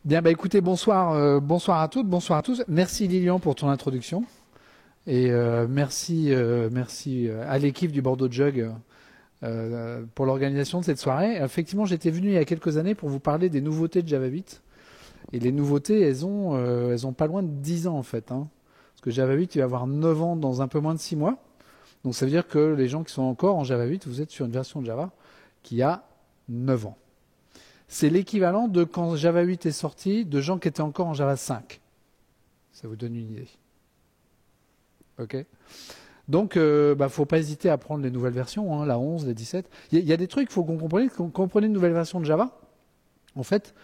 Bien, bah écoutez, bonsoir à toutes, bonsoir à tous. Merci Lilian pour ton introduction et merci à l'équipe du Bordeaux Jug pour l'organisation de cette soirée. Effectivement, j'étais venu il y a quelques années pour vous parler des nouveautés de Java 8 et les nouveautés, elles ont pas loin de 10 ans en fait, hein. Parce que Java 8, il va avoir 9 ans dans un peu moins de 6 mois. Donc ça veut dire que les gens qui sont encore en Java 8, vous êtes sur une version de Java qui a 9 ans. C'est l'équivalent de quand Java 8 est sorti, de gens qui étaient encore en Java 5. Ça vous donne une idée. Ok. Donc, faut pas hésiter à prendre les nouvelles versions, hein, la 11, la 17. Il y a des trucs, il faut qu'on comprenne. Quand vous prenez une nouvelle version de Java, en fait,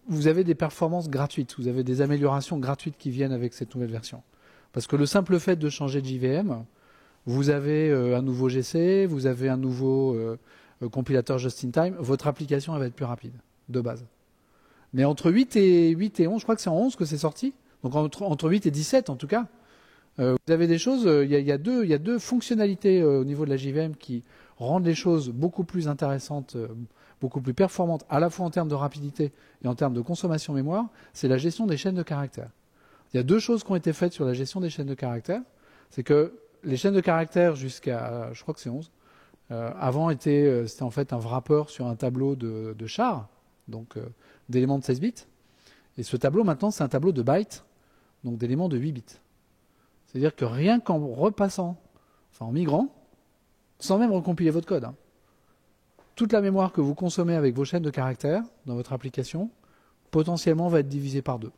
vous avez des performances gratuites, vous avez des améliorations gratuites qui viennent avec cette nouvelle version. Parce que le simple fait de changer de JVM, vous avez un nouveau GC, vous avez un nouveau compilateur just-in-time, votre application elle va être plus rapide, de base. Mais entre 8 et 11, je crois que c'est en 11 que c'est sorti, donc entre 8 et 17 en tout cas, vous avez des choses, il y a deux fonctionnalités au niveau de la JVM qui rendent les choses beaucoup plus intéressantes, beaucoup plus performantes, à la fois en termes de rapidité et en termes de consommation mémoire, c'est la gestion des chaînes de caractères. Il y a deux choses qui ont été faites sur la gestion des chaînes de caractères, c'est que les chaînes de caractères jusqu'à, je crois que c'est 11, avant c'était en fait un wrapper sur un tableau de char, donc d'éléments de 16 bits. Et ce tableau maintenant c'est un tableau de bytes, donc d'éléments de 8 bits. C'est-à-dire que rien qu'en repassant, enfin en migrant, sans même recompiler votre code, hein, toute la mémoire que vous consommez avec vos chaînes de caractères dans votre application, potentiellement va être divisée par 2.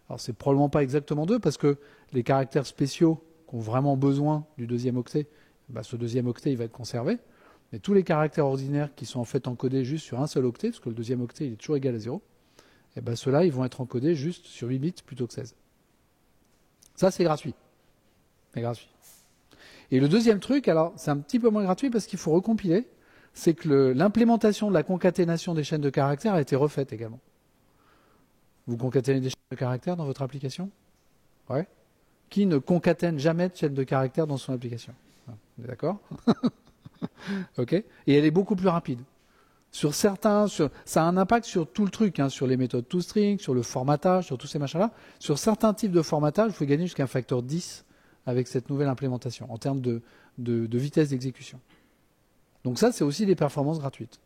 Alors c'est probablement pas exactement 2 parce que les caractères spéciaux qui ont vraiment besoin du deuxième octet, ce deuxième octet il va être conservé. Mais tous les caractères ordinaires qui sont en fait encodés juste sur un seul octet, parce que le deuxième octet il est toujours égal à 0, ceux-là ils vont être encodés juste sur 8 bits plutôt que 16. Ça c'est gratuit. C'est gratuit. Et le deuxième truc, alors c'est un petit peu moins gratuit parce qu'il faut recompiler, c'est que l'implémentation de la concaténation des chaînes de caractères a été refaite également. Vous concaténez des chaînes de caractères dans votre application ? Ouais. Qui ne concatène jamais de chaîne de caractères dans son application ? On est d'accord ? Ok. Et elle est beaucoup plus rapide. Sur certains, ça a un impact sur tout le truc, hein, sur les méthodes toString, sur le formatage, sur tous ces machins-là. Sur certains types de formatage, vous pouvez gagner jusqu'à un facteur 10 avec cette nouvelle implémentation en termes de vitesse d'exécution. Donc ça, c'est aussi des performances gratuites.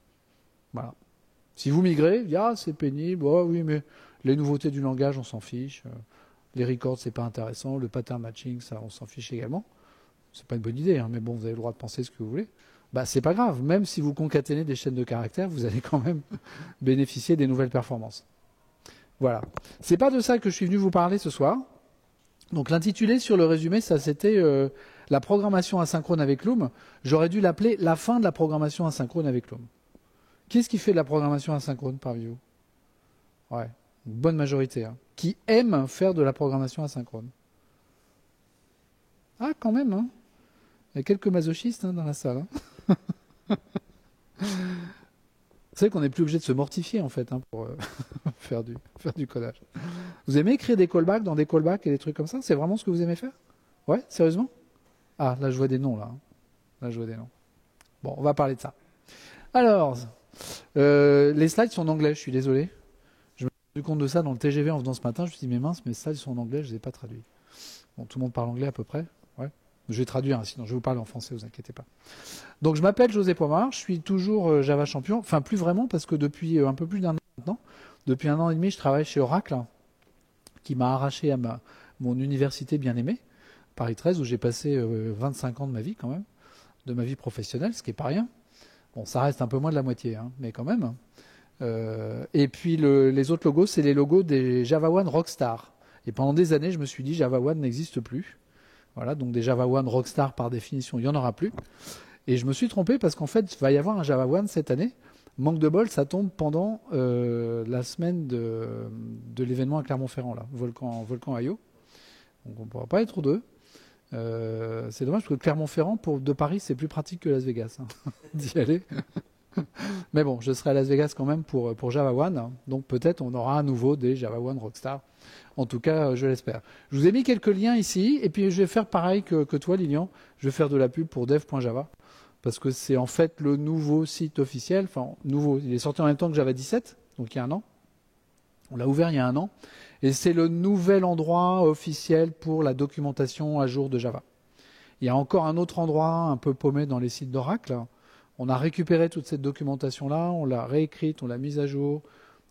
Voilà. Si vous migrez, c'est pénible, oui, mais les nouveautés du langage, on s'en fiche. Les records, c'est pas intéressant. Le pattern matching, ça, on s'en fiche également. C'est pas une bonne idée, hein, mais bon, vous avez le droit de penser ce que vous voulez. C'est pas grave. Même si vous concaténez des chaînes de caractères, vous allez quand même bénéficier des nouvelles performances. Voilà. C'est pas de ça que je suis venu vous parler ce soir. Donc l'intitulé sur le résumé, ça c'était la programmation asynchrone avec Loom. J'aurais dû l'appeler la fin de la programmation asynchrone avec Loom. Qu'est-ce qui fait de la programmation asynchrone parmi vous ? Ouais, une bonne majorité. Hein. Qui aime faire de la programmation asynchrone ? Ah, quand même, hein. Il y a quelques masochistes dans la salle. Hein. Vous savez qu'on n'est plus obligé de se mortifier en fait pour faire du codage. Vous aimez écrire des callbacks dans des callbacks et des trucs comme ça ? C'est vraiment ce que vous aimez faire ? Ouais, sérieusement ? Ah, là je vois des noms là. Là je vois des noms. Bon, on va parler de ça. Alors, les slides sont en anglais, je suis désolé. Je me suis rendu compte de ça dans le TGV en venant ce matin. Je me suis dit, mais mince, mes slides sont en anglais, je ne les ai pas traduits. Bon, tout le monde parle anglais à peu près. Ouais. Je vais traduire, hein, sinon je vais vous parler en français, vous inquiétez pas. Donc je m'appelle José Pomar, je suis toujours Java champion. Enfin, plus vraiment, parce que depuis un peu plus d'un an maintenant, depuis 1 an et demi, je travaille chez Oracle, qui m'a arraché à mon université bien-aimée, Paris 13, où j'ai passé 25 ans de ma vie quand même, de ma vie professionnelle, ce qui n'est pas rien. Bon, ça reste un peu moins de la moitié, hein, mais quand même. Et puis les autres logos, c'est les logos des Java One Rockstar. Et pendant des années, je me suis dit Java One n'existe plus. Voilà, donc des Java One Rockstar par définition, il n'y en aura plus. Et je me suis trompé parce qu'en fait, il va y avoir un Java One cette année. Manque de bol, ça tombe pendant la semaine de l'événement à Clermont-Ferrand, là, Volcan IO. Donc on ne pourra pas être deux. C'est dommage parce que Clermont-Ferrand de Paris, c'est plus pratique que Las Vegas, hein, d'y aller. Mais bon, je serai à Las Vegas quand même pour Java One. Donc peut-être on aura à nouveau des Java One Rockstar. En tout cas, je l'espère. Je vous ai mis quelques liens ici. Et puis je vais faire pareil que toi, Lilian. Je vais faire de la pub pour dev.java. Parce que c'est en fait le nouveau site officiel. Enfin, nouveau. Il est sorti en même temps que Java 17, donc il y a 1 an. On l'a ouvert il y a 1 an. Et c'est le nouvel endroit officiel pour la documentation à jour de Java. Il y a encore un autre endroit un peu paumé dans les sites d'Oracle. On a récupéré toute cette documentation-là, on l'a réécrite, on l'a mise à jour.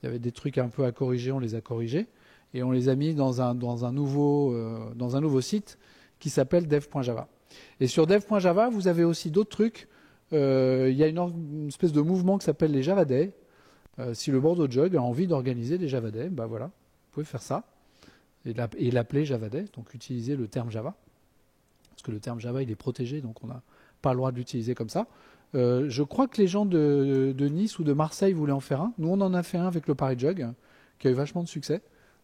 Il y avait des trucs un peu à corriger, on les a corrigés. Et on les a mis dans un nouveau site qui s'appelle dev.java. Et sur dev.java, vous avez aussi d'autres trucs. Il y a une espèce de mouvement qui s'appelle les Java Day. Si le Bordeaux Jug a envie d'organiser des Java Day, ben voilà, vous pouvez faire ça. Et l'appeler Java Day, donc utiliser le terme Java. Parce que le terme Java, il est protégé, donc on n'a pas le droit de l'utiliser comme ça. Je crois que les gens de Nice ou de Marseille voulaient en faire un. Nous, on en a fait un avec le Paris Jug, qui a eu vachement de succès.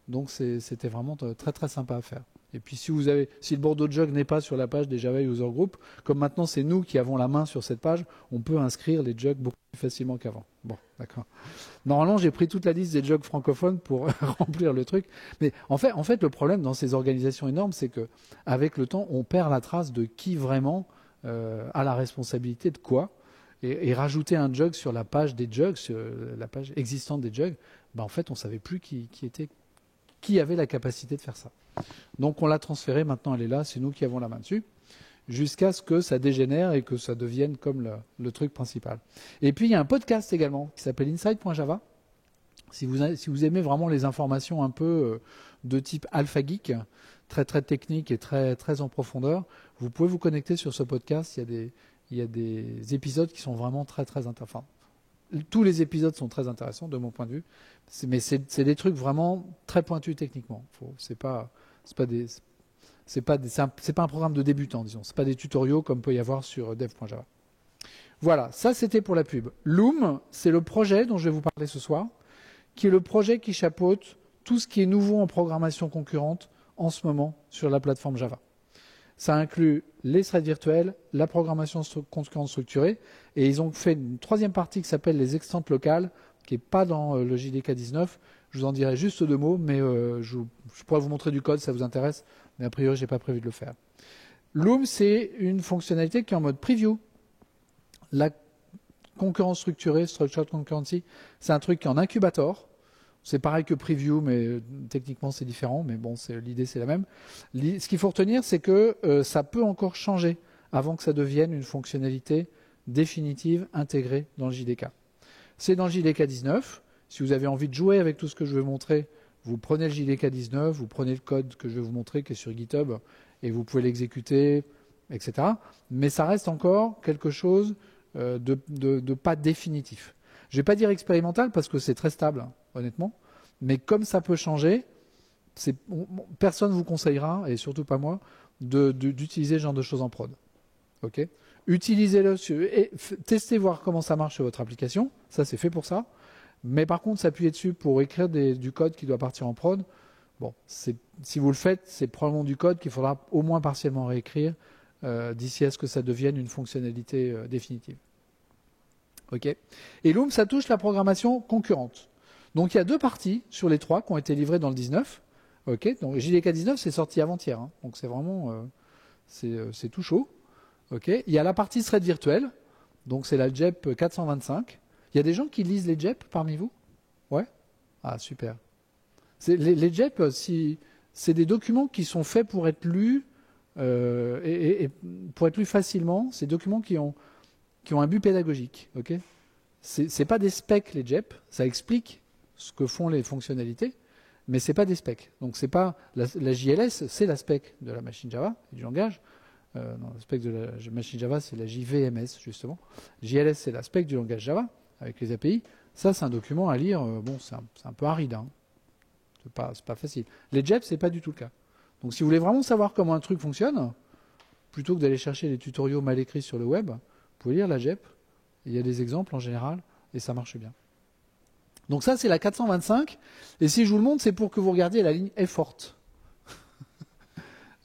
Donc c'était vraiment très très sympa à faire. Et puis si le Bordeaux Jug n'est pas sur la page des Java User Group, comme maintenant c'est nous qui avons la main sur cette page, on peut inscrire les jugs beaucoup plus facilement qu'avant. Bon, d'accord. Normalement, j'ai pris toute la liste des jugs francophones pour remplir le truc. Mais en fait, le problème dans ces organisations énormes, c'est que avec le temps, on perd la trace de qui vraiment a la responsabilité de quoi. Et rajouter un jug sur la page des jugs, sur la page existante des jugs, ben en fait, on ne savait plus qui avait la capacité de faire ça. Donc on l'a transférée, maintenant elle est là, c'est nous qui avons la main dessus, jusqu'à ce que ça dégénère et que ça devienne comme le truc principal. Et puis il y a un podcast également qui s'appelle inside.java. Si vous aimez vraiment les informations un peu de type alpha geek, très très technique et très très en profondeur, vous pouvez vous connecter sur ce podcast. Il y a des épisodes qui sont vraiment très très intéressants. Tous les épisodes sont très intéressants de mon point de vue, mais c'est des trucs vraiment très pointus techniquement. C'est pas un programme de débutant, disons. C'est pas des tutoriaux comme peut y avoir sur dev.java. Voilà, ça c'était pour la pub. Loom, c'est le projet dont je vais vous parler ce soir, qui est le projet qui chapeaute tout ce qui est nouveau en programmation concurrente en ce moment sur la plateforme Java. Ça inclut les threads virtuels, la programmation concurrente structurée, et ils ont fait une 3e partie qui s'appelle les extents locales, qui n'est pas dans le JDK 19. Je vous en dirai juste 2 mots, mais je pourrais vous montrer du code, ça vous intéresse, mais a priori, je n'ai pas prévu de le faire. Loom, c'est une fonctionnalité qui est en mode preview. La concurrence structurée, Structured Concurrency, c'est un truc qui est en incubator. C'est pareil que preview, mais techniquement c'est différent, mais bon, l'idée c'est la même. Ce qu'il faut retenir, c'est que ça peut encore changer avant que ça devienne une fonctionnalité définitive intégrée dans le JDK. C'est dans le JDK 19. Si vous avez envie de jouer avec tout ce que je vais vous montrer, vous prenez le JDK 19, vous prenez le code que je vais vous montrer qui est sur GitHub et vous pouvez l'exécuter, etc. Mais ça reste encore quelque chose de pas définitif. Je ne vais pas dire expérimental parce que c'est très stable, honnêtement. Mais comme ça peut changer, personne ne vous conseillera, et surtout pas moi, d'utiliser ce genre de choses en prod. Okay, utilisez-le, testez voir comment ça marche sur votre application. Ça, c'est fait pour ça. Mais par contre, s'appuyer dessus pour écrire du code qui doit partir en prod, bon, si vous le faites, c'est probablement du code qu'il faudra au moins partiellement réécrire d'ici à ce que ça devienne une fonctionnalité définitive. Okay. Et Loom, ça touche la programmation concurrente. Donc il y a 2 parties sur les 3 qui ont été livrées dans le 19. Okay. Donc JDK 19, c'est sorti avant-hier. Hein. Donc c'est vraiment c'est tout chaud. Okay. Il y a la partie thread virtuelle. Donc c'est la JEP 425. Il y a des gens qui lisent les JEP parmi vous? Ouais. Ah, super. Les JEP, c'est des documents qui sont faits pour être lus et pour être lus facilement. C'est des documents qui ont un but pédagogique. Okay, c'est pas des specs les JEP, ça explique ce que font les fonctionnalités, mais c'est pas des specs. Donc c'est pas la JLS, c'est la spec de la machine Java et du langage. Non, la spec de la machine Java, c'est la JVMS justement. JLS, c'est la spec du langage Java avec les API. Ça, c'est un document à lire. Bon, c'est un peu aride. Hein. C'est pas facile. Les JEP, c'est pas du tout le cas. Donc si vous voulez vraiment savoir comment un truc fonctionne, plutôt que d'aller chercher des tutoriaux mal écrits sur le web, vous pouvez lire la JEP, il y a des exemples en général, et ça marche bien. Donc ça, c'est la 425, et si je vous le montre, c'est pour que vous regardiez la ligne effort.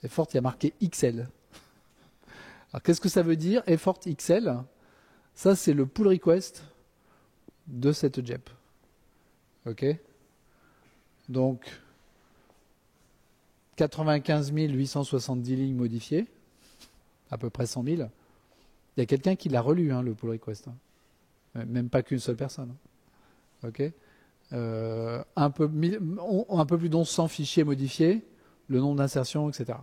Effort, il y a marqué XL. Alors qu'est-ce que ça veut dire, effort XL? Ça, c'est le pull request de cette JEP. Ok? Donc, 95 870 lignes modifiées, à peu près 100 000. Il y a quelqu'un qui l'a relu, hein, le pull request. Hein. Même pas qu'une seule personne. Hein. Okay, un peu plus d'1100 fichiers modifiés, le nombre d'insertions, etc.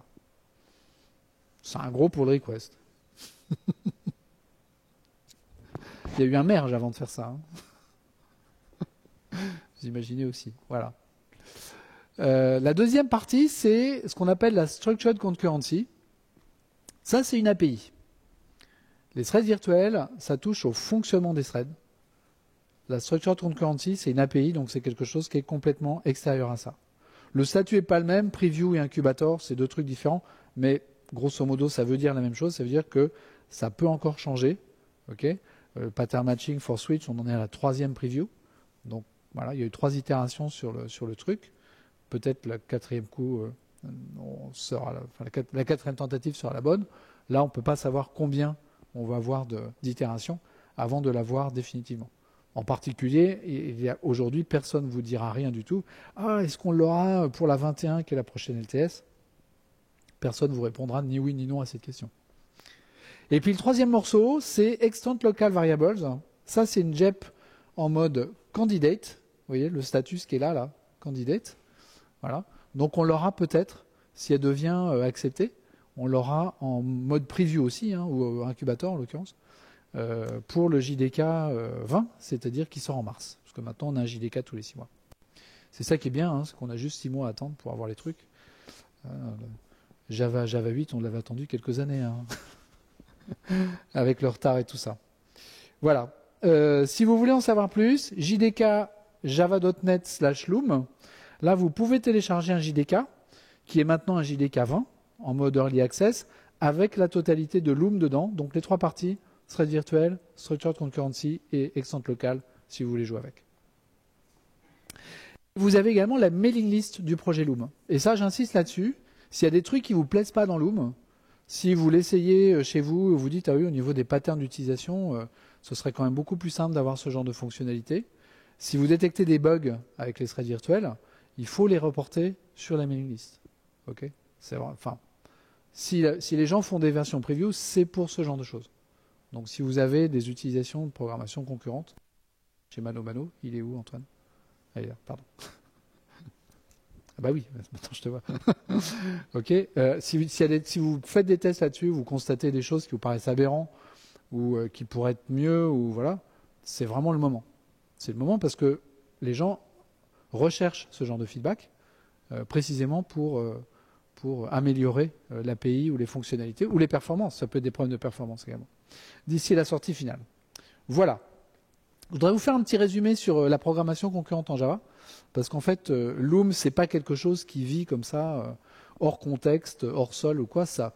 C'est un gros pull request. Il y a eu un merge avant de faire ça. Vous imaginez aussi. Voilà. La deuxième partie, c'est ce qu'on appelle la Structured Concurrency. Ça, c'est une API. Les threads virtuels, ça touche au fonctionnement des threads. La Structured Concurrency, c'est une API, donc c'est quelque chose qui est complètement extérieur à ça. Le statut n'est pas le même, Preview et Incubator, c'est deux trucs différents, mais grosso modo, ça veut dire la même chose, ça veut dire que ça peut encore changer. Okay, pattern matching for switch, on en est à la 3e preview. Donc voilà, il y a eu 3 itérations sur le truc. Peut-être la 4e coup, la 4e tentative sera la bonne. Là, on ne peut pas savoir combien on va avoir d'itérations avant de l'avoir définitivement. En particulier, aujourd'hui, personne ne vous dira rien du tout. Ah, est-ce qu'on l'aura pour la 21, qui est la prochaine LTS? Personne ne vous répondra ni oui ni non à cette question. Et puis le 3e morceau, c'est Extant Local Variables. Ça, c'est une JEP en mode candidate. Vous voyez, le statut qui est là, candidate. Voilà. Donc on l'aura peut-être, si elle devient acceptée, on l'aura en mode preview aussi, ou incubator en l'occurrence, pour le JDK 20, c'est-à-dire qui sort en mars. Parce que maintenant, on a un JDK tous les 6 mois. C'est ça qui est bien, c'est qu'on a juste 6 mois à attendre pour avoir les trucs. Java 8, on l'avait attendu quelques années, avec le retard et tout ça. Voilà. Si vous voulez en savoir plus, JDK java.net/loom. Là, vous pouvez télécharger un JDK, qui est maintenant un JDK 20, en mode Early Access, avec la totalité de Loom dedans. Donc les 3 parties, thread virtuel, Structured Concurrency et Extant Local, si vous voulez jouer avec. Vous avez également la mailing list du projet Loom. Et ça, j'insiste là-dessus. S'il y a des trucs qui ne vous plaisent pas dans Loom, si vous l'essayez chez vous, vous dites, ah oui, au niveau des patterns d'utilisation, ce serait quand même beaucoup plus simple d'avoir ce genre de fonctionnalité. Si vous détectez des bugs avec les threads virtuels, il faut les reporter sur la mailing list. Okay, c'est vrai. Enfin, si les gens font des versions preview, c'est pour ce genre de choses. Donc si vous avez des utilisations de programmation concurrentes, chez Mano, il est où Antoine? Ah, il est là, pardon. Ah bah oui, maintenant je te vois. Ok. Si vous faites des tests là-dessus, vous constatez des choses qui vous paraissent aberrantes ou qui pourraient être mieux, ou voilà, c'est vraiment le moment. C'est le moment parce que les gens recherchent ce genre de feedback précisément pour améliorer l'API ou les fonctionnalités ou les performances. Ça peut être des problèmes de performance également. D'ici la sortie finale. Voilà. Je voudrais vous faire un petit résumé sur la programmation concurrente en Java, parce qu'en fait, Loom, c'est pas quelque chose qui vit comme ça, hors contexte, hors sol ou quoi. Ça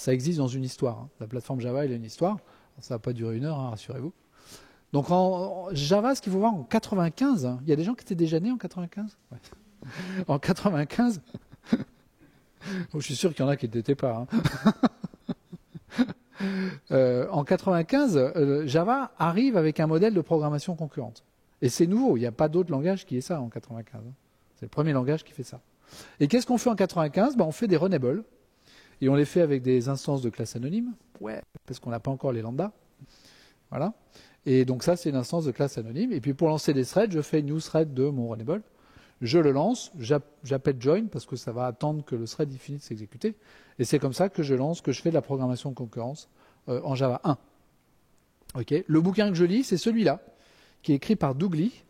existe dans une histoire. La plateforme Java, elle a une histoire. Ça va pas durer 1 heure, rassurez-vous. Donc en Java, ce qu'il faut voir en 95, il y a des gens qui étaient déjà nés en 95. Ouais. En 95, je suis sûr qu'il y en a qui n'étaient pas. En 95, Java arrive avec un modèle de programmation concurrente. Et c'est nouveau, il n'y a pas d'autre langage qui est ça en 95. C'est le premier langage qui fait ça. Et qu'est-ce qu'on fait en 95 ? On fait des runables. Et on les fait avec des instances de classe anonyme. Ouais, parce qu'on n'a pas encore les lambdas. Voilà. Et donc ça, c'est une instance de classe anonyme. Et puis pour lancer des threads, je fais une new thread de mon runable. Je le lance, j'appelle join parce que ça va attendre que le thread finisse de s'exécuter. Et c'est comme ça que je fais de la programmation de concurrence en Java 1. Okay. Le bouquin que je lis, c'est celui-là, qui est écrit par Doug Lee.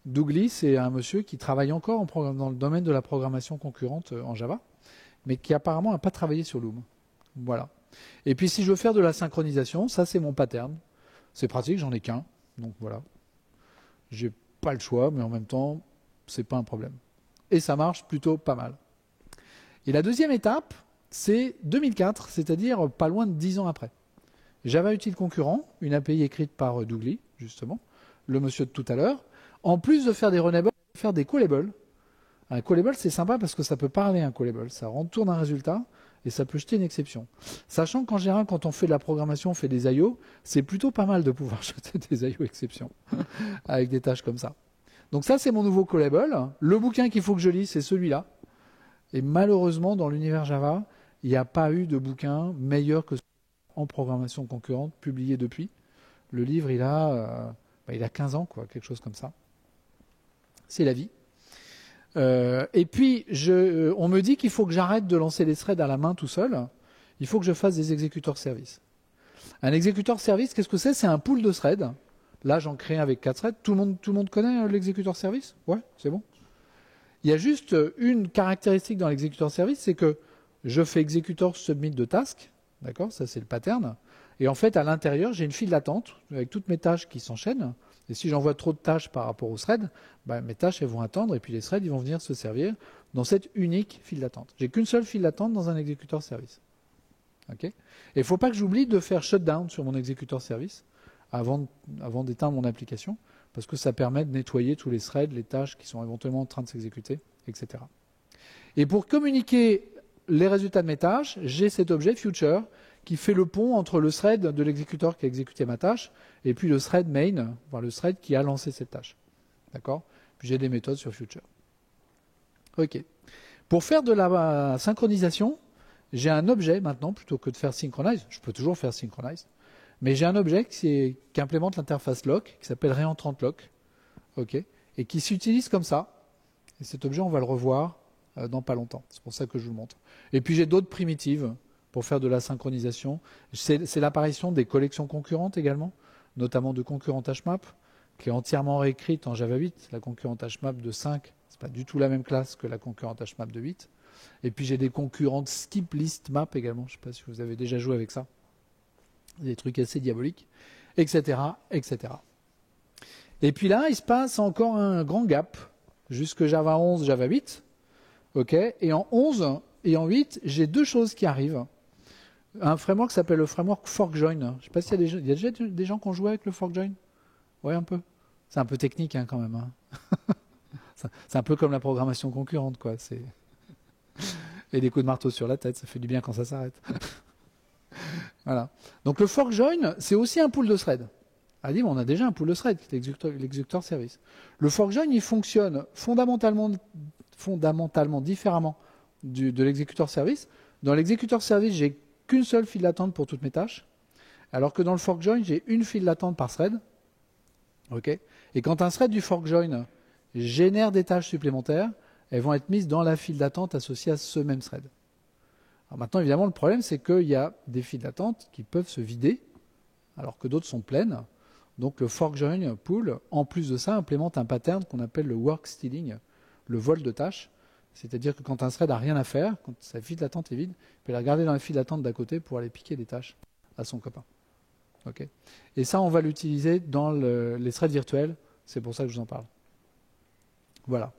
Doug Lee, c'est un monsieur qui travaille encore dans le domaine de la programmation concurrente en Java, mais qui apparemment n'a pas travaillé sur Loom. Voilà. Et puis si je veux faire de la synchronisation, ça c'est mon pattern. C'est pratique, j'en ai qu'un. Donc voilà. J'ai pas le choix, mais en même temps, c'est pas un problème. Et ça marche plutôt pas mal. Et la deuxième étape, c'est 2004, c'est-à-dire pas loin de 10 ans après. Java Util Concurrent, une API écrite par Doug Lee, justement, le monsieur de tout à l'heure. En plus de faire des runables, faire des callables. Un callable, c'est sympa parce que ça peut parler un callable. Ça retourne un résultat et ça peut jeter une exception. Sachant qu'en général, quand on fait de la programmation, on fait des I.O., c'est plutôt pas mal de pouvoir jeter des I.O. exceptions avec des tâches comme ça. Donc ça, c'est mon nouveau callable. Le bouquin qu'il faut que je lise, c'est celui-là. Et malheureusement, dans l'univers Java, il n'y a pas eu de bouquin meilleur que celui en programmation concurrente publié depuis. Le livre, il a 15 ans, quoi, quelque chose comme ça. C'est la vie. Et puis, on me dit qu'il faut que j'arrête de lancer les threads à la main tout seul. Il faut que je fasse des exécuteurs service. Un exécuteur service, qu'est-ce que c'est? C'est un pool de threads. Là, j'en crée avec 4 threads. Tout le monde connaît l'exécuteur service? Ouais, c'est bon. Il y a juste une caractéristique dans l'exécuteur service, c'est que je fais exécuteur submit de task. D'accord? Ça, c'est le pattern. Et en fait, à l'intérieur, j'ai une file d'attente avec toutes mes tâches qui s'enchaînent. Et si j'envoie trop de tâches par rapport aux threads, mes tâches, elles vont attendre. Et puis les threads, ils vont venir se servir dans cette unique file d'attente. J'ai qu'une seule file d'attente dans un exécuteur service. Okay? Et il ne faut pas que j'oublie de faire shutdown sur mon exécuteur service avant d'éteindre mon application, parce que ça permet de nettoyer tous les threads, les tâches qui sont éventuellement en train de s'exécuter, etc. Et pour communiquer les résultats de mes tâches, j'ai cet objet future qui fait le pont entre le thread de l'exécuteur qui a exécuté ma tâche et puis le thread main, enfin le thread qui a lancé cette tâche. D'accord? Puis j'ai des méthodes sur future. Ok. Pour faire de la synchronisation, j'ai un objet maintenant, plutôt que de faire synchronize, je peux toujours faire synchronize, mais j'ai un objet qui implémente l'interface lock, qui s'appelle reentrant lock, okay, et qui s'utilise comme ça. Et cet objet, on va le revoir dans pas longtemps. C'est pour ça que je vous le montre. Et puis j'ai d'autres primitives pour faire de la synchronisation. C'est l'apparition des collections concurrentes également, notamment de concurrent HMAP, qui est entièrement réécrite en Java 8. La concurrente HMAP de 5, c'est pas du tout la même classe que la concurrente HMAP de 8. Et puis j'ai des concurrentes skip list map également. Je ne sais pas si vous avez déjà joué avec ça. Des trucs assez diaboliques, etc., etc. Et puis là, il se passe encore un grand gap jusque Java 11, Java 8. Ok. Et en 11 et en 8, j'ai deux choses qui arrivent. Un framework qui s'appelle le framework ForkJoin. Je ne sais pas s'il y a déjà des gens qui ont joué avec le ForkJoin. Ouais, un peu. C'est un peu technique hein, quand même. Hein. C'est un peu comme la programmation concurrente, quoi. Et des coups de marteau sur la tête, ça fait du bien quand ça s'arrête. Voilà. Donc le ForkJoin, c'est aussi un pool de threads. Ah dit, on a déjà un pool de threads, qui est l'exécuteur service. Le ForkJoin, il fonctionne fondamentalement différemment de l'exécuteur service. Dans l'exécuteur service, j'ai qu'une seule file d'attente pour toutes mes tâches, alors que dans le ForkJoin, j'ai une file d'attente par thread. Okay. Et quand un thread du ForkJoin génère des tâches supplémentaires, elles vont être mises dans la file d'attente associée à ce même thread. Alors maintenant, évidemment, le problème, c'est qu'il y a des files d'attente qui peuvent se vider, alors que d'autres sont pleines. Donc le ForkJoin pool, en plus de ça, implémente un pattern qu'on appelle le work stealing, le vol de tâches. C'est-à-dire que quand un thread n'a rien à faire, quand sa file d'attente est vide, il peut la regarder dans la file d'attente d'à côté pour aller piquer des tâches à son copain. Okay. Et ça, on va l'utiliser dans les threads virtuels. C'est pour ça que je vous en parle. Voilà.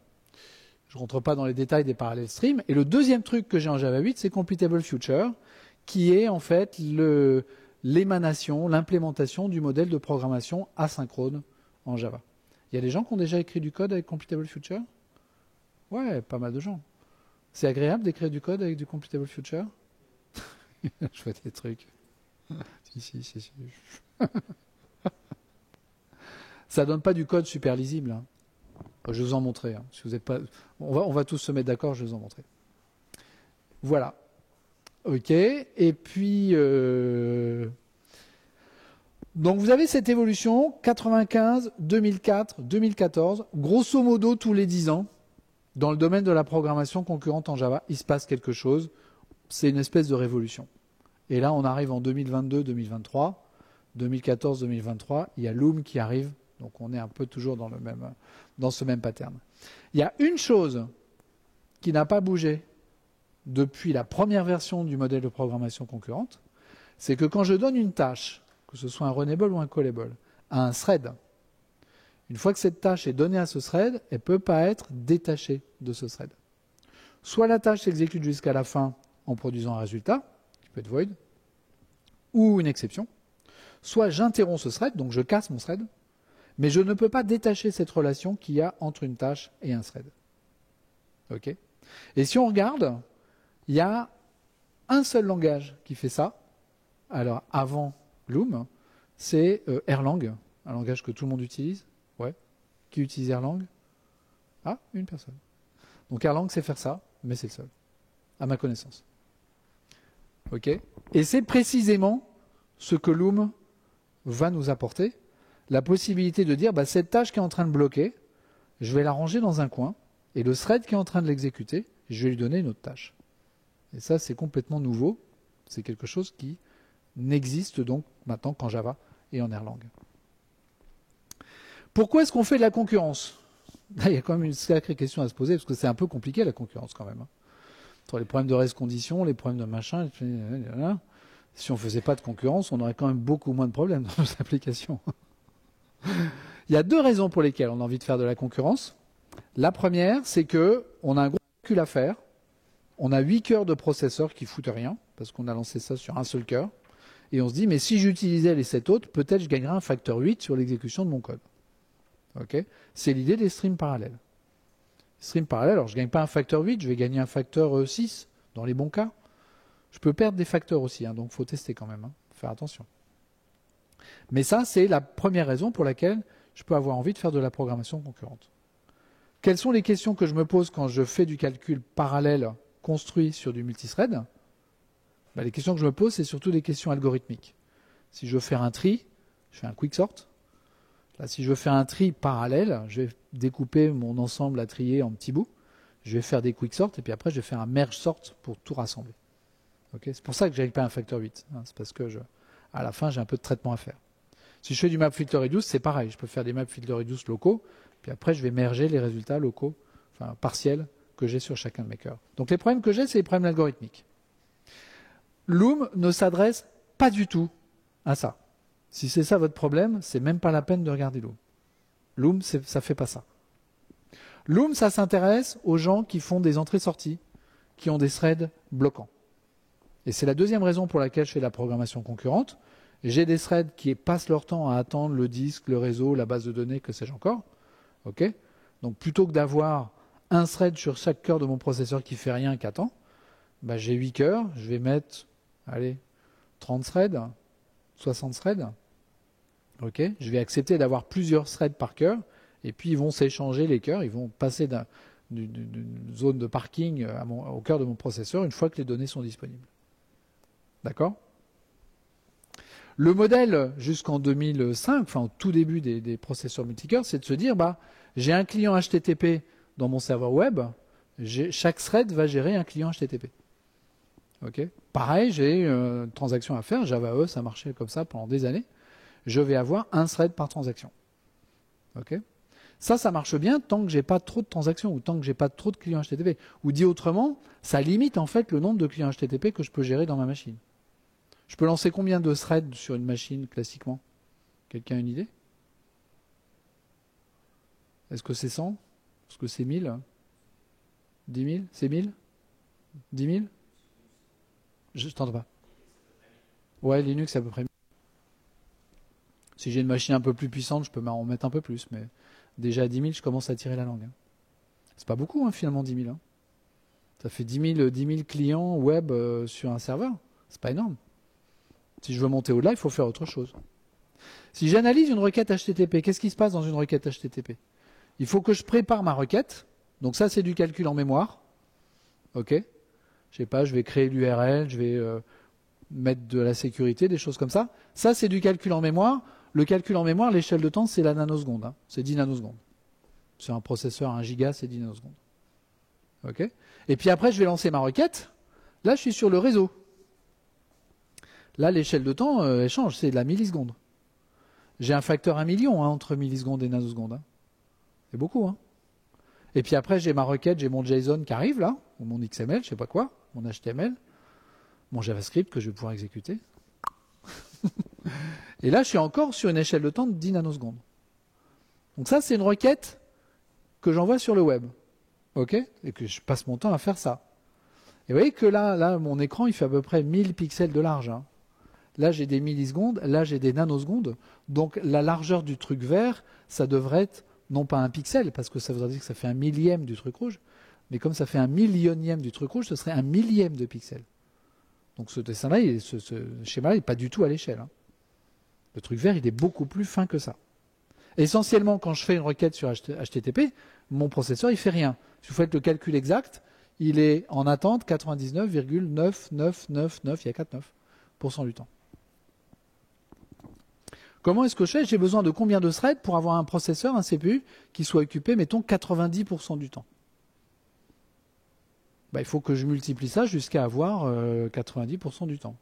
Je ne rentre pas dans les détails des parallèles streams. Et le deuxième truc que j'ai en Java 8, c'est Completable Future, qui est en fait l'émanation, l'implémentation du modèle de programmation asynchrone en Java. Il y a des gens qui ont déjà écrit du code avec Completable Future? Ouais, pas mal de gens. C'est agréable d'écrire du code avec du Completable Future? Je vois des trucs. Si. Ça donne pas du code super lisible. Hein. Je vais vous en montrer. Hein. Si vous êtes pas, on va tous se mettre d'accord. Je vais vous en montrer. Voilà. Ok. Et puis, donc vous avez cette évolution 95, 2004, 2014. Grosso modo, tous les 10 ans, dans le domaine de la programmation concurrente en Java, il se passe quelque chose. C'est une espèce de révolution. Et là, on arrive en 2022, 2023, 2014, 2023. Il y a Loom qui arrive. Donc on est un peu toujours dans ce même pattern. Il y a une chose qui n'a pas bougé depuis la première version du modèle de programmation concurrente, c'est que quand je donne une tâche, que ce soit un runnable ou un callable, à un thread, une fois que cette tâche est donnée à ce thread, elle ne peut pas être détachée de ce thread. Soit la tâche s'exécute jusqu'à la fin en produisant un résultat, qui peut être void, ou une exception, soit j'interromps ce thread, donc je casse mon thread, mais je ne peux pas détacher cette relation qu'il y a entre une tâche et un thread. Okay. Et si on regarde, il y a un seul langage qui fait ça. Alors, avant Loom, c'est Erlang, un langage que tout le monde utilise. Ouais. Qui utilise Erlang? Ah, une personne. Donc Erlang sait faire ça, mais c'est le seul, à ma connaissance. Ok. Et c'est précisément ce que Loom va nous apporter. La possibilité de dire, cette tâche qui est en train de bloquer, je vais la ranger dans un coin, et le thread qui est en train de l'exécuter, je vais lui donner une autre tâche. Et ça, c'est complètement nouveau. C'est quelque chose qui n'existe donc maintenant qu'en Java et en Erlang. Pourquoi est-ce qu'on fait de la concurrence? Là, il y a quand même une sacrée question à se poser, parce que c'est un peu compliqué la concurrence quand même. Entre les problèmes de race conditions, les problèmes de machin, si on ne faisait pas de concurrence, on aurait quand même beaucoup moins de problèmes dans nos applications. Il y a deux raisons pour lesquelles on a envie de faire de la concurrence. La première, c'est qu'on a un gros calcul à faire. On a 8 cœurs de processeur qui foutent rien, parce qu'on a lancé ça sur un seul cœur. Et on se dit, mais si j'utilisais les 7 autres, peut-être je gagnerais un facteur 8 sur l'exécution de mon code. Okay, c'est l'idée des streams parallèles. Streams parallèles, alors je ne gagne pas un facteur 8, je vais gagner un facteur 6, dans les bons cas. Je peux perdre des facteurs aussi, hein, donc il faut tester quand même, faire attention. Mais ça, c'est la première raison pour laquelle je peux avoir envie de faire de la programmation concurrente. Quelles sont les questions que je me pose quand je fais du calcul parallèle construit sur du multithread? Les questions que je me pose, c'est surtout des questions algorithmiques. Si je veux faire un tri, je fais un quicksort. Là, si je veux faire un tri parallèle, je vais découper mon ensemble à trier en petits bouts. Je vais faire des quicksort et puis après, je vais faire un merge sort pour tout rassembler. Okay, c'est pour ça que je n'avais pas un facteur 8. C'est parce que à la fin, j'ai un peu de traitement à faire. Si je fais du map filter reduce, c'est pareil. Je peux faire des map filter reduce locaux. Puis après, je vais merger les résultats locaux, enfin partiels, que j'ai sur chacun de mes cœurs. Donc les problèmes que j'ai, c'est les problèmes algorithmiques. Loom ne s'adresse pas du tout à ça. Si c'est ça votre problème, c'est même pas la peine de regarder Loom. Loom, ça fait pas ça. Loom, ça s'intéresse aux gens qui font des entrées-sorties, qui ont des threads bloquants. Et c'est la deuxième raison pour laquelle je fais de la programmation concurrente. J'ai des threads qui passent leur temps à attendre le disque, le réseau, la base de données, que sais-je encore. Okay, donc plutôt que d'avoir un thread sur chaque cœur de mon processeur qui fait rien, qui attend, j'ai 8 cœurs, je vais mettre, 30 threads, 60 threads. Okay, je vais accepter d'avoir plusieurs threads par cœur, et puis ils vont s'échanger les cœurs, ils vont passer d'une zone de parking au cœur de mon processeur une fois que les données sont disponibles. D'accord ? Le modèle jusqu'en 2005, enfin au tout début des processeurs multicœurs, c'est de se dire, j'ai un client HTTP dans mon serveur web, chaque thread va gérer un client HTTP. Okay. Pareil, j'ai une transaction à faire, Java EE, ça marchait comme ça pendant des années. Je vais avoir un thread par transaction. Okay. Ça marche bien tant que j'ai pas trop de transactions ou tant que j'ai pas trop de clients HTTP. Ou dit autrement, ça limite en fait le nombre de clients HTTP que je peux gérer dans ma machine. Je peux lancer combien de threads sur une machine classiquement? Quelqu'un a une idée? Est-ce que c'est 100? Est-ce que c'est 1000? 10 000? C'est 1000? 10 000? Je t'entends pas. Ouais, Linux, c'est à peu près 1000. Si j'ai une machine un peu plus puissante, je peux en mettre un peu plus. Mais déjà à 10 000, je commence à tirer la langue. C'est pas beaucoup, finalement, 10 000. Ça fait 10 000 clients web sur un serveur. C'est pas énorme. Si je veux monter au-delà, il faut faire autre chose. Si j'analyse une requête HTTP, qu'est-ce qui se passe dans une requête HTTP? Il faut que je prépare ma requête. Donc ça, c'est du calcul en mémoire. OK. Je sais pas, je vais créer l'URL, je vais mettre de la sécurité, des choses comme ça. Ça, c'est du calcul en mémoire. Le calcul en mémoire, l'échelle de temps, c'est la nanoseconde. C'est 10 nanosecondes. Sur un processeur 1 giga, c'est 10 nanosecondes. OK. Et puis après, je vais lancer ma requête. Là, je suis sur le réseau. Là, l'échelle de temps, elle change, c'est de la milliseconde. J'ai un facteur 1 million entre millisecondes et nanosecondes. C'est beaucoup. Et puis après, j'ai ma requête, j'ai mon JSON qui arrive là, ou mon XML, je sais pas quoi, mon HTML, mon JavaScript que je vais pouvoir exécuter. Et là, je suis encore sur une échelle de temps de 10 nanosecondes. Donc ça, c'est une requête que j'envoie sur le web. OK ? Et que je passe mon temps à faire ça. Et vous voyez que là, mon écran, il fait à peu près 1000 pixels de large. Là, j'ai des millisecondes, là, j'ai des nanosecondes. Donc, la largeur du truc vert, ça devrait être non pas un pixel, parce que ça voudrait dire que ça fait un millième du truc rouge, mais comme ça fait un millionième du truc rouge, ce serait un millième de pixel. Donc, ce dessin-là, ce schéma-là, il n'est pas du tout à l'échelle. Le truc vert, il est beaucoup plus fin que ça. Essentiellement, quand je fais une requête sur HTTP, mon processeur, il fait rien. Si vous faites le calcul exact, il est en attente 99,9999, il y a 4,9% du temps. Comment est-ce que je fais? J'ai besoin de combien de threads pour avoir un processeur, un CPU, qui soit occupé, mettons, 90% du temps? Bah, il faut que je multiplie ça jusqu'à avoir 90% du temps.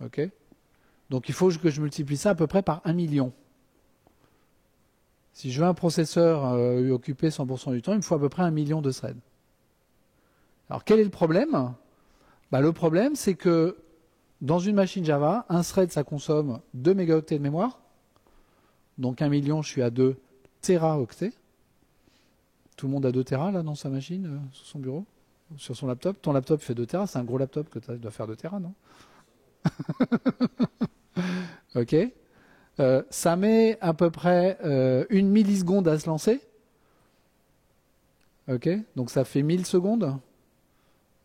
Ok? Donc il faut que je multiplie ça à peu près par 1 million. Si je veux un processeur occupé 100% du temps, il me faut à peu près 1 million de threads. Alors quel est le problème? Bah, le problème, c'est que dans une machine Java, un thread, ça consomme 2 mégaoctets de mémoire. Donc 1 million, je suis à 2 téraoctets. Tout le monde a 2 téras là dans sa machine, sur son bureau, sur son laptop. Ton laptop fait 2 téras, c'est un gros laptop que tu dois faire 2 téras, non? Ok. Ça met à peu près 1 milliseconde à se lancer. Ok. Donc ça fait 1000 secondes.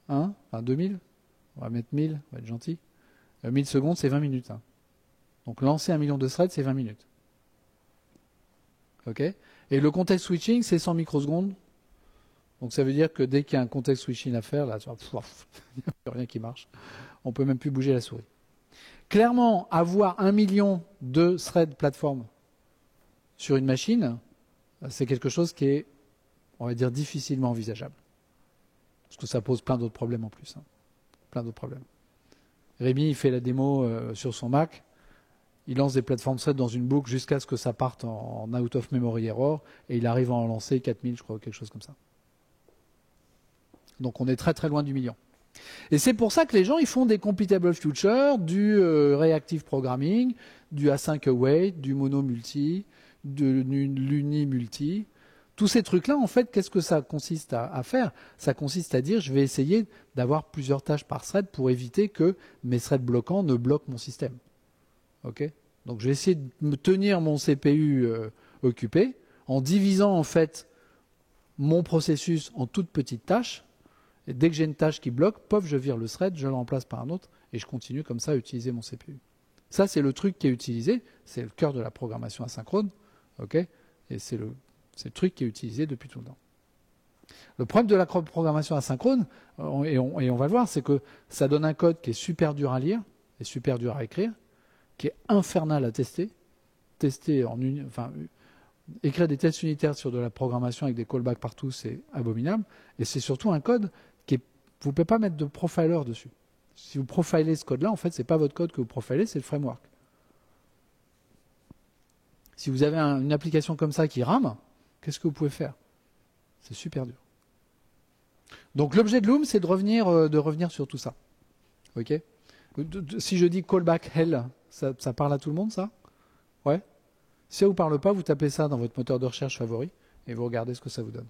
Hein, enfin 2000. On va mettre 1000, on va être gentil. 1000 secondes, c'est 20 minutes. Hein. Donc lancer 1 million de threads, c'est 20 minutes. Ok. Et le context switching, c'est 100 microsecondes. Donc ça veut dire que dès qu'il y a un context switching à faire, là, il n'y a plus rien qui marche. On peut même plus bouger la souris. Clairement, avoir 1 million de threads plateforme sur une machine, c'est quelque chose qui est, on va dire, difficilement envisageable. Parce que ça pose plein d'autres problèmes en plus. Hein. Plein d'autres problèmes. Rémi, il fait la démo sur son Mac. Il lance des plateformes threads dans une boucle jusqu'à ce que ça parte en out of memory error. Et il arrive à en lancer 4000, je crois, ou quelque chose comme ça. Donc on est très très loin du million. Et c'est pour ça que les gens ils font des computable futures, du reactive programming, du async await, du mono multi, de l'uni multi. Tous ces trucs-là, en fait, qu'est-ce que ça consiste à faire? Ça consiste à dire je vais essayer d'avoir plusieurs tâches par thread pour éviter que mes threads bloquants ne bloquent mon système. Ok? Donc je vais essayer de me tenir mon CPU occupé en divisant en fait mon processus en toutes petites tâches. Et dès que j'ai une tâche qui bloque, pof, je vire le thread, je le remplace par un autre, et je continue comme ça à utiliser mon CPU. Ça, c'est le truc qui est utilisé, c'est le cœur de la programmation asynchrone, ok? Et c'est le truc qui est utilisé depuis tout le temps. Le problème de la programmation asynchrone, et on va le voir, c'est que ça donne un code qui est super dur à lire, et super dur à écrire, qui est infernal à tester, écrire des tests unitaires sur de la programmation avec des callbacks partout, c'est abominable, et c'est surtout un code vous ne pouvez pas mettre de profiler dessus. Si vous profilez ce code-là, en fait, ce n'est pas votre code que vous profilez, c'est le framework. Si vous avez une application comme ça qui rame, qu'est-ce que vous pouvez faire? C'est super dur. Donc l'objet de Loom, c'est de revenir sur tout ça. Ok? Si je dis callback hell, ça parle à tout le monde, ça? Ouais? Si ça ne vous parle pas, vous tapez ça dans votre moteur de recherche favori et vous regardez ce que ça vous donne.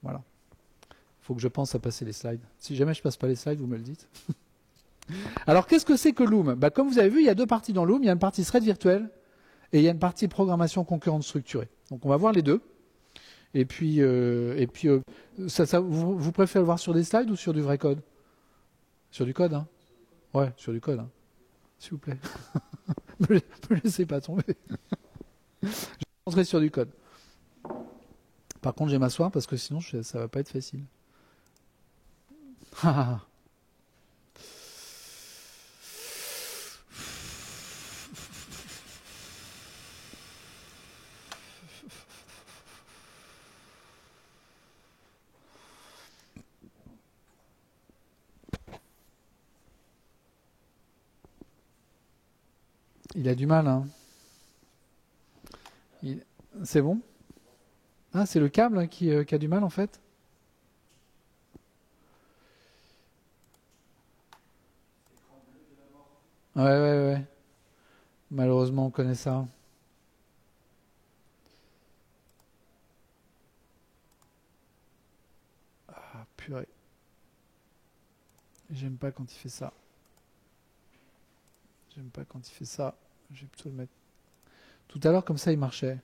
Voilà. Il faut que je pense à passer les slides. Si jamais je passe pas les slides, vous me le dites. Alors, qu'est-ce que c'est que Loom? Comme vous avez vu, il y a deux parties dans Loom. Il y a une partie thread virtuelle et il y a une partie programmation concurrente structurée. Donc, on va voir les deux. Et puis, vous préférez le voir sur des slides ou sur du vrai code? Sur du code, hein? Ouais, sur du code, hein. S'il vous plaît. me laissez pas tomber. Je vais rentrer sur du code. Par contre, je vais m'asseoir parce que sinon, ça va pas être facile. Il a du mal, hein. C'est bon? Ah, c'est le câble qui a du mal en fait? Ouais. Malheureusement, on connaît ça. Ah, purée. J'aime pas quand il fait ça. J'aime pas quand il fait ça. Je vais plutôt le mettre. Tout à l'heure, comme ça, il marchait.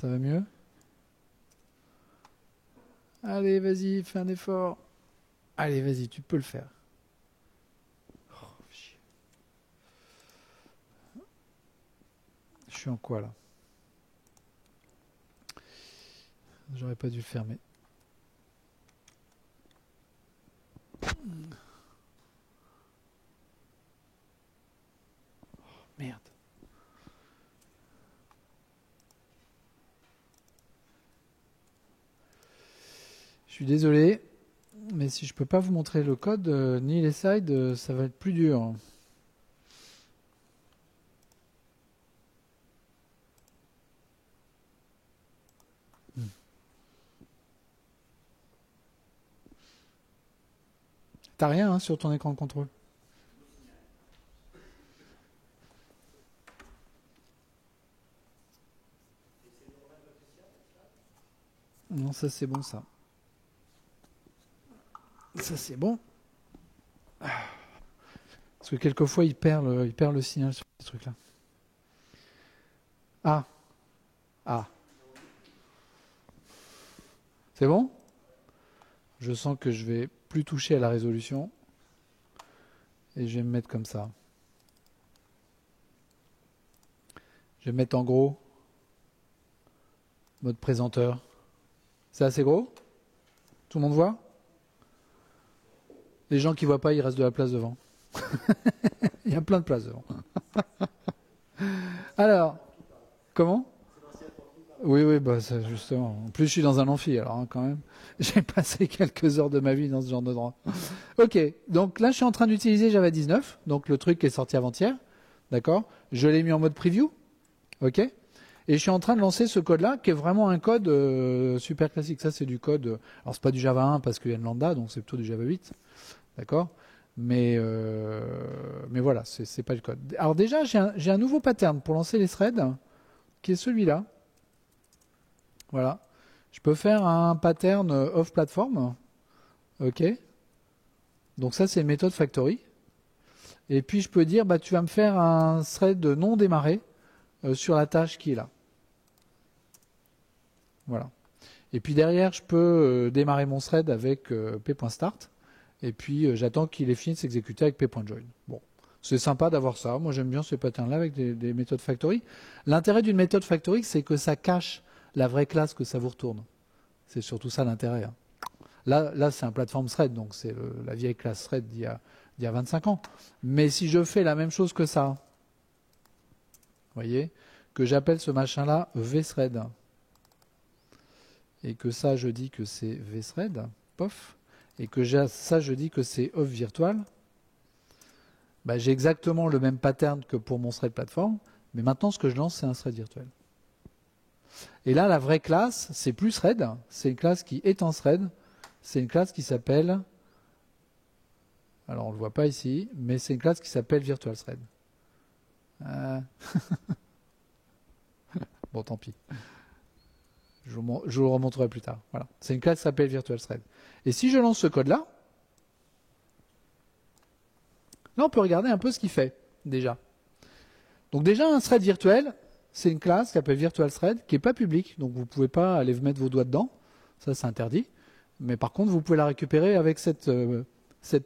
Ça va mieux? Allez, vas-y, fais un effort. Allez, vas-y, tu peux le faire. Oh, je suis en quoi là? J'aurais pas dû le fermer. Merde. Je suis désolé, mais si je peux pas vous montrer le code ni les slides, ça va être plus dur. T'as rien sur ton écran de contrôle? Non, ça c'est bon ça. Ça c'est bon. Parce que quelquefois il perd le signal sur ces trucs-là. Ah. Ah. C'est bon? Je sens que je vais plus toucher à la résolution. Et je vais me mettre comme ça. Je vais me mettre en gros. Mode présenteur. C'est assez gros? Tout le monde voit? Les gens qui ne voient pas, il reste de la place devant. Il y a plein de place devant. Alors, comment? Oui, bah ça, justement. En plus, je suis dans un amphi, alors quand même. J'ai passé quelques heures de ma vie dans ce genre de droit. Ok, donc là, je suis en train d'utiliser Java 19, donc le truc qui est sorti avant-hier. D'accord? Je l'ai mis en mode preview. Ok? Et je suis en train de lancer ce code-là, qui est vraiment un code super classique. Ça, c'est du code. Alors, c'est pas du Java 1 parce qu'il y a une lambda, donc c'est plutôt du Java 8. D'accord? Mais voilà, c'est pas le code. Alors déjà, j'ai un nouveau pattern pour lancer les threads, qui est celui-là. Voilà. Je peux faire un pattern off-platform. OK. Donc ça, c'est une méthode factory. Et puis, je peux dire, bah, tu vas me faire un thread non démarré sur la tâche qui est là. Voilà. Et puis derrière, je peux démarrer mon thread avec p.start. Et puis, j'attends qu'il ait fini de s'exécuter avec p.join. Bon. C'est sympa d'avoir ça. Moi, j'aime bien ce pattern-là avec des méthodes factory. L'intérêt d'une méthode factory, c'est que ça cache la vraie classe que ça vous retourne. C'est surtout ça l'intérêt. Hein. Là c'est un platform thread, donc c'est la vieille classe thread d'il y a 25 ans. Mais si je fais la même chose que ça, vous voyez, que j'appelle ce machin-là vthread, et que ça, je dis que c'est vthread, pof, et que ça, je dis que c'est off virtual, bah, j'ai exactement le même pattern que pour mon thread platform, mais maintenant, ce que je lance, c'est un thread virtuel. Et là, la vraie classe, c'est plus thread, c'est une classe qui est en thread, c'est une classe qui s'appelle, alors on ne le voit pas ici, mais c'est une classe qui s'appelle virtual thread. Bon, tant pis. Je vous le remontrerai plus tard. Voilà. C'est une classe qui s'appelle virtual thread. Et si je lance ce code-là, là, on peut regarder un peu ce qu'il fait, déjà. Donc déjà, un thread virtuel, c'est une classe qui s'appelle virtual thread, qui n'est pas publique, donc vous ne pouvez pas aller mettre vos doigts dedans. Ça, c'est interdit. Mais par contre, vous pouvez la récupérer avec cette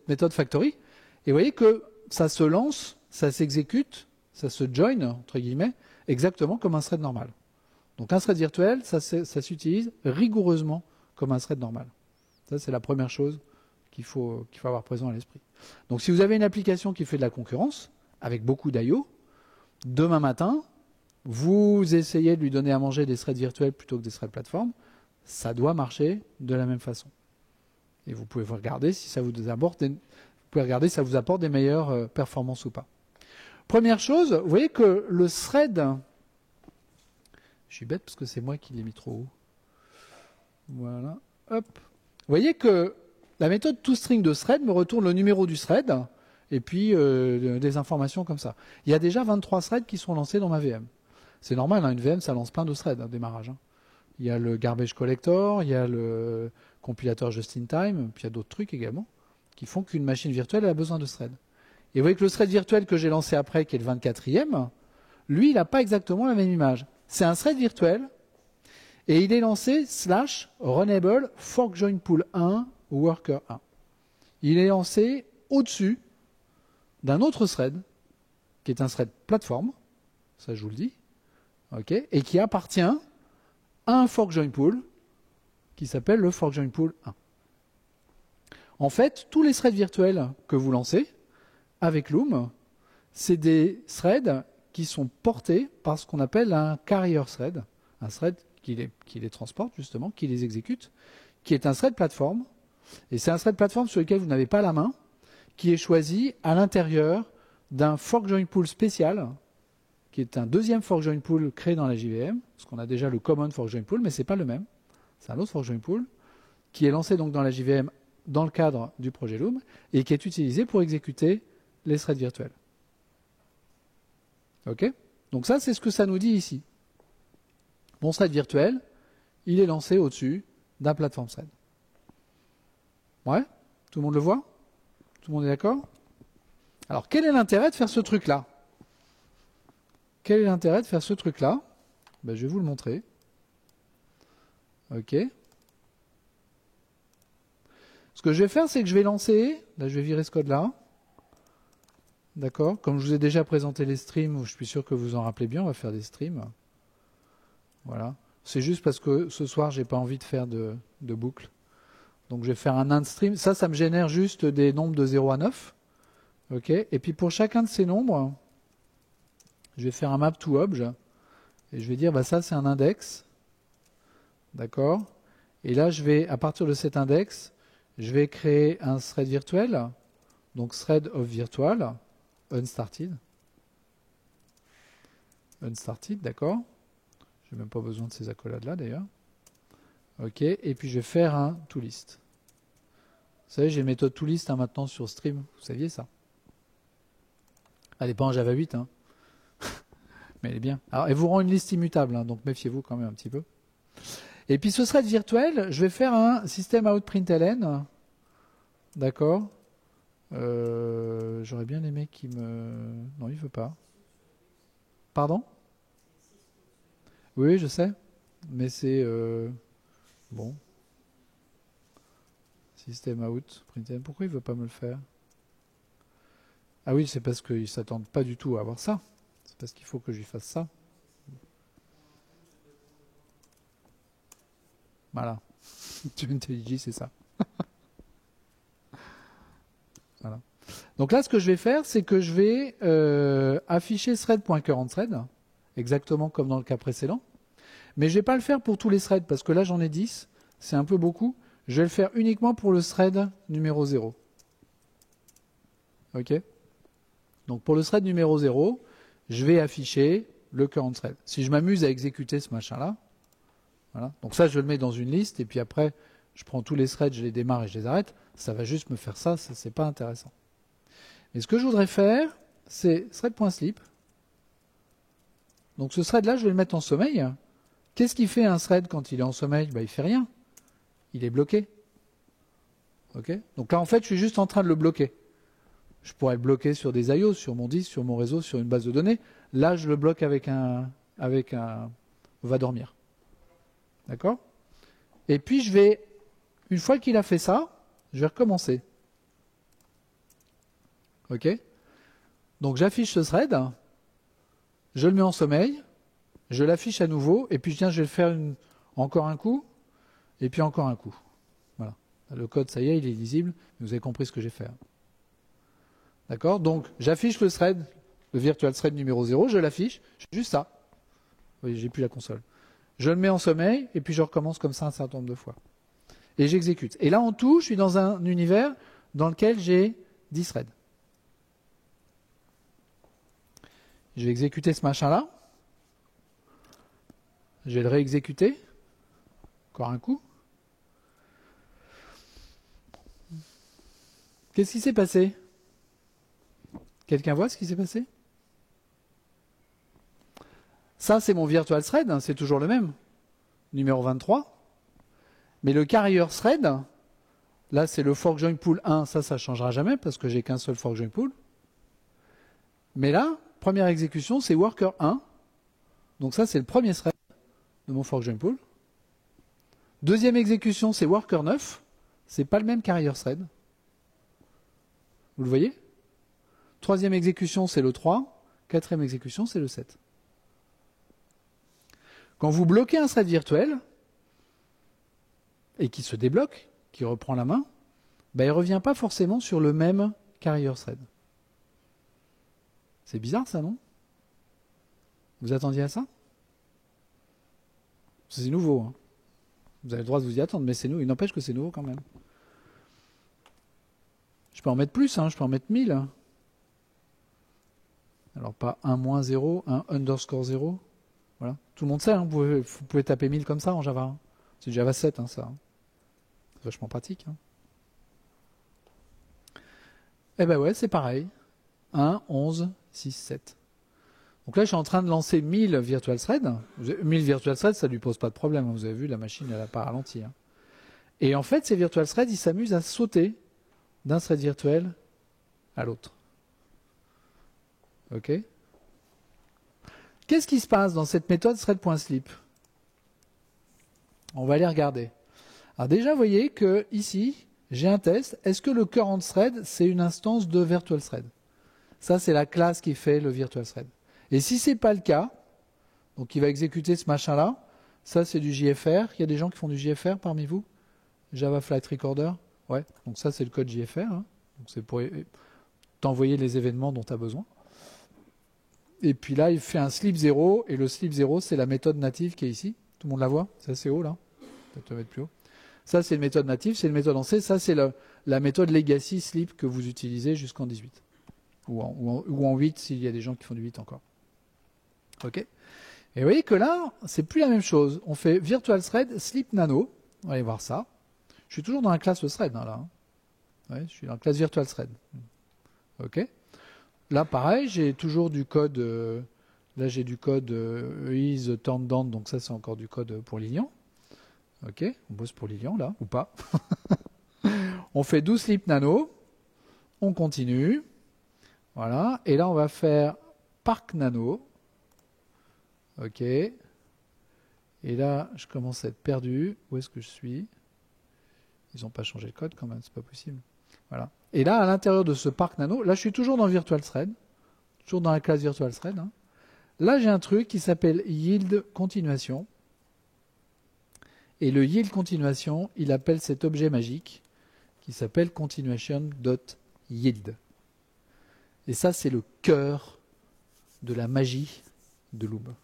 méthode factory. Et vous voyez que ça se lance, ça s'exécute, ça se join, entre guillemets, exactement comme un thread normal. Donc un thread virtuel, ça s'utilise rigoureusement comme un thread normal. Ça, c'est la première chose qu'il faut avoir présent à l'esprit. Donc si vous avez une application qui fait de la concurrence, avec beaucoup d'IO, demain matin, vous essayez de lui donner à manger des threads virtuels plutôt que des threads plateformes, ça doit marcher de la même façon. Et vous pouvez regarder si ça vous apporte des meilleures performances ou pas. Première chose, vous voyez que le thread, je suis bête parce que c'est moi qui l'ai mis trop haut. Voilà, hop. Vous voyez que la méthode toString de thread me retourne le numéro du thread et puis des informations comme ça. Il y a déjà 23 threads qui sont lancés dans ma VM. C'est normal, hein, une VM, ça lance plein de threads à démarrage. Hein. Il y a le garbage collector, il y a le compilateur just-in-time, puis il y a d'autres trucs également qui font qu'une machine virtuelle a besoin de threads. Et vous voyez que le thread virtuel que j'ai lancé après, qui est le 24e, lui, il n'a pas exactement la même image. C'est un thread virtuel et il est lancé /runable forkjoinpool1 worker 1. Il est lancé au-dessus d'un autre thread qui est un thread plateforme, ça je vous le dis, okay, et qui appartient à un forkjoinpool qui s'appelle le forkjoinpool 1. En fait, tous les threads virtuels que vous lancez avec Loom, c'est des threads qui sont portés par ce qu'on appelle un carrier thread, un thread qui les transporte justement, qui les exécute, qui est un thread plateforme. Et c'est un thread plateforme sur lequel vous n'avez pas la main, qui est choisi à l'intérieur d'un fork join pool spécial, qui est un deuxième fork join pool créé dans la JVM, parce qu'on a déjà le common fork join pool, mais c'est pas le même. C'est un autre fork join pool, qui est lancé donc dans la JVM dans le cadre du projet Loom, et qui est utilisé pour exécuter les threads virtuels. Ok ? Donc ça, c'est ce que ça nous dit ici. Mon thread virtuel, il est lancé au-dessus d'un plateforme thread. Ouais ? Tout le monde le voit ? Tout le monde est d'accord ? Alors, quel est l'intérêt de faire ce truc-là ? Quel est l'intérêt de faire ce truc-là ? Ben, je vais vous le montrer. Ok. Ce que je vais faire, c'est que je vais lancer... Là, je vais virer ce code-là. D'accord ? Comme je vous ai déjà présenté les streams, je suis sûr que vous en rappelez bien, on va faire des streams. Voilà. C'est juste parce que ce soir, j'ai pas envie de faire de boucle. Donc, je vais faire un int stream. Ça me génère juste des nombres de 0 à 9. Ok ? Et puis, pour chacun de ces nombres, je vais faire un map to obj. Et je vais dire, bah, ça, c'est un index. D'accord ? Et là, je vais, à partir de cet index, je vais créer un thread virtuel. Donc, thread of virtual, unstarted. Unstarted, d'accord ? Je n'ai même pas besoin de ces accolades-là, d'ailleurs. Ok, et puis je vais faire un toList. Vous savez, j'ai une méthode toList maintenant sur Stream. Vous saviez ça ? Elle n'est pas en Java 8, hein. Mais elle est bien. Alors, elle vous rend une liste immutable, hein, donc méfiez-vous quand même un petit peu. Et puis ce thread virtuel, je vais faire un système out println. D'accord. J'aurais bien aimé qu'il me... Non, il veut pas. Pardon ? Oui, je sais. Mais c'est... Bon. Système out println. Pourquoi il veut pas me le faire ? Ah oui, c'est parce qu'ils ne s'attendent pas du tout à avoir ça. C'est parce qu'il faut que je lui fasse ça. Voilà. Tu IntelliJ, c'est ça. Voilà. Donc là, ce que je vais faire, c'est que je vais afficher thread.currentThread, exactement comme dans le cas précédent. Mais je ne vais pas le faire pour tous les threads, parce que là, j'en ai 10. C'est un peu beaucoup. Je vais le faire uniquement pour le thread numéro 0. OK ? Donc pour le thread numéro 0, je vais afficher le current thread. Si je m'amuse à exécuter ce machin-là, voilà. Donc ça, je le mets dans une liste, et puis après, je prends tous les threads, je les démarre et je les arrête. Ça va juste me faire ça, c'est pas intéressant. Et ce que je voudrais faire, c'est thread.sleep. Donc ce thread-là, je vais le mettre en sommeil. Qu'est-ce qui fait un thread quand il est en sommeil ? Ben, il fait rien. Il est bloqué. Okay ? Donc là, en fait, je suis juste en train de le bloquer. Je pourrais le bloquer sur des IO, sur mon disque, sur mon réseau, sur une base de données. Là, je le bloque avec un va dormir. D'accord ? Et puis, je vais, une fois qu'il a fait ça, je vais recommencer. OK ? Donc, j'affiche ce thread, je le mets en sommeil, je l'affiche à nouveau, et puis je vais le faire encore un coup, et puis encore un coup. Voilà. Le code, ça y est, il est lisible, mais vous avez compris ce que j'ai fait. D'accord ? Donc, j'affiche le thread, le virtual thread numéro 0, je l'affiche, je fais juste ça. Vous voyez, j'ai plus la console. Je le mets en sommeil, et puis je recommence comme ça un certain nombre de fois. Et j'exécute. Et là, en tout, je suis dans un univers dans lequel j'ai 10 threads. Je vais exécuter ce machin-là. Je vais le réexécuter. Encore un coup. Qu'est-ce qui s'est passé ? Quelqu'un voit ce qui s'est passé ? Ça, c'est mon virtual thread, hein, c'est toujours le même. Numéro 23. Mais le carrier thread, là, c'est le fork join pool 1. Ça ne changera jamais parce que j'ai qu'un seul fork join pool. Mais là, première exécution, c'est worker 1. Donc ça, c'est le premier thread de mon fork join pool. Deuxième exécution, c'est worker 9. C'est pas le même carrier thread. Vous le voyez ? Troisième exécution, c'est le 3. Quatrième exécution, c'est le 7. Quand vous bloquez un thread virtuel, et qui se débloque, qui reprend la main, ben, il ne revient pas forcément sur le même carrier thread. C'est bizarre ça, non ? Vous attendiez à ça? C'est nouveau. Hein. Vous avez le droit de vous y attendre, mais c'est nouveau. Il n'empêche que c'est nouveau quand même. Je peux en mettre plus, hein, je peux en mettre 1000. Alors pas 1 moins 0, 1 underscore 0. Voilà. Tout le monde sait, hein, vous pouvez taper 1000 comme ça en Java. Hein. C'est Java 7, hein, ça. Hein. C'est vachement pratique. Hein. Eh ben ouais, c'est pareil. 1, 11, 6, 7. Donc là, je suis en train de lancer 1000 virtual threads. 1000 virtual threads, ça ne lui pose pas de problème. Vous avez vu, la machine, elle n'a pas ralenti. Hein. Et en fait, ces virtual threads, ils s'amusent à sauter d'un thread virtuel à l'autre. OK? Qu'est-ce qui se passe dans cette méthode thread.sleep? On va aller regarder. Alors déjà, vous voyez que ici, j'ai un test. Est-ce que le current thread, c'est une instance de virtual thread? Ça, c'est la classe qui fait le virtual thread. Et si ce n'est pas le cas, donc il va exécuter ce machin-là, ça c'est du JFR. Il y a des gens qui font du JFR parmi vous? Java Flight Recorder? Ouais, donc ça c'est le code JFR. Hein. Donc c'est pour t'envoyer les événements dont tu as besoin. Et puis là, il fait un sleep 0, et le sleep 0, c'est la méthode native qui est ici. Tout le monde la voit? C'est assez haut là. Peut-être le mettre plus haut. Ça c'est une méthode native, c'est une méthode en C. Ça c'est la méthode legacy sleep que vous utilisez jusqu'en 18. Ou en 8 s'il y a des gens qui font du 8 encore. OK. Et vous voyez que là, c'est plus la même chose. On fait virtual thread sleep nano. On va aller voir ça. Je suis toujours dans la classe thread hein, là. Ouais, je suis dans la classe virtual thread. OK. Là, pareil, j'ai toujours du code. Là, j'ai du code is turned down, donc ça, c'est encore du code pour Lilian. OK. On bosse pour Lilian là, ou pas. On fait 12 sleep nano. On continue. Voilà. Et là, on va faire park nano. OK. Et là, je commence à être perdu. Où est-ce que je suis? Ils n'ont pas changé le code quand même, c'est pas possible. Voilà. Et là, à l'intérieur de ce parc nano, là, je suis toujours dans Virtual Thread, toujours dans la classe Virtual Thread. Hein. Là, j'ai un truc qui s'appelle yield continuation. Et le yield continuation, il appelle cet objet magique qui s'appelle continuation.yield. Et ça, c'est le cœur de la magie de Loom.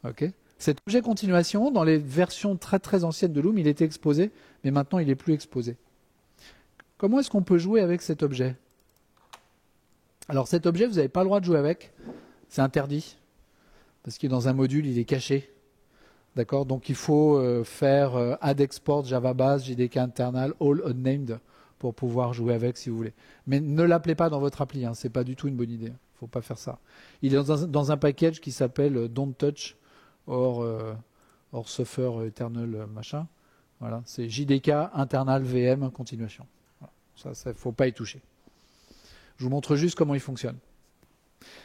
OK. Cet objet continuation, dans les versions très très anciennes de Loom, il était exposé, mais maintenant il n'est plus exposé. Comment est-ce qu'on peut jouer avec cet objet? Alors cet objet, vous n'avez pas le droit de jouer avec, c'est interdit, parce qu'il est dans un module, il est caché. D'accord. Donc il faut faire add export Java base, JDK internal, all unnamed, pour pouvoir jouer avec si vous voulez. Mais ne l'appelez pas dans votre appli, hein, c'est pas du tout une bonne idée. Il ne faut pas faire ça. Il est dans un package qui s'appelle Don't Touch or suffer eternal machin. Voilà, c'est JDK internal VM continuation. Voilà. Ça, il ne faut pas y toucher. Je vous montre juste comment il fonctionne.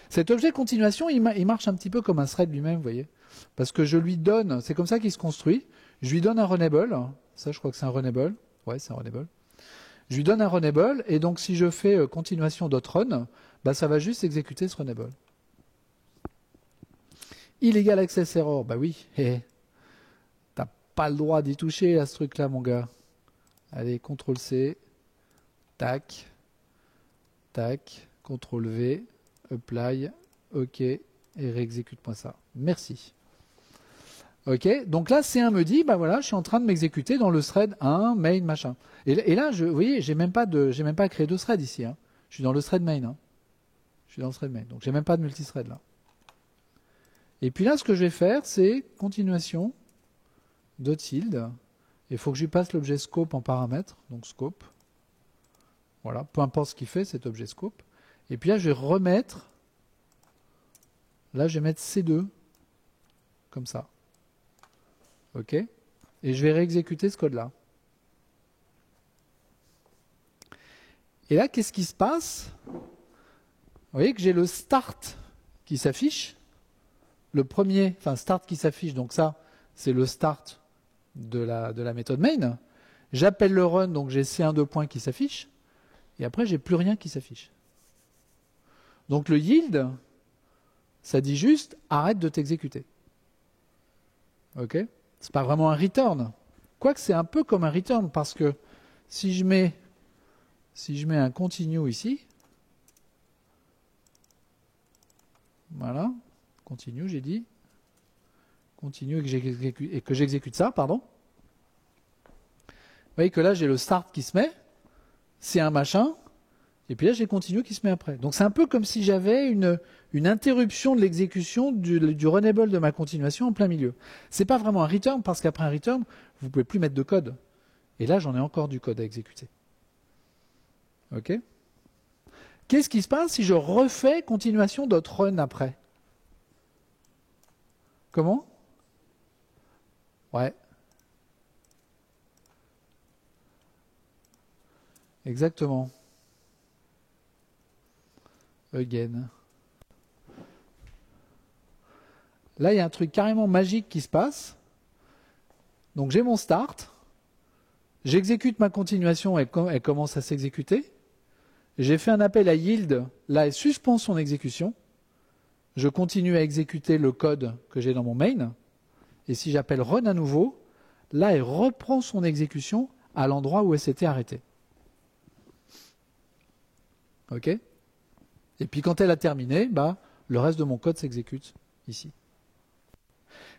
Cet objet continuation, il marche un petit peu comme un thread lui-même, vous voyez. Parce que je lui donne, c'est comme ça qu'il se construit, je lui donne un runnable, ça je crois que c'est un runnable, ouais c'est un runnable. Je lui donne un runnable, et donc si je fais continuation.run, bah, ça va juste exécuter ce runnable. Illegal access error, bah oui, t'as pas le droit d'y toucher à ce truc-là, mon gars. Allez, CTRL-C, tac, tac, CTRL-V, apply, OK, et réexécute-moi ça. Merci. OK, donc là, C1 me dit, bah voilà, je suis en train de m'exécuter dans le thread 1, main, machin. Et là, vous voyez, j'ai même pas créé de thread ici. Hein. Je suis dans le thread main. Hein. Je suis dans le thread main, donc j'ai même pas de multithread là. Et puis là, ce que je vais faire, c'est continuation .yield. Il faut que je lui passe l'objet scope en paramètre, donc scope. Voilà, peu importe ce qu'il fait, cet objet scope. Et puis là, je vais remettre, là, je vais mettre C2, comme ça. OK? Et je vais réexécuter ce code-là. Et là, qu'est-ce qui se passe? Vous voyez que j'ai le start qui s'affiche. Le premier, enfin start qui s'affiche, donc ça, c'est le start de la méthode main. J'appelle le run, donc j'ai C1 point qui s'affiche. Et après, j'ai plus rien qui s'affiche. Donc le yield, ça dit juste arrête de t'exécuter. OK? C'est pas vraiment un return. Quoique c'est un peu comme un return parce que si je mets un continue ici, voilà, continue, j'ai dit, continue et que j'exécute ça, pardon. Vous voyez que là, j'ai le start qui se met, c'est un machin, et puis là, j'ai continue qui se met après. Donc c'est un peu comme si j'avais une interruption de l'exécution du runnable de ma continuation en plein milieu. C'est pas vraiment un return, parce qu'après un return, vous pouvez plus mettre de code. Et là, j'en ai encore du code à exécuter. Ok ? Qu'est-ce qui se passe si je refais continuation.run après? Comment? Ouais. Exactement. Again. Là, il y a un truc carrément magique qui se passe. Donc j'ai mon start. J'exécute ma continuation, elle commence à s'exécuter. J'ai fait un appel à yield. Là, elle suspend son exécution. Je continue à exécuter le code que j'ai dans mon main. Et si j'appelle run à nouveau, là, elle reprend son exécution à l'endroit où elle s'était arrêtée. Ok ? Et puis quand elle a terminé, bah, le reste de mon code s'exécute ici.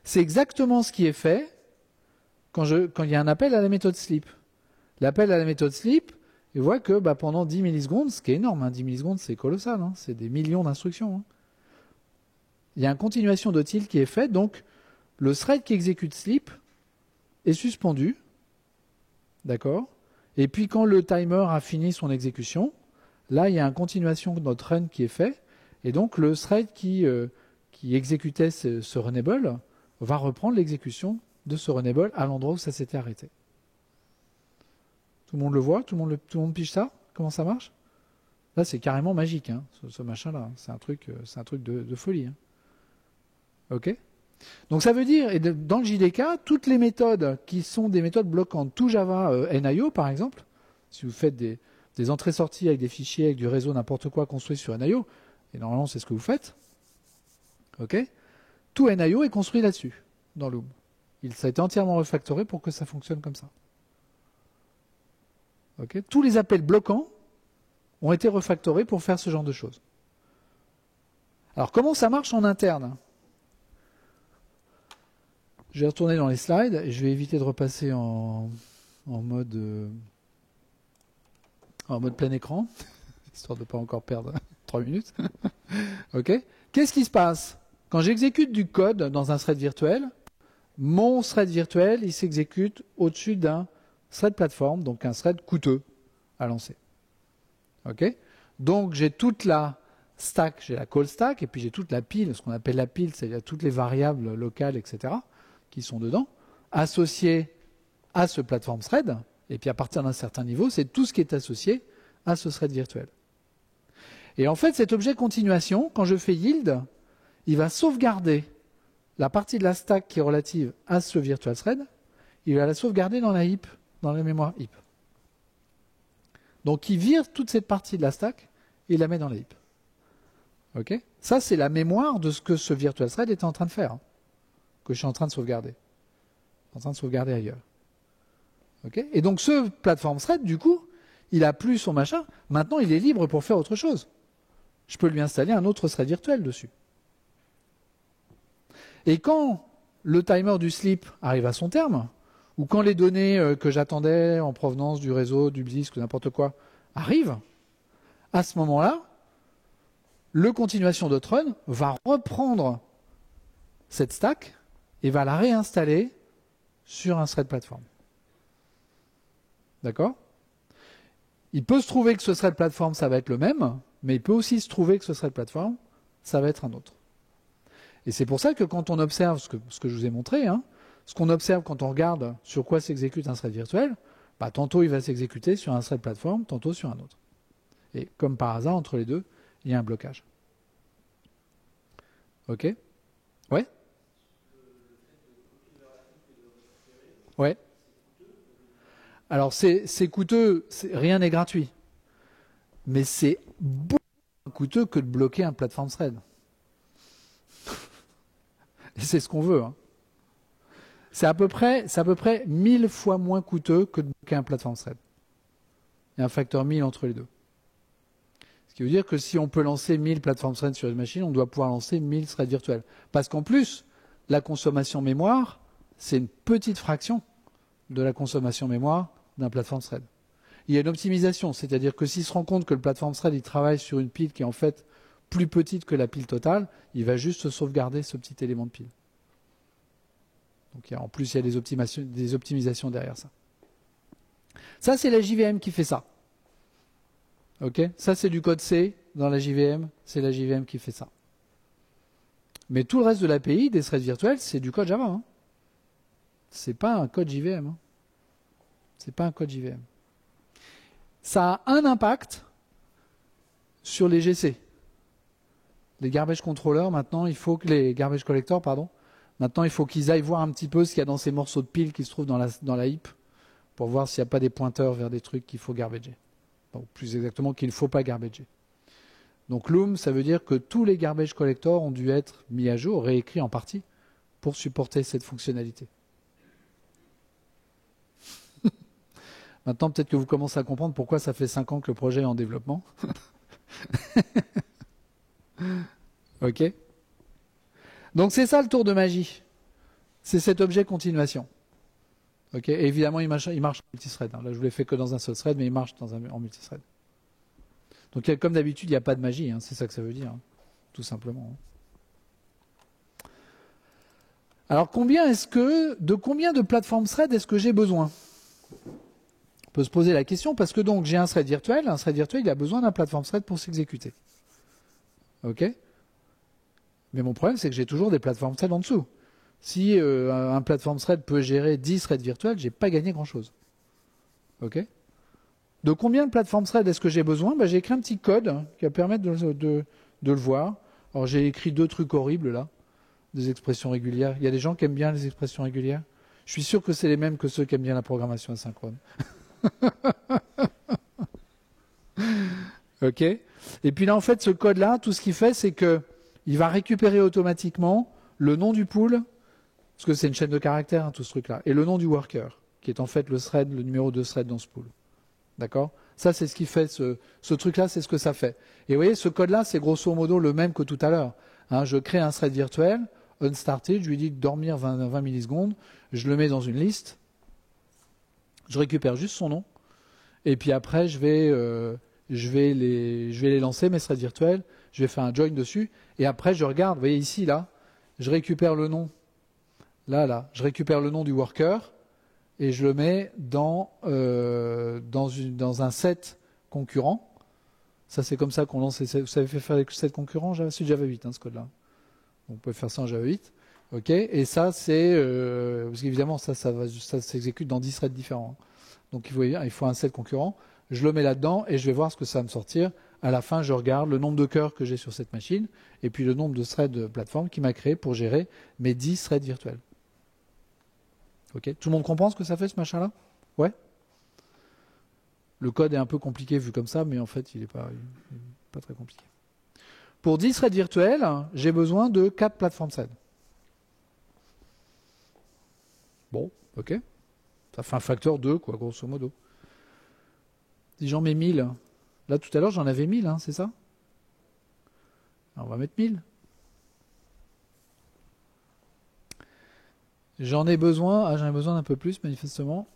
C'est exactement ce qui est fait quand il y a un appel à la méthode sleep. L'appel à la méthode sleep, il voit que bah, pendant 10 millisecondes, ce qui est énorme, hein, 10 millisecondes c'est colossal, hein, c'est des millions d'instructions. Hein. Il y a une continuation de til qui est faite, donc le thread qui exécute sleep est suspendu, d'accord. Et puis quand le timer a fini son exécution, là il y a une continuation de notre run qui est fait, et donc le thread qui exécutait ce runnable va reprendre l'exécution de ce runnable à l'endroit où ça s'était arrêté. Tout le monde le voit? Tout le monde pige ça? Comment ça marche? Là, c'est carrément magique, hein, ce machin-là. C'est un truc de folie. Hein. Ok? Donc ça veut dire, et dans le JDK, toutes les méthodes qui sont des méthodes bloquantes, tout Java NIO par exemple, si vous faites des entrées-sorties avec des fichiers, avec du réseau, n'importe quoi construit sur NIO, et normalement c'est ce que vous faites, ok? Tout NIO est construit là-dessus, dans Loom. Ça a été entièrement refactoré pour que ça fonctionne comme ça. Okay. Tous les appels bloquants ont été refactorés pour faire ce genre de choses. Alors, comment ça marche en interne? Je vais retourner dans les slides et je vais éviter de repasser en mode plein écran, histoire de ne pas encore perdre 3 minutes. Ok. Qu'est-ce qui se passe? Quand j'exécute du code dans un thread virtuel, mon thread virtuel, il s'exécute au-dessus d'un thread plateforme, donc un thread coûteux à lancer. Ok. Donc j'ai toute la stack, j'ai la call stack, et puis j'ai toute la pile, ce qu'on appelle la pile, c'est-à-dire toutes les variables locales, etc., qui sont dedans, associées à ce plateforme thread, et puis à partir d'un certain niveau, c'est tout ce qui est associé à ce thread virtuel. Et en fait, cet objet continuation, quand je fais yield, il va sauvegarder la partie de la stack qui est relative à ce virtual thread, il va la sauvegarder dans la heap, dans la mémoire heap. Donc il vire toute cette partie de la stack et il la met dans la heap. Okay. Ça, c'est la mémoire de ce que ce virtual thread était en train de faire, hein, que je suis en train de sauvegarder. En train de sauvegarder ailleurs. Okay. Et donc ce platform thread, du coup, il a plus son machin, maintenant il est libre pour faire autre chose. Je peux lui installer un autre thread virtuel dessus. Et quand le timer du sleep arrive à son terme, ou quand les données que j'attendais en provenance du réseau, du disque, n'importe quoi, arrivent, à ce moment-là, le continuation de run va reprendre cette stack et va la réinstaller sur un thread plateforme. D'accord? Il peut se trouver que ce thread plateforme, ça va être le même, mais il peut aussi se trouver que ce thread plateforme, ça va être un autre. Et c'est pour ça que quand on observe ce que je vous ai montré, hein, ce qu'on observe quand on regarde sur quoi s'exécute un thread virtuel, bah, tantôt il va s'exécuter sur un thread plateforme, tantôt sur un autre. Et comme par hasard, entre les deux, il y a un blocage. Ok? Ouais? Ouais. Alors c'est coûteux, rien n'est gratuit. Mais c'est beaucoup moins coûteux que de bloquer un platform thread. Et c'est ce qu'on veut. Hein. C'est à peu près 1000 fois moins coûteux que de bloquer un platform thread. Il y a un facteur 1000 entre les deux. Ce qui veut dire que si on peut lancer 1000 plateformes threads sur une machine, on doit pouvoir lancer 1000 threads virtuels. Parce qu'en plus, la consommation mémoire, c'est une petite fraction de la consommation mémoire d'un plateforme thread. Il y a une optimisation, c'est-à-dire que s'il se rend compte que le plateforme thread il travaille sur une pile qui est en fait plus petite que la pile totale, il va juste sauvegarder ce petit élément de pile. Donc en plus, il y a des optimisations derrière ça. Ça, c'est la JVM qui fait ça. Ok, ça, c'est du code C dans la JVM. C'est la JVM qui fait ça. Mais tout le reste de l'API, des threads virtuels, c'est du code Java. Hein. C'est pas un code JVM. Hein. C'est pas un code JVM. Ça a un impact sur les GC. Les garbage controllers, maintenant, il faut que les garbage collectors, pardon, maintenant, il faut qu'ils aillent voir un petit peu ce qu'il y a dans ces morceaux de piles qui se trouvent dans la heap pour voir s'il n'y a pas des pointeurs vers des trucs qu'il faut garbager. Bon, plus exactement, qu'il ne faut pas garbager. Donc Loom, ça veut dire que tous les garbage collectors ont dû être mis à jour, réécrits en partie, pour supporter cette fonctionnalité. Maintenant, peut-être que vous commencez à comprendre pourquoi ça fait 5 ans que le projet est en développement. Ok. Donc c'est ça le tour de magie. C'est cet objet continuation. Ok. Et évidemment, il marche en multithread. Là, je vous l'ai fait que dans un seul thread, mais il marche en multithread. Donc comme d'habitude, il n'y a pas de magie. Hein, c'est ça que ça veut dire, hein, tout simplement. Alors de combien de plateformes thread est-ce que j'ai besoin? On peut se poser la question parce que donc j'ai un thread virtuel. Un thread virtuel, il a besoin d'un plateforme thread pour s'exécuter. Ok. Mais mon problème, c'est que j'ai toujours des plateformes thread en dessous. Si un plateforme thread peut gérer 10 threads virtuels, j'ai pas gagné grand-chose. Ok. De combien de plateformes thread est-ce que j'ai besoin? J'ai écrit un petit code qui va permettre de le voir. Alors j'ai écrit 2 trucs horribles là, des expressions régulières. Il y a des gens qui aiment bien les expressions régulières. Je suis sûr que c'est les mêmes que ceux qui aiment bien la programmation asynchrone. Ok. Et puis là, en fait, ce code-là, tout ce qu'il fait, c'est que il va récupérer automatiquement le nom du pool, parce que c'est une chaîne de caractères, hein, tout ce truc-là, et le nom du worker, qui est en fait le thread, le numéro de thread dans ce pool. D'accord? Ça, c'est ce qui fait ce truc-là, c'est ce que ça fait. Et vous voyez, ce code-là, c'est grosso modo le même que tout à l'heure. Hein, je crée un thread virtuel, unstarted, je lui dis de dormir 20 millisecondes, je le mets dans une liste, je récupère juste son nom, et puis après, je vais les lancer, mes threads virtuels, je vais faire un join dessus, et après, je regarde, vous voyez ici, là, je récupère le nom, là, je récupère le nom du worker, et je le mets dans un set concurrent. Ça, c'est comme ça qu'on lance. Vous savez faire avec set concurrent? C'est Java 8, hein, ce code-là. Donc, vous pouvez faire ça en Java 8. Ok. Et ça, c'est parce qu'évidemment, ça s'exécute dans 10 threads différents. Donc, il faut un set concurrent. Je le mets là-dedans et je vais voir ce que ça va me sortir. À la fin, je regarde le nombre de cœurs que j'ai sur cette machine et puis le nombre de threads de plateforme qui m'a créé pour gérer mes 10 threads virtuels. Ok. Tout le monde comprend ce que ça fait, ce machin-là? Ouais. Le code est un peu compliqué vu comme ça, mais en fait, il n'est pas très compliqué. Pour 10 threads virtuels, j'ai besoin de 4 plateformes threads. Bon, ok. Ça fait un facteur 2, quoi, grosso modo. Si j'en mets 1000, là tout à l'heure j'en avais 1000, hein, c'est ça? Alors, on va mettre 1000. J'en ai besoin d'un peu plus, manifestement.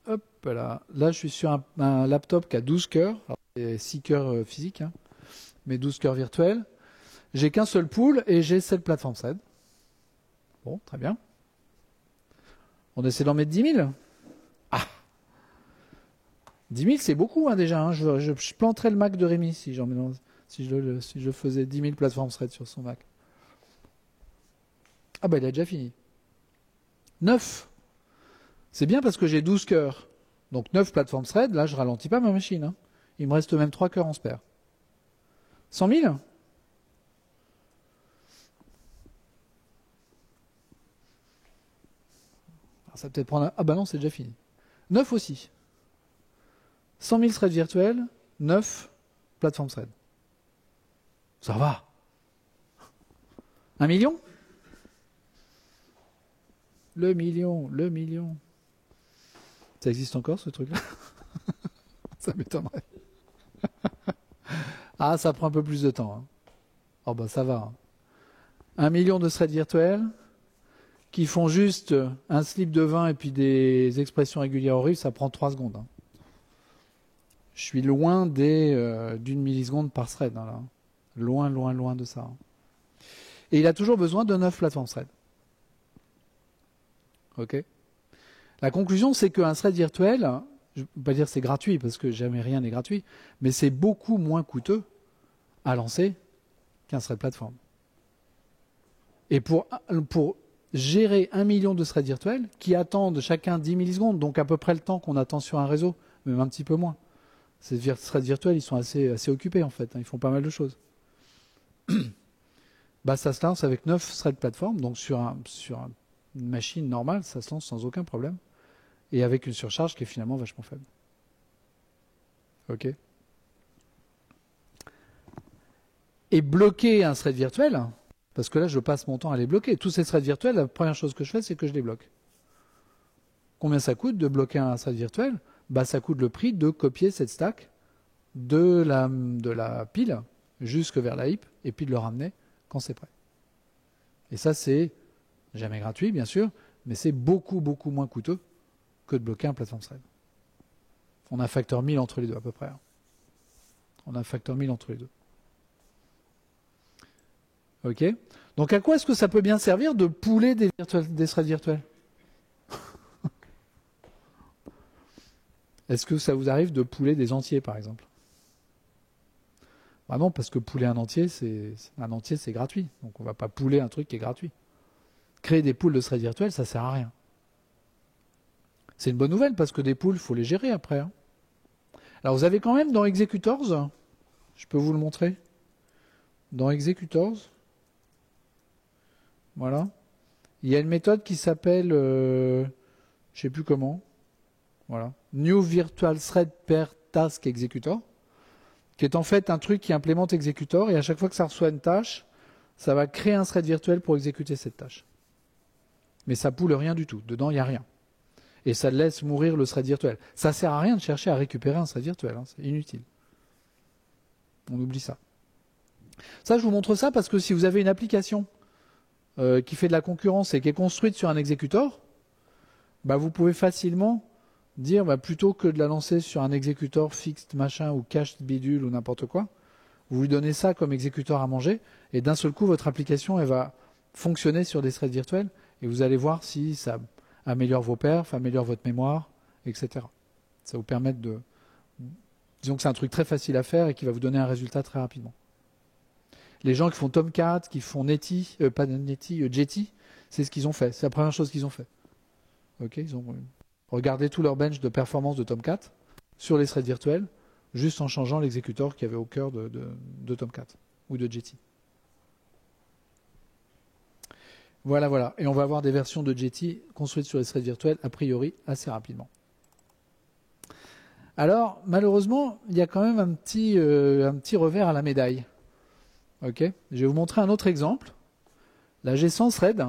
Hop là. Là, je suis sur un laptop qui a 12 cœurs. Alors, c'est 6 cœurs physiques, hein, mais 12 cœurs virtuels. J'ai qu'un seul pool et j'ai 7 plateformes thread. Bon, très bien. On essaie d'en mettre 10 000. Ah 10 000, c'est beaucoup, hein, déjà. Hein. Je planterais le Mac de Rémi si je faisais 10 000 plateformes thread sur son Mac. Ah bah, il a déjà fini. 9. C'est bien parce que j'ai 12 cœurs. Donc 9 plateformes thread, là je ralentis pas ma machine. Hein. Il me reste même 3 cœurs en spare. 100 000 ? Alors ça va peut-être prendre Ah bah non, c'est déjà fini. 9 aussi. 100 000 threads virtuels, 9 plateformes thread. Ça va. 1 million ? Le million. Ça existe encore ce truc-là? Ça m'étonnerait. Ah, ça prend un peu plus de temps. Hein. Oh bah ça va. Hein. 1 million de threads virtuels qui font juste un slip de 20 et puis des expressions régulières horribles, ça prend 3 secondes. Hein. Je suis loin d'une milliseconde par thread. Hein, là. Loin, loin, loin de ça. Hein. Et il a toujours besoin de 9 plateformes thread. Ok. La conclusion, c'est qu'un thread virtuel, je ne peux pas dire c'est gratuit, parce que jamais rien n'est gratuit, mais c'est beaucoup moins coûteux à lancer qu'un thread plateforme. Et pour gérer 1 million de threads virtuels, qui attendent chacun 10 millisecondes, donc à peu près le temps qu'on attend sur un réseau, même un petit peu moins. Ces threads virtuels, ils sont assez occupés en fait, hein, ils font pas mal de choses. Bah, ça se lance avec 9 threads plateforme, donc sur une machine normale, ça se lance sans aucun problème. Et avec une surcharge qui est finalement vachement faible. Ok. Et bloquer un thread virtuel, parce que là je passe mon temps à les bloquer. Tous ces threads virtuels, la première chose que je fais, c'est que je les bloque. Combien ça coûte de bloquer un thread virtuel? Bah, ça coûte le prix de copier cette stack de la pile jusque vers la heap et puis de le ramener quand c'est prêt. Et ça, c'est jamais gratuit, bien sûr, mais c'est beaucoup, beaucoup moins coûteux que de bloquer un plateforme thread. On a un facteur 1000 entre les deux, à peu près. On a un facteur 1000 entre les deux. Ok. Donc, à quoi est-ce que ça peut bien servir de pooler des threads virtuels? Est-ce que ça vous arrive de pooler des entiers, par exemple? Bah non, parce que pooler un entier, c'est gratuit. Donc, on ne va pas pooler un truc qui est gratuit. Créer des pools de threads virtuels, ça ne sert à rien. C'est une bonne nouvelle, parce que des pools, il faut les gérer après. Hein. Alors, vous avez quand même dans Executors, je peux vous le montrer. Dans Executors, voilà, il y a une méthode qui s'appelle, je ne sais plus comment, voilà, New Virtual Thread Per Task Executor, qui est en fait un truc qui implémente Executor, et à chaque fois que ça reçoit une tâche, ça va créer un thread virtuel pour exécuter cette tâche. Mais ça poule rien du tout, dedans il n'y a rien. Et ça laisse mourir le thread virtuel. Ça ne sert à rien de chercher à récupérer un thread virtuel, hein, c'est inutile. On oublie ça. Ça, je vous montre ça parce que si vous avez une application qui fait de la concurrence et qui est construite sur un exécutor, bah, vous pouvez facilement dire, bah, plutôt que de la lancer sur un exécutor fixed machin ou cached bidule ou n'importe quoi, vous lui donnez ça comme exécutor à manger et d'un seul coup, votre application elle va fonctionner sur des threads virtuels et vous allez voir si ça améliore vos perfs, améliore votre mémoire, etc. Ça vous permet de... Disons que c'est un truc très facile à faire et qui va vous donner un résultat très rapidement. Les gens qui font Tomcat, qui font Netty, pas Netty, Jetty, c'est ce qu'ils ont fait. C'est la première chose qu'ils ont fait. Ok, ils ont regardé tout leur bench de performance de Tomcat sur les threads virtuels, juste en changeant l'exécutor qui avait au cœur de Tomcat ou de Jetty. Voilà, voilà. Et on va avoir des versions de Jetty construites sur les threads virtuels, a priori, assez rapidement. Alors, malheureusement, il y a quand même un petit revers à la médaille. Ok. Je vais vous montrer un autre exemple. La G100 thread,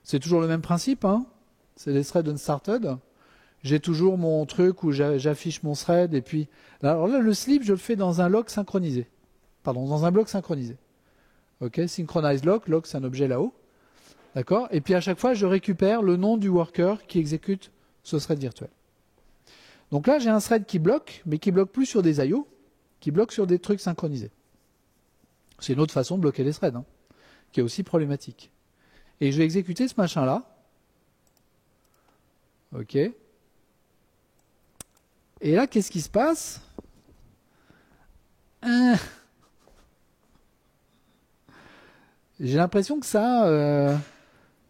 c'est toujours le même principe. Hein. C'est des threads unstarted. J'ai toujours mon truc où j'affiche mon thread. Et puis, alors là, le slip, je le fais dans un log synchronisé. Pardon, dans un bloc synchronisé. Ok. Synchronize log. Log, c'est un objet là-haut. D'accord. Et puis à chaque fois, je récupère le nom du worker qui exécute ce thread virtuel. Donc là, j'ai un thread qui bloque, mais qui bloque plus sur des IO, qui bloque sur des trucs synchronisés. C'est une autre façon de bloquer les threads, hein, qui est aussi problématique. Et je vais exécuter ce machin-là. Ok. Et là, qu'est-ce qui se passe? J'ai l'impression que ça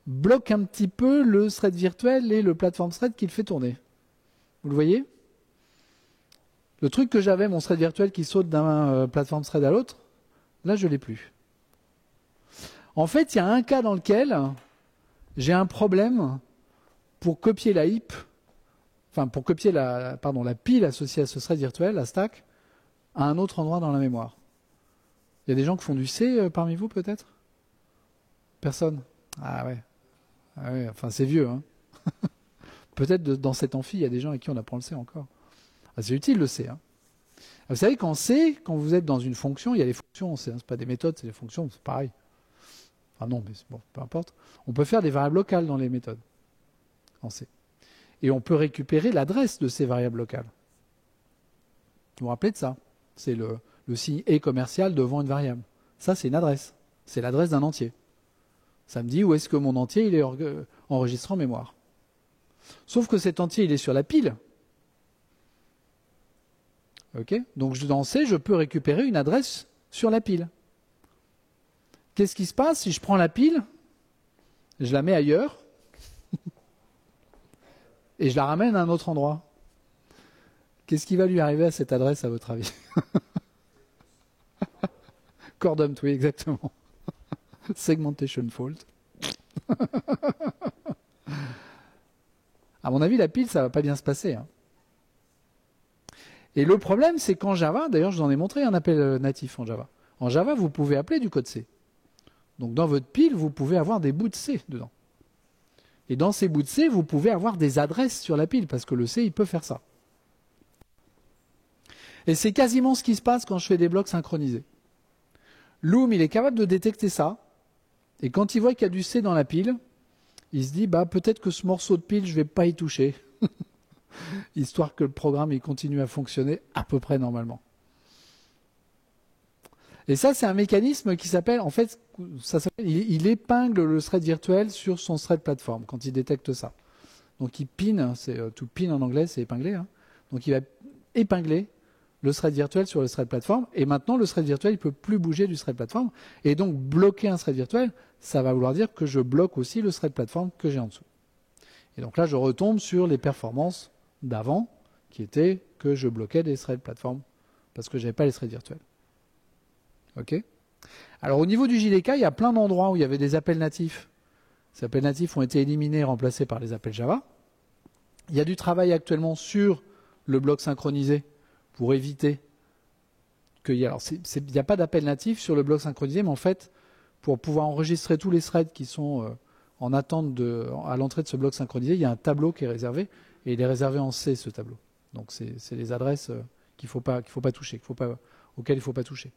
bloque un petit peu le thread virtuel et le platform thread qui le fait tourner. Vous le voyez? Le truc que j'avais, mon thread virtuel qui saute d'un platform thread à l'autre, là, je ne l'ai plus. En fait, il y a un cas dans lequel j'ai un problème pour copier la heap, enfin pour copier la pile associée à ce thread virtuel, la stack, à un autre endroit dans la mémoire. Il y a des gens qui font du C parmi vous, peut-être? Personne? Ah ouais. Ah ouais, enfin, c'est vieux. Hein. Peut-être dans cet amphi, il y a des gens avec qui on apprend le C encore. Ah, c'est utile le C. Hein. Vous savez qu'en C, quand vous êtes dans une fonction, il y a les fonctions en C, hein, c'est pas des méthodes, c'est des fonctions, c'est pareil. Enfin non, mais bon, peu importe. On peut faire des variables locales dans les méthodes en C. Et on peut récupérer l'adresse de ces variables locales. Vous vous rappelez de ça? C'est le signe et commercial devant une variable. Ça, c'est une adresse. C'est l'adresse d'un entier. Ça me dit où est-ce que mon entier il est enregistré en mémoire. Sauf que cet entier, il est sur la pile. Ok? Donc dans C, je peux récupérer une adresse sur la pile. Qu'est-ce qui se passe si je prends la pile, je la mets ailleurs, et je la ramène à un autre endroit? Qu'est-ce qui va lui arriver à cette adresse, à votre avis? Cordum, oui, exactement. Segmentation fault. À mon avis, la pile, ça va pas bien se passer. Hein. Et le problème, c'est qu'en Java, d'ailleurs, je vous en ai montré un appel natif en Java. En Java, vous pouvez appeler du code C. Donc dans votre pile, vous pouvez avoir des bouts de C dedans. Et dans ces bouts de C, vous pouvez avoir des adresses sur la pile, parce que le C, il peut faire ça. Et c'est quasiment ce qui se passe quand je fais des blocs synchronisés. Loom, il est capable de détecter ça, et quand il voit qu'il y a du C dans la pile, il se dit, bah peut-être que ce morceau de pile, je ne vais pas y toucher, histoire que le programme il continue à fonctionner à peu près normalement. Et ça, c'est un mécanisme qui s'appelle, en fait, il épingle le thread virtuel sur son thread plateforme quand il détecte ça. Donc il pin, c'est to pin en anglais, c'est épingler. Hein. Donc il va épingler le thread virtuel sur le thread plateforme. Et maintenant, le thread virtuel, il ne peut plus bouger du thread plateforme. Et donc bloquer un thread virtuel, ça va vouloir dire que je bloque aussi le thread plateforme que j'ai en dessous. Et donc là, je retombe sur les performances d'avant, qui étaient que je bloquais des threads plateforme parce que je n'avais pas les threads virtuels. Ok. Alors au niveau du JDK, il y a plein d'endroits où il y avait des appels natifs. Ces appels natifs ont été éliminés et remplacés par les appels Java. Il y a du travail actuellement sur le bloc synchronisé pour éviter qu'il y ait... Alors il n'y a pas d'appel natif sur le bloc synchronisé, mais en fait, pour pouvoir enregistrer tous les threads qui sont en attente à l'entrée de ce bloc synchronisé, il y a un tableau qui est réservé, et il est réservé en C, ce tableau. Donc c'est les adresses qu'il faut pas toucher, auxquelles il ne faut pas toucher.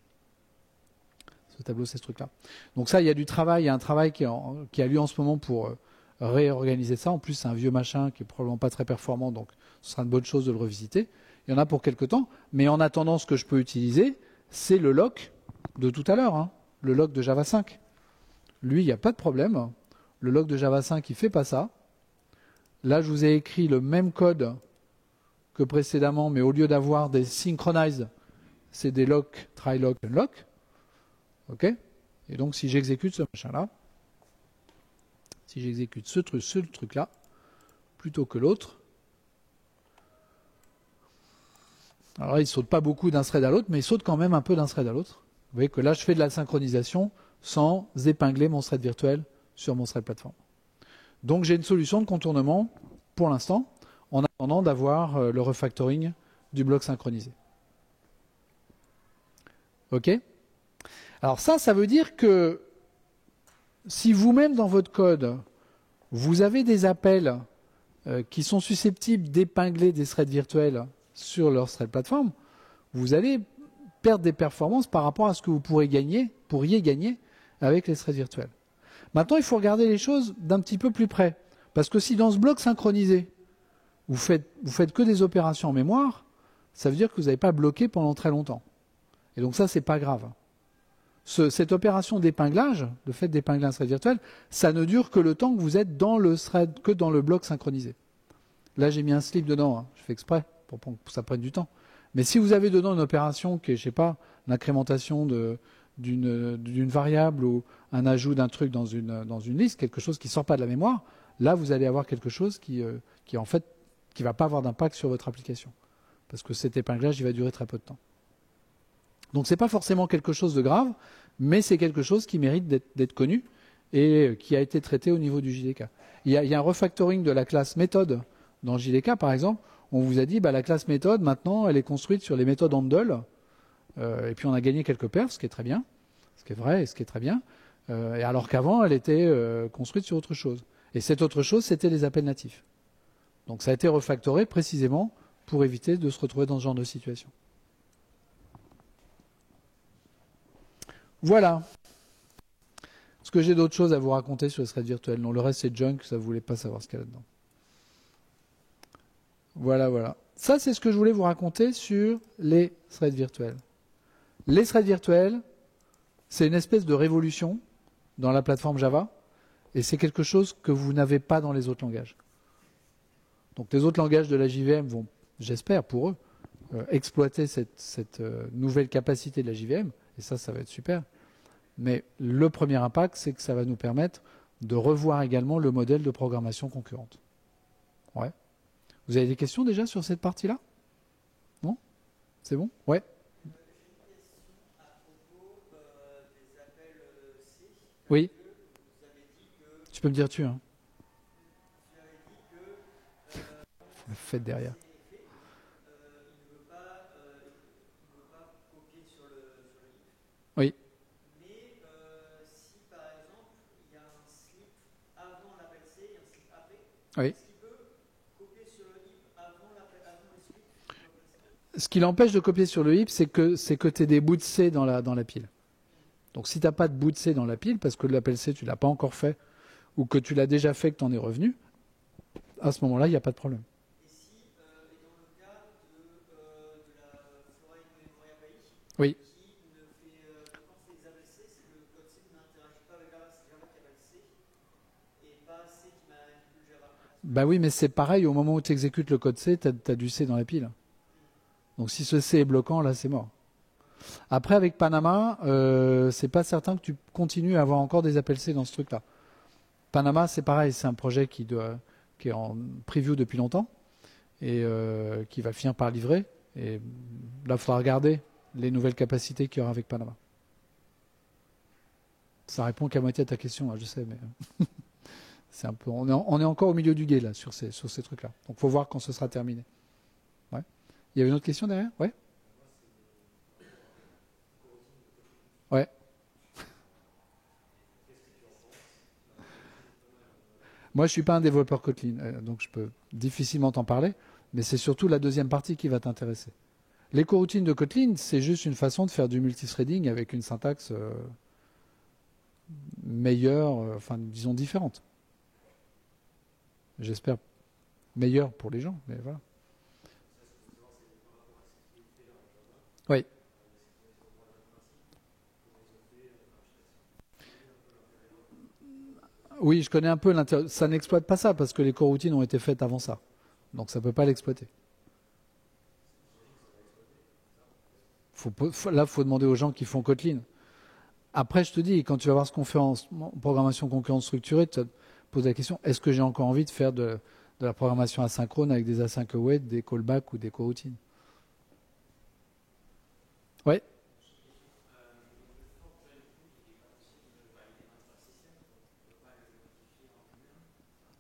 Ce tableau, c'est ce truc-là. Donc ça, il y a du travail, il y a un travail qui a lieu en ce moment pour réorganiser ça. En plus, c'est un vieux machin qui est probablement pas très performant, donc ce sera une bonne chose de le revisiter. Il y en a pour quelque temps, mais en attendant, ce que je peux utiliser, c'est le lock de tout à l'heure, hein, le lock de Java 5. Lui, il n'y a pas de problème. Le lock de Java 5, il ne fait pas ça. Là, je vous ai écrit le même code que précédemment, mais au lieu d'avoir des synchronized, c'est des lock, try lock, unlock. Ok. Et donc, si j'exécute ce machin-là, si j'exécute ce truc-là, plutôt que l'autre, alors là, il ne saute pas beaucoup d'un thread à l'autre, mais il saute quand même un peu d'un thread à l'autre. Vous voyez que là, je fais de la synchronisation sans épingler mon thread virtuel sur mon thread plateforme. Donc, j'ai une solution de contournement, pour l'instant, en attendant d'avoir le refactoring du bloc synchronisé. Ok. Alors ça veut dire que si vous-même dans votre code, vous avez des appels qui sont susceptibles d'épingler des threads virtuels sur leur thread plateforme, vous allez perdre des performances par rapport à ce que vous pourriez gagner avec les threads virtuels. Maintenant, il faut regarder les choses d'un petit peu plus près. Parce que si dans ce bloc synchronisé, vous faites que des opérations en mémoire, ça veut dire que vous n'avez pas bloqué pendant très longtemps. Et donc ça, c'est pas grave. Cette opération d'épinglage, le fait d'épingler un thread virtuel, ça ne dure que le temps que vous êtes dans le thread, que dans le bloc synchronisé. Là, j'ai mis un slip dedans, hein. Je fais exprès pour que ça prenne du temps. Mais si vous avez dedans une opération qui est, je sais pas, l'incrémentation d'une variable ou un ajout d'un truc dans une liste, quelque chose qui ne sort pas de la mémoire, là, vous allez avoir quelque chose qui en fait, qui va pas avoir d'impact sur votre application. Parce que cet épinglage, il va durer très peu de temps. Donc c'est pas forcément quelque chose de grave, mais c'est quelque chose qui mérite d'être connu et qui a été traité au niveau du JDK. Il y a un refactoring de la classe méthode dans JDK, par exemple. On vous a dit, la classe méthode, maintenant, elle est construite sur les méthodes handle, et puis on a gagné quelques perfs, ce qui est très bien, ce qui est vrai et ce qui est très bien, et alors qu'avant, elle était construite sur autre chose. Et cette autre chose, c'était les appels natifs. Donc ça a été refactoré précisément pour éviter de se retrouver dans ce genre de situation. Voilà. Est-ce que j'ai d'autres choses à vous raconter sur les threads virtuels? Non, le reste c'est junk, ça vous voulez pas savoir ce qu'il y a là-dedans. Voilà, voilà. Ça, c'est ce que je voulais vous raconter sur les threads virtuels. Les threads virtuels, c'est une espèce de révolution dans la plateforme Java, et c'est quelque chose que vous n'avez pas dans les autres langages. Donc les autres langages de la JVM vont, j'espère pour eux, exploiter cette nouvelle capacité de la JVM, et ça va être super. Mais le premier impact, c'est que ça va nous permettre de revoir également le modèle de programmation concurrente. Ouais. Vous avez des questions déjà sur cette partie-là? Non? C'est bon? Ouais. Oui. Tu peux me dire tu, hein? Faites derrière. Oui. Oui. Ce qui l'empêche de copier sur le heap, c'est que tu aies des bouts de C dans la pile. Donc si tu n'as pas de bout de C dans la pile, parce que l'appel C, tu ne l'as pas encore fait, ou que tu l'as déjà fait, que tu en es revenu, à ce moment-là, il n'y a pas de problème. Oui. Bah oui, mais c'est pareil, au moment où tu exécutes le code C, tu as du C dans la pile. Donc si ce C est bloquant, là c'est mort. Après avec Panama, c'est pas certain que tu continues à avoir encore des appels C dans ce truc-là. Panama, c'est pareil, c'est un projet qui est en preview depuis longtemps et qui va finir par livrer. Et là, il faudra regarder les nouvelles capacités qu'il y aura avec Panama. Ça répond qu'à moitié à ta question, hein, je sais, mais c'est un peu, on est encore au milieu du gué là sur ces trucs-là. Donc, faut voir quand ce sera terminé. Ouais. Il y avait une autre question derrière? Ouais. Ouais. Moi, je suis pas un développeur Kotlin, donc je peux difficilement t'en parler, mais c'est surtout la deuxième partie qui va t'intéresser. Les coroutines de Kotlin, c'est juste une façon de faire du multithreading avec une syntaxe meilleure, enfin disons différente. J'espère meilleure pour les gens, mais voilà. Oui. Oui, je connais un peu l'intérieur. Ça n'exploite pas ça parce que les coroutines ont été faites avant ça. Donc ça ne peut pas l'exploiter. Là, il faut demander aux gens qui font Kotlin. Après, je te dis, quand tu vas voir ce qu'on fait en programmation concurrente structurée, tu te poses la question, est-ce que j'ai encore envie de faire de la programmation asynchrone avec des async await, des callbacks ou des coroutines? Oui.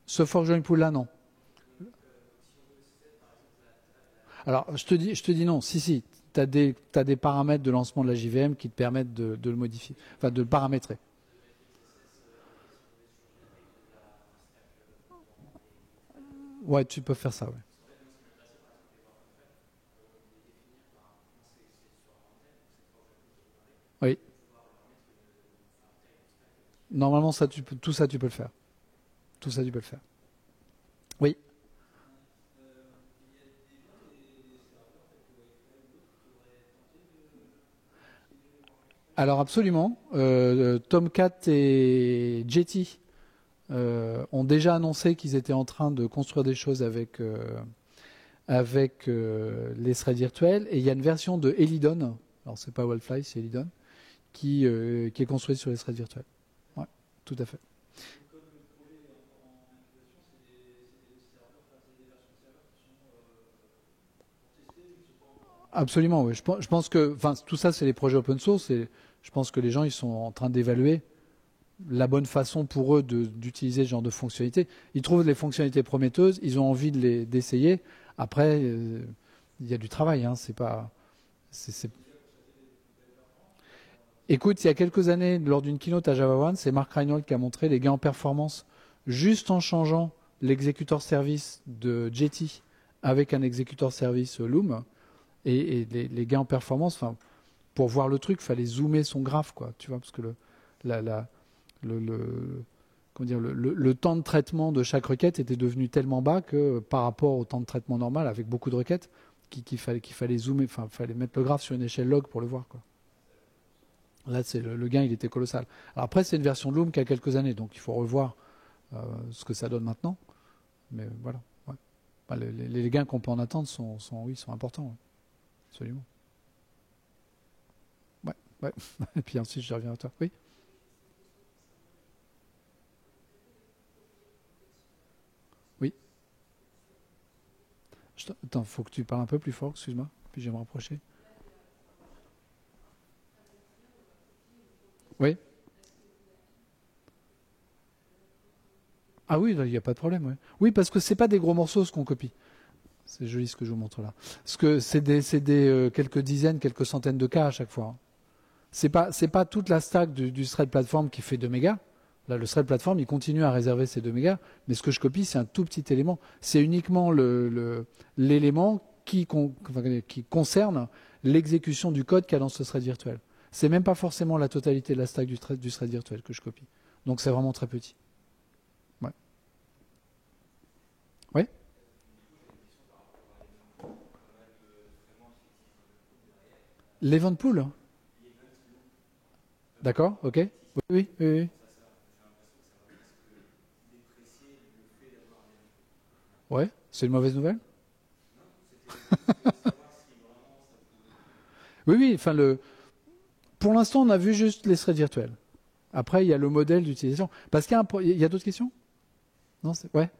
Ce fork join pool là, non. Alors, je te dis non. Si, t'as des paramètres de lancement de la JVM qui te permettent de le modifier, enfin de le paramétrer. Ouais, tu peux faire ça, ouais. Oui. Normalement, tout ça, tu peux le faire. Tout ça, tu peux le faire. Oui. Alors absolument. Tomcat et Jetty ont déjà annoncé qu'ils étaient en train de construire des choses avec les threads virtuels. Et il y a une version de Elidon, alors c'est pas Wildfly, c'est Elidon, qui est construite sur les threads virtuels. Ouais, tout à fait. Absolument, oui. Je pense que, enfin, tout ça, c'est les projets open source. Et je pense que les gens, ils sont en train d'évaluer la bonne façon pour eux d'utiliser ce genre de fonctionnalités. Ils trouvent les fonctionnalités prometteuses, ils ont envie d'essayer. Après, il y a du travail. Hein, c'est pas. Écoute, il y a quelques années, lors d'une keynote à Java One, c'est Mark Reinold qui a montré les gains en performance juste en changeant l'exécuteur service de Jetty avec un exécuteur service Loom et les gains en performance. Enfin, pour voir le truc, il fallait zoomer son graphe, quoi, tu vois, parce que la, la- comment dire, le temps de traitement de chaque requête était devenu tellement bas que par rapport au temps de traitement normal, avec beaucoup de requêtes, qu'il fallait zoomer, enfin, il fallait mettre le graphe sur une échelle log pour le voir, quoi. Là, le gain, il était colossal. Alors après, c'est une version de Loom qui a quelques années, donc il faut revoir ce que ça donne maintenant. Mais voilà. Ouais. Bah, les gains qu'on peut en attendre oui, sont importants. Ouais. Absolument. Ouais, ouais. Et puis ensuite, je reviens à toi. Oui. Oui. Attends, faut que tu parles un peu plus fort, excuse-moi. Puis je vais me rapprocher. Oui. Ah oui, il n'y a pas de problème. Ouais. Oui, parce que c'est pas des gros morceaux ce qu'on copie. C'est joli ce que je vous montre là. Parce que c'est des quelques dizaines, quelques centaines de cas à chaque fois. Hein. C'est pas toute la stack du thread platform qui fait 2 mégas. Là, le thread platform, il continue à réserver ces 2 mégas, mais ce que je copie, c'est un tout petit élément. C'est uniquement l'élément qui concerne l'exécution du code qu'il y a dans ce thread virtuel. C'est même pas forcément la totalité de la stack du thread virtuel que je copie. Donc c'est vraiment très petit. Ouais. Ouais. L'event pool. D'accord. Ok. Oui, oui, oui, oui. Ouais. C'est une mauvaise nouvelle. Oui, oui. Enfin, pour l'instant, on a vu juste les threads virtuels. Après, il y a le modèle d'utilisation. Parce qu'il y a d'autres questions. Non, ouais.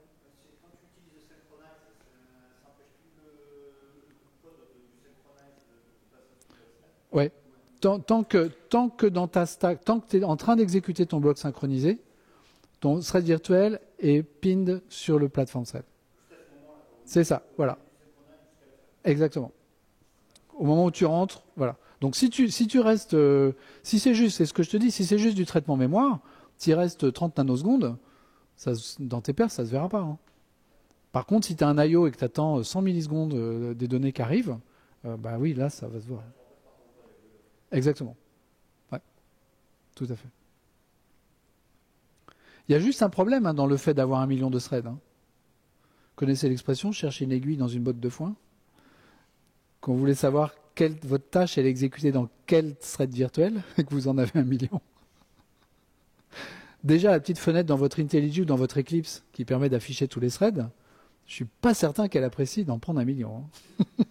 Ouais. Tant que dans ta stack, tant que tu es en train d'exécuter ton bloc synchronisé, ton thread virtuel est pinned sur le platform thread. C'est ça, voilà. Exactement. Au moment où tu rentres, voilà. Donc si tu restes, si c'est juste, c'est ce que je te dis, si c'est juste du traitement mémoire, s'il reste 30 nanosecondes, dans tes perfs, ça se verra pas. Hein. Par contre, si tu as un I/O et que tu attends 100 millisecondes des données qui arrivent, bah oui, là, ça va se voir. Exactement. Ouais, tout à fait. Il y a juste un problème dans le fait d'avoir 1 million de threads. Hein. Vous connaissez l'expression chercher une aiguille dans une botte de foin. Quand vous voulez savoir votre tâche elle est exécutée dans quel thread virtuel et que vous en avez 1 million. Déjà, la petite fenêtre dans votre IntelliJ ou dans votre Eclipse qui permet d'afficher tous les threads, je suis pas certain qu'elle apprécie d'en prendre 1 million. Hein.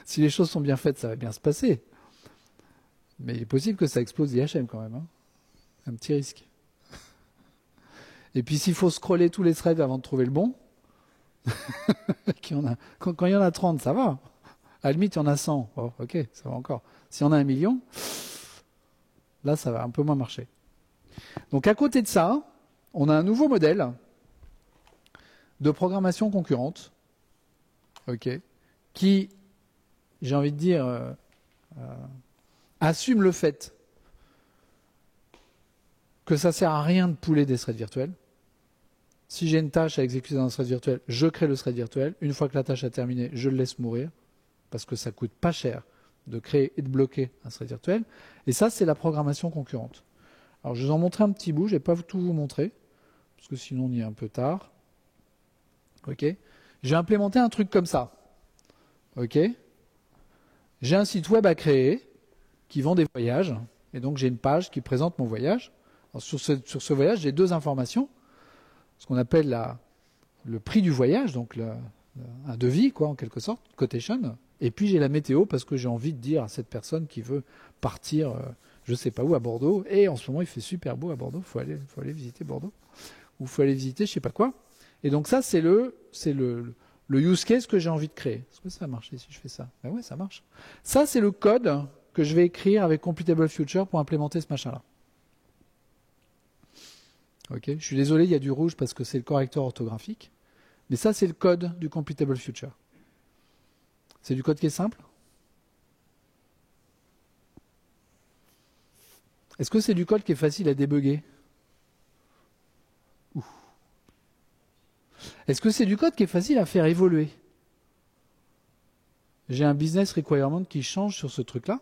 Si les choses sont bien faites, ça va bien se passer. Mais il est possible que ça explose l'IHM quand même. Hein. Un petit risque. Et puis s'il faut scroller tous les threads avant de trouver le bon, quand il y en a 30, ça va. À la limite, il y en a 100. Oh, ok, ça va encore. Si on a 1 million, là, ça va un peu moins marcher. Donc à côté de ça, on a un nouveau modèle de programmation concurrente, ok, qui, j'ai envie de dire, assume le fait que ça sert à rien de pouler des threads virtuels. Si j'ai une tâche à exécuter dans un thread virtuel, je crée le thread virtuel. Une fois que la tâche a terminé, je le laisse mourir parce que ça coûte pas cher de créer et de bloquer un thread virtuel. Et ça, c'est la programmation concurrente. Alors, je vais vous en montrer un petit bout. Je vais pas tout vous montrer parce que sinon on y est un peu tard. Ok. J'ai implémenté un truc comme ça. Ok. J'ai un site web à créer qui vend des voyages et donc j'ai une page qui présente mon voyage. Alors, sur ce voyage, j'ai deux informations. Ce qu'on appelle le prix du voyage, donc un devis, quoi, en quelque sorte, quotation. Et puis j'ai la météo parce que j'ai envie de dire à cette personne qui veut partir, je sais pas où, à Bordeaux. Et en ce moment, il fait super beau à Bordeaux. Faut aller visiter Bordeaux. Ou faut aller visiter, je sais pas quoi. Et donc ça, c'est le use case que j'ai envie de créer. Est-ce que ça va marcher si je fais ça? Ben ouais, ça marche. Ça, c'est le code que je vais écrire avec Computable Future pour implémenter ce machin-là. Ok, je suis désolé, il y a du rouge parce que c'est le correcteur orthographique. Mais ça, c'est le code du Computable Future. C'est du code qui est simple. Est-ce que c'est du code qui est facile à débugger? Est-ce que c'est du code qui est facile à faire évoluer? j'ai un business requirement qui change sur ce truc-là,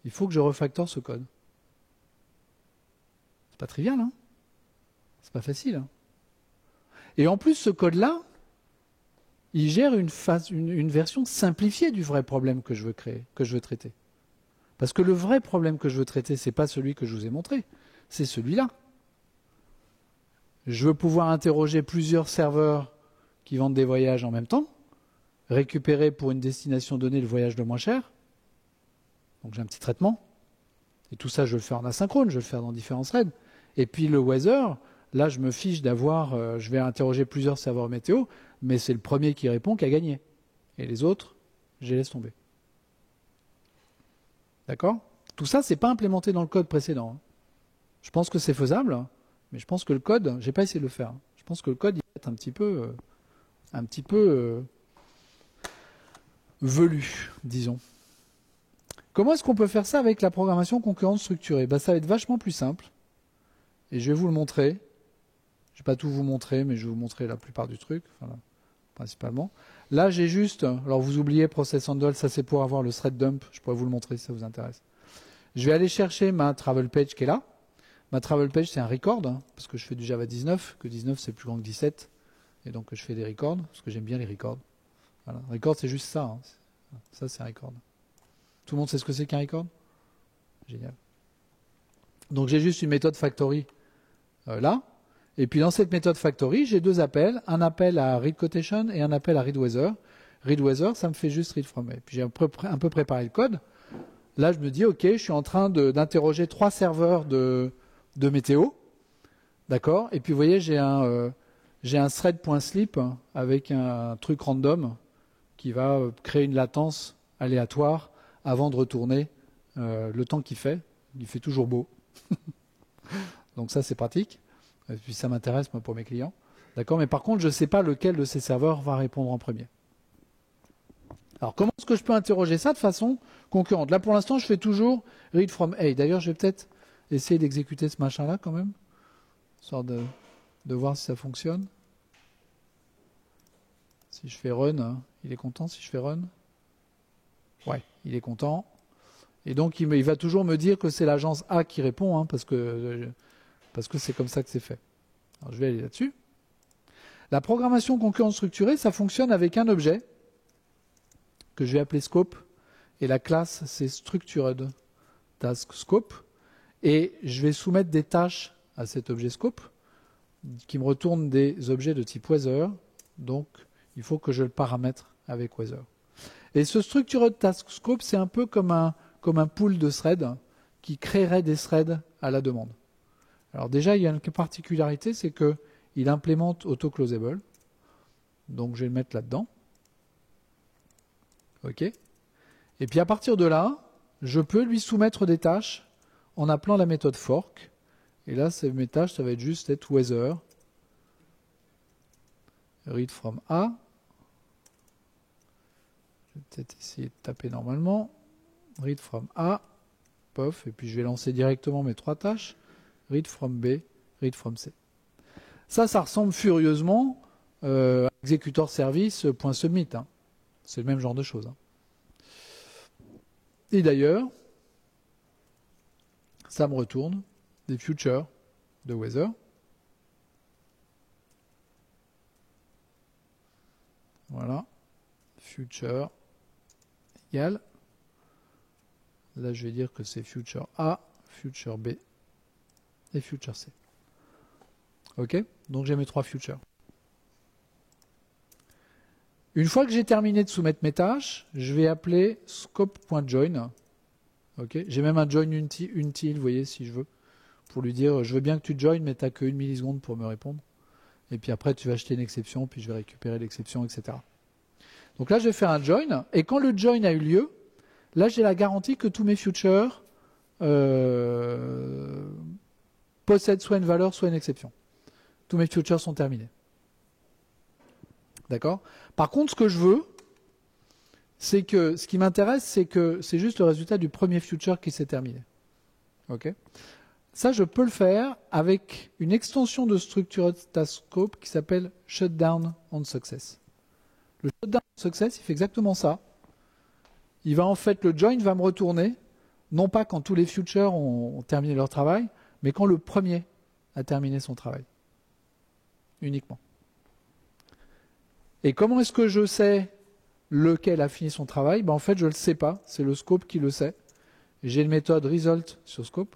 il faut que je refactore ce code. C'est pas trivial, hein? C'est pas facile. Hein? Et en plus, ce code-là, il gère une version simplifiée du vrai problème que je veux créer, que je veux traiter. Parce que le vrai problème que je veux traiter, c'est pas celui que je vous ai montré, c'est celui-là. Je veux pouvoir interroger plusieurs serveurs qui vendent des voyages en même temps, récupérer pour une destination donnée le voyage le moins cher. Donc j'ai un petit traitement. Et tout ça, je vais le faire en asynchrone, je vais le faire dans différents threads. Et puis le weather, là, je me fiche d'avoir, je vais interroger plusieurs serveurs météo, mais c'est le premier qui répond qui a gagné. Et les autres, je les laisse tomber. D'accord? Tout ça, c'est pas implémenté dans le code précédent. Hein. Je pense que c'est faisable, mais je pense que le code, j'ai pas essayé de le faire. Hein. Je pense que le code, il va être un petit peu velu, disons. Comment est-ce qu'on peut faire ça avec la programmation concurrente structurée? Ça va être vachement plus simple. Et je vais vous le montrer. Je ne vais pas tout vous montrer, mais je vais vous montrer la plupart du truc, principalement. Là, j'ai juste, alors vous oubliez process handle, ça c'est pour avoir le thread dump. Je pourrais vous le montrer si ça vous intéresse. Je vais aller chercher ma travel page qui est là. Ma travel page, c'est un record, hein, parce que je fais du Java 19, que 19 c'est plus grand que 17. Et donc je fais des records, parce que j'aime bien les records. Voilà. Record, c'est juste ça. Hein. Ça, c'est un record. Tout le monde sait ce que c'est qu'un record? Génial. Donc j'ai juste une méthode factory là. Et puis dans cette méthode factory, j'ai deux appels. Un appel à read quotation et un appel à read weather. Read weather, ça me fait juste read from. Et puis j'ai un peu préparé le code. Là, je me dis, OK, je suis en train d'interroger 3 serveurs de météo. D'accord? Et puis vous voyez, j'ai un thread.sleep avec un truc random qui va créer une latence aléatoire avant de retourner le temps qu'il fait. Il fait toujours beau. Donc ça, c'est pratique. Et puis ça m'intéresse, moi, pour mes clients. D'accord? Mais par contre, je ne sais pas lequel de ces serveurs va répondre en premier. Alors, comment est-ce que je peux interroger ça de façon concurrente? Là, pour l'instant, je fais toujours read from A. D'ailleurs, je vais peut-être essayer d'exécuter ce machin-là quand même, histoire de voir si ça fonctionne. Si je fais run, hein, il est content si je fais run? Ouais, il est content. Et donc, il va toujours me dire que c'est l'agence A qui répond, hein, parce que c'est comme ça que c'est fait. Alors, je vais aller là-dessus. La programmation concurrente structurée, ça fonctionne avec un objet que je vais appeler scope. Et la classe, c'est structured task scope. Et je vais soumettre des tâches à cet objet scope qui me retourne des objets de type weather. Donc, il faut que je le paramètre avec weather. Et ce structured task scope, c'est un peu comme un pool de threads qui créerait des threads à la demande. Alors déjà, il y a une particularité, c'est qu'il implémente auto-closable. Donc je vais le mettre là-dedans. OK. Et puis à partir de là, je peux lui soumettre des tâches en appelant la méthode fork. Et là, mes tâches, ça va être juste être weather, read from A. Je vais peut-être essayer de taper normalement. Read from A, pof, et puis je vais lancer directement mes 3 tâches. Read from B, read from C. Ça ressemble furieusement à executor service.submit. Hein. C'est le même genre de choses. Hein. Et d'ailleurs, ça me retourne des futures de weather. Voilà. Future égale. Là, je vais dire que c'est future A, future B et future C. OK? Donc, j'ai mes 3 futures. Une fois que j'ai terminé de soumettre mes tâches, je vais appeler scope.join. OK? J'ai même un join until, vous voyez, si je veux, pour lui dire, je veux bien que tu joins, mais tu n'as que 1 milliseconde pour me répondre. Et puis après, tu vas acheter une exception, puis je vais récupérer l'exception, etc. Donc là, je vais faire un join. Et quand le join a eu lieu, là, j'ai la garantie que tous mes futures possèdent soit une valeur, soit une exception. Tous mes futures sont terminés. D'accord? Par contre, ce que je veux, c'est que ce qui m'intéresse, c'est que c'est juste le résultat du premier future qui s'est terminé. OK? Ça, je peux le faire avec une extension de structured task scope qui s'appelle shutdown on success. Le shutdown on success, il fait exactement ça. il va en fait, le join va me retourner, non pas quand tous les futures ont terminé leur travail, mais quand le premier a terminé son travail. Uniquement. Et comment est-ce que je sais lequel a fini son travail? En fait, je ne le sais pas, c'est le scope qui le sait. J'ai une méthode result sur scope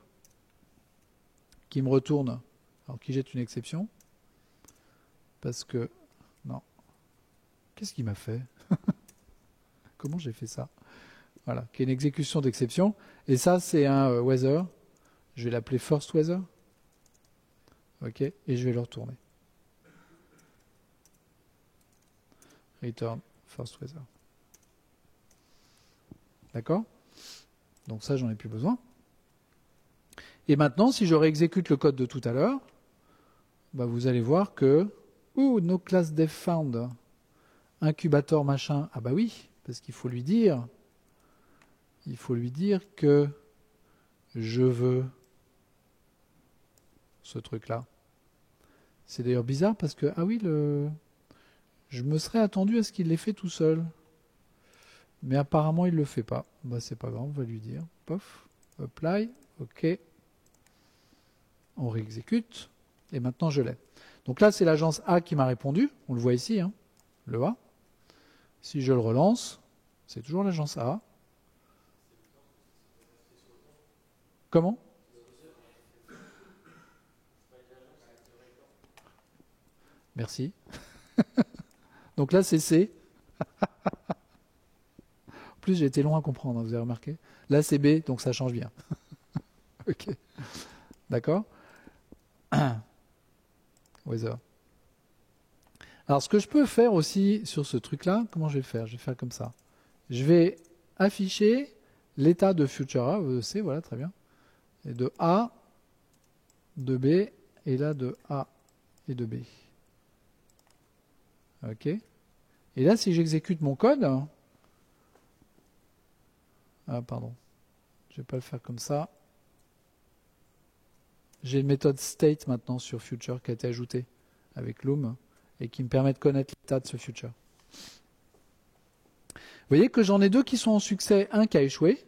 qui me retourne, alors qui jette une exception, parce que, non, qu'est-ce qu'il m'a fait? Comment j'ai fait ça? Voilà, qui est une exécution d'exception, et ça c'est un weather, je vais l'appeler first weather, ok, et je vais le retourner. Return first weather. D'accord? Donc ça, j'en ai plus besoin. Et maintenant, si je réexécute le code de tout à l'heure, bah vous allez voir que no class def found, incubator machin. Ah bah oui, parce qu'il faut lui dire que je veux ce truc-là. C'est d'ailleurs bizarre parce que, ah oui, je me serais attendu à ce qu'il l'ait fait tout seul. Mais apparemment, il ne le fait pas. Bah, c'est pas grave, on va lui dire. Pof, apply, ok. On réexécute. Et maintenant, je l'ai. Donc là, c'est l'agence A qui m'a répondu. On le voit ici, hein, le A. Si je le relance, c'est toujours l'agence A. Comment? Merci. Donc là, c'est C. En plus, j'ai été long à comprendre, vous avez remarqué. Là, c'est B, donc ça change bien. Ok. D'accord? Weather. Alors, ce que je peux faire aussi sur ce truc-là, comment je vais faire? Je vais faire comme ça. Je vais afficher l'état de future A, C, voilà, très bien. Et de A, de B, et là de A et de B. Ok. Et là, si j'exécute mon code, ah pardon, je vais pas le faire comme ça. J'ai une méthode state maintenant sur future qui a été ajoutée avec Loom et qui me permet de connaître l'état de ce future. Vous voyez que j'en ai deux qui sont en succès, un qui a échoué.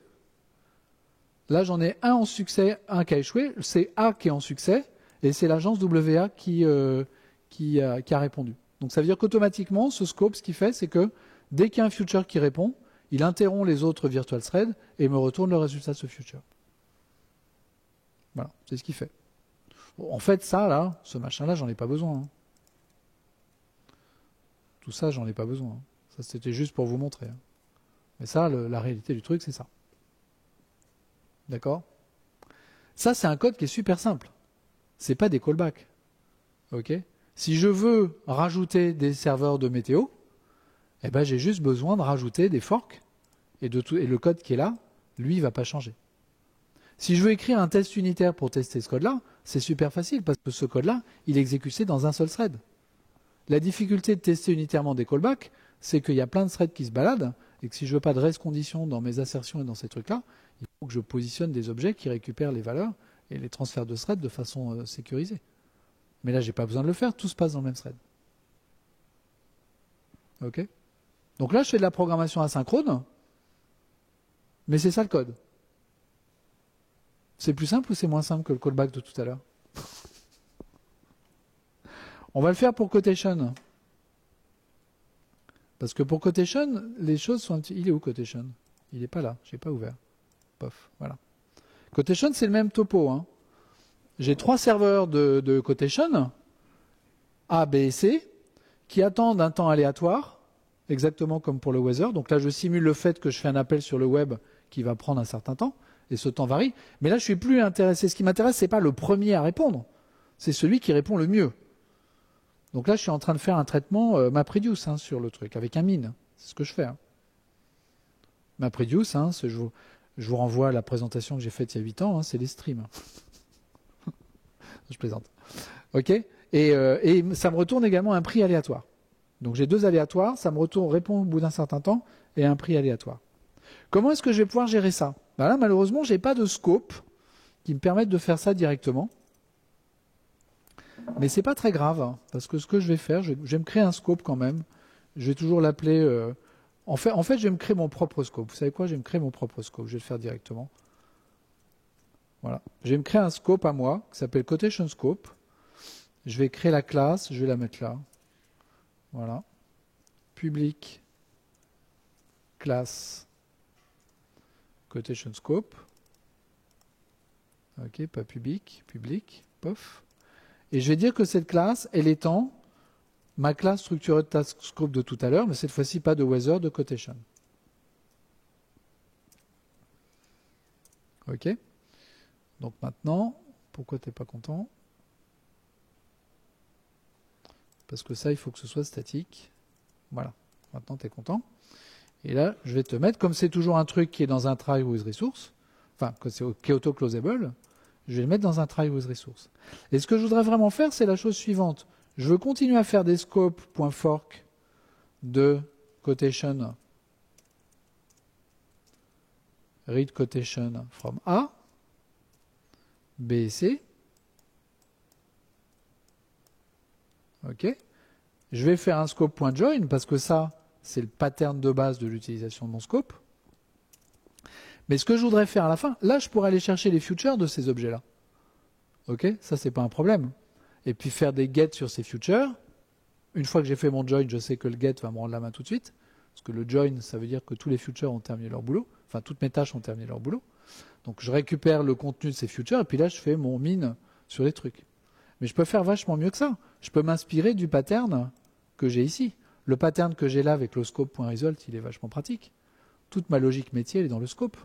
Là, j'en ai un en succès, un qui a échoué. C'est A qui est en succès et c'est l'agence WA qui a répondu. Donc ça veut dire qu'automatiquement, ce scope, ce qu'il fait, c'est que dès qu'il y a un future qui répond, il interrompt les autres virtual threads et me retourne le résultat de ce future. Voilà, c'est ce qu'il fait. En fait, ça, là, ce machin-là, j'en ai pas besoin. Hein. Tout ça, j'en ai pas besoin. Hein. Ça, c'était juste pour vous montrer. Hein. Mais ça, la réalité du truc, c'est ça. D'accord? Ça, c'est un code qui est super simple. C'est pas des callbacks. Ok? Si je veux rajouter des serveurs de météo, eh ben, j'ai juste besoin de rajouter des forks et le code qui est là, lui, il va pas changer. Si je veux écrire un test unitaire pour tester ce code-là, c'est super facile parce que ce code-là, il est exécuté dans un seul thread. La difficulté de tester unitairement des callbacks, c'est qu'il y a plein de threads qui se baladent et que si je veux pas de race condition dans mes assertions et dans ces trucs-là, il faut que je positionne des objets qui récupèrent les valeurs et les transferts de threads de façon sécurisée. Mais là, j'ai pas besoin de le faire, tout se passe dans le même thread. Ok? Donc là, je fais de la programmation asynchrone, mais c'est ça le code. C'est plus simple ou c'est moins simple que le callback de tout à l'heure? On va le faire pour quotation. Parce que pour quotation, les choses sont un petit... Il est où quotation? Il n'est pas là, je n'ai pas ouvert. Pof, voilà. Quotation, c'est le même topo. Hein. J'ai 3 serveurs de quotation, A, B et C, qui attendent un temps aléatoire, exactement comme pour le weather. Donc là, je simule le fait que je fais un appel sur le web qui va prendre un certain temps, et ce temps varie. Mais là, je suis plus intéressé. Ce qui m'intéresse, c'est pas le premier à répondre, c'est celui qui répond le mieux. Donc là, je suis en train de faire un traitement MapReduce sur le truc, avec un min. C'est ce que je fais. Hein. MapReduce, je vous renvoie à la présentation que j'ai faite il y a 8 ans, c'est les streams. Je plaisante. Ok. Et ça me retourne également un prix aléatoire. Donc j'ai 2 aléatoires, ça me répond au bout d'un certain temps, et un prix aléatoire. Comment est-ce que je vais pouvoir gérer ça? Ben là, malheureusement, je n'ai pas de scope qui me permette de faire ça directement. Mais c'est pas très grave, parce que ce que je vais faire, je vais me créer un scope quand même. Je vais toujours l'appeler En fait, je vais me créer mon propre scope. Vous savez quoi? Je vais me créer mon propre scope. Je vais le faire directement. Voilà. Je vais me créer un scope à moi qui s'appelle Quotation Scope. Je vais créer la classe. Je vais la mettre là. Voilà. Public classe Quotation Scope. Ok, pas public. Public. Pof. Et je vais dire que cette classe, elle étend ma classe structurée de task scope de tout à l'heure, mais cette fois-ci pas de weather, de quotation. Ok. Donc maintenant, pourquoi tu n'es pas content? Parce que ça, il faut que ce soit statique. Voilà. Maintenant, tu es content. Et là, je vais te mettre, comme c'est toujours un truc qui est dans un try with resource, enfin, qui est auto-closable, je vais le mettre dans un try with resource. Et ce que je voudrais vraiment faire, c'est la chose suivante. Je veux continuer à faire des scopes.fork de quotation, read quotation from A, B et C. Ok. Je vais faire un scope.join parce que ça, c'est le pattern de base de l'utilisation de mon scope. Mais ce que je voudrais faire à la fin, là, je pourrais aller chercher les futures de ces objets-là. Ok. Ça, c'est pas un problème. Et puis faire des get sur ces futures. Une fois que j'ai fait mon join, je sais que le get va me rendre la main tout de suite. Parce que le join, ça veut dire que tous les futures ont terminé leur boulot. Enfin, toutes mes tâches ont terminé leur boulot. Donc, je récupère le contenu de ces futures. Et puis là, je fais mon min sur les trucs. Mais je peux faire vachement mieux que ça. Je peux m'inspirer du pattern que j'ai ici. Le pattern que j'ai là avec le scope.result, il est vachement pratique. Toute ma logique métier, elle est dans le scope.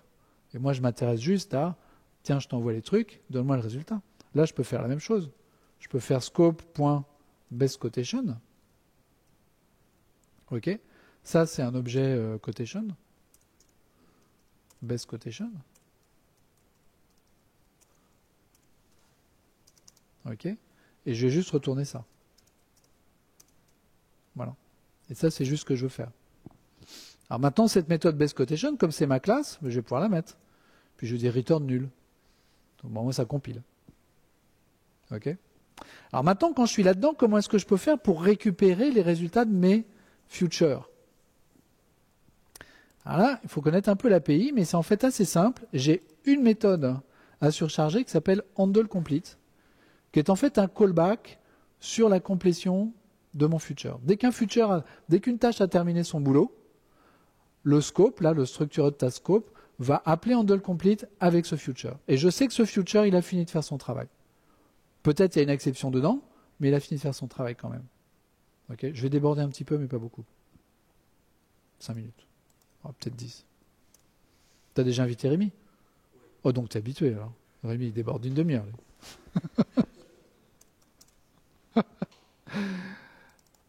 Et moi, je m'intéresse juste à, tiens, je t'envoie les trucs, donne-moi le résultat. Là, je peux faire la même chose. Je peux faire scope.bestQuotation. Ok. Ça, c'est un objet quotation. BestQuotation. Ok. Et je vais juste retourner ça. Voilà. Et ça, c'est juste ce que je veux faire. Alors maintenant, cette méthode BestQuotation, comme c'est ma classe, je vais pouvoir la mettre. Puis je vais dire return nul. Donc bon, moi, ça compile. Ok. Alors maintenant, quand je suis là-dedans, comment est-ce que je peux faire pour récupérer les résultats de mes futures? Alors là, il faut connaître un peu l'API, mais c'est en fait assez simple. J'ai une méthode à surcharger qui s'appelle handleComplete, qui est en fait un callback sur la complétion de mon future. Dès qu'une tâche a terminé son boulot, le scope, là, le structured task scope, va appeler handleComplete avec ce future. Et je sais que ce future, il a fini de faire son travail. Peut-être il y a une exception dedans, mais il a fini de faire son travail quand même. Okay, je vais déborder un petit peu, mais pas beaucoup. 5 minutes. Oh, peut-être 10. T'as déjà invité Rémi? Oh, donc t'es habitué alors. Rémi, il déborde d'une demi-heure.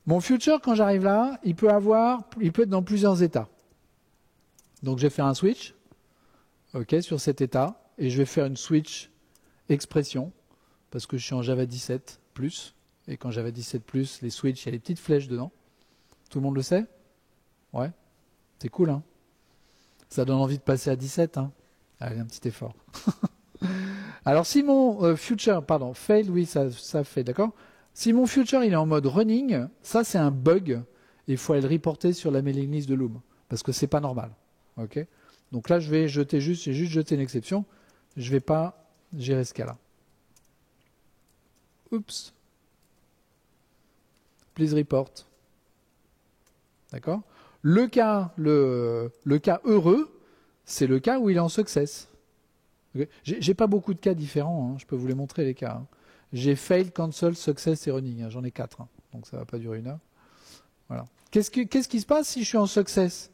Mon future, quand j'arrive là, il peut être dans plusieurs états. Donc je vais faire un switch, ok, sur cet état, et je vais faire une switch expression, parce que je suis en Java 17+, et quand Java 17+, les switches, il y a les petites flèches dedans. Tout le monde le sait? Ouais. C'est cool, hein? Ça donne envie de passer à 17, hein? Allez, un petit effort. Alors si mon future, pardon, fail, oui, ça fait, d'accord? Si mon future il est en mode running, ça c'est un bug. Il faut aller le reporter sur la mailing list de Loom parce que c'est pas normal. Ok? Donc là je vais jeter j'ai juste jeté une exception. Je vais pas gérer ce cas-là. Oups. Please report. D'accord? Le cas heureux, c'est le cas où il est en success. Okay. J'ai pas beaucoup de cas différents, hein. Je peux vous les montrer les cas. Hein. J'ai fail, cancel, success et running. Hein. J'en ai 4, hein. Donc ça va pas durer une heure. Voilà. Qu'est-ce qui se passe si je suis en success?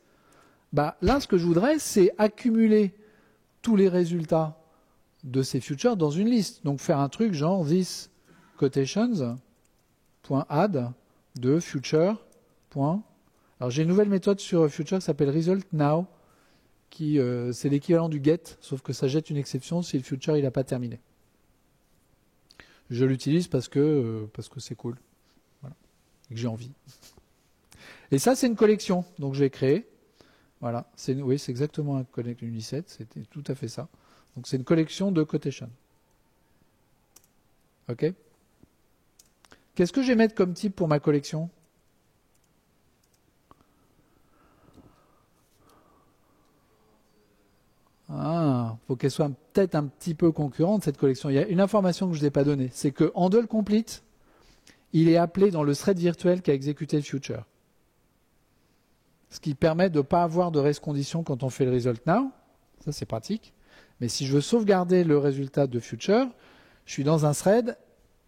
Bah, là, ce que je voudrais, c'est accumuler tous les résultats de ces futures dans une liste. Donc faire un truc genre this quotations.add de future. Alors j'ai une nouvelle méthode sur future qui s'appelle result now, qui c'est l'équivalent du get, sauf que ça jette une exception si le future il n'a pas terminé. Je l'utilise parce que c'est cool, voilà, et que j'ai envie. Et ça c'est une collection, donc je vais créer. Voilà, oui c'est exactement un connect Uniset, c'était tout à fait ça. Donc c'est une collection de quotation. Ok. Qu'est-ce que je vais mettre comme type pour ma collection? faut qu'elle soit peut-être un petit peu concurrente, cette collection. Il y a une information que je ne vous ai pas donnée, c'est que handle complete, il est appelé dans le thread virtuel qui a exécuté le future. Ce qui permet de ne pas avoir de race condition quand on fait le result now. Ça, c'est pratique. Mais si je veux sauvegarder le résultat de future, je suis dans un thread,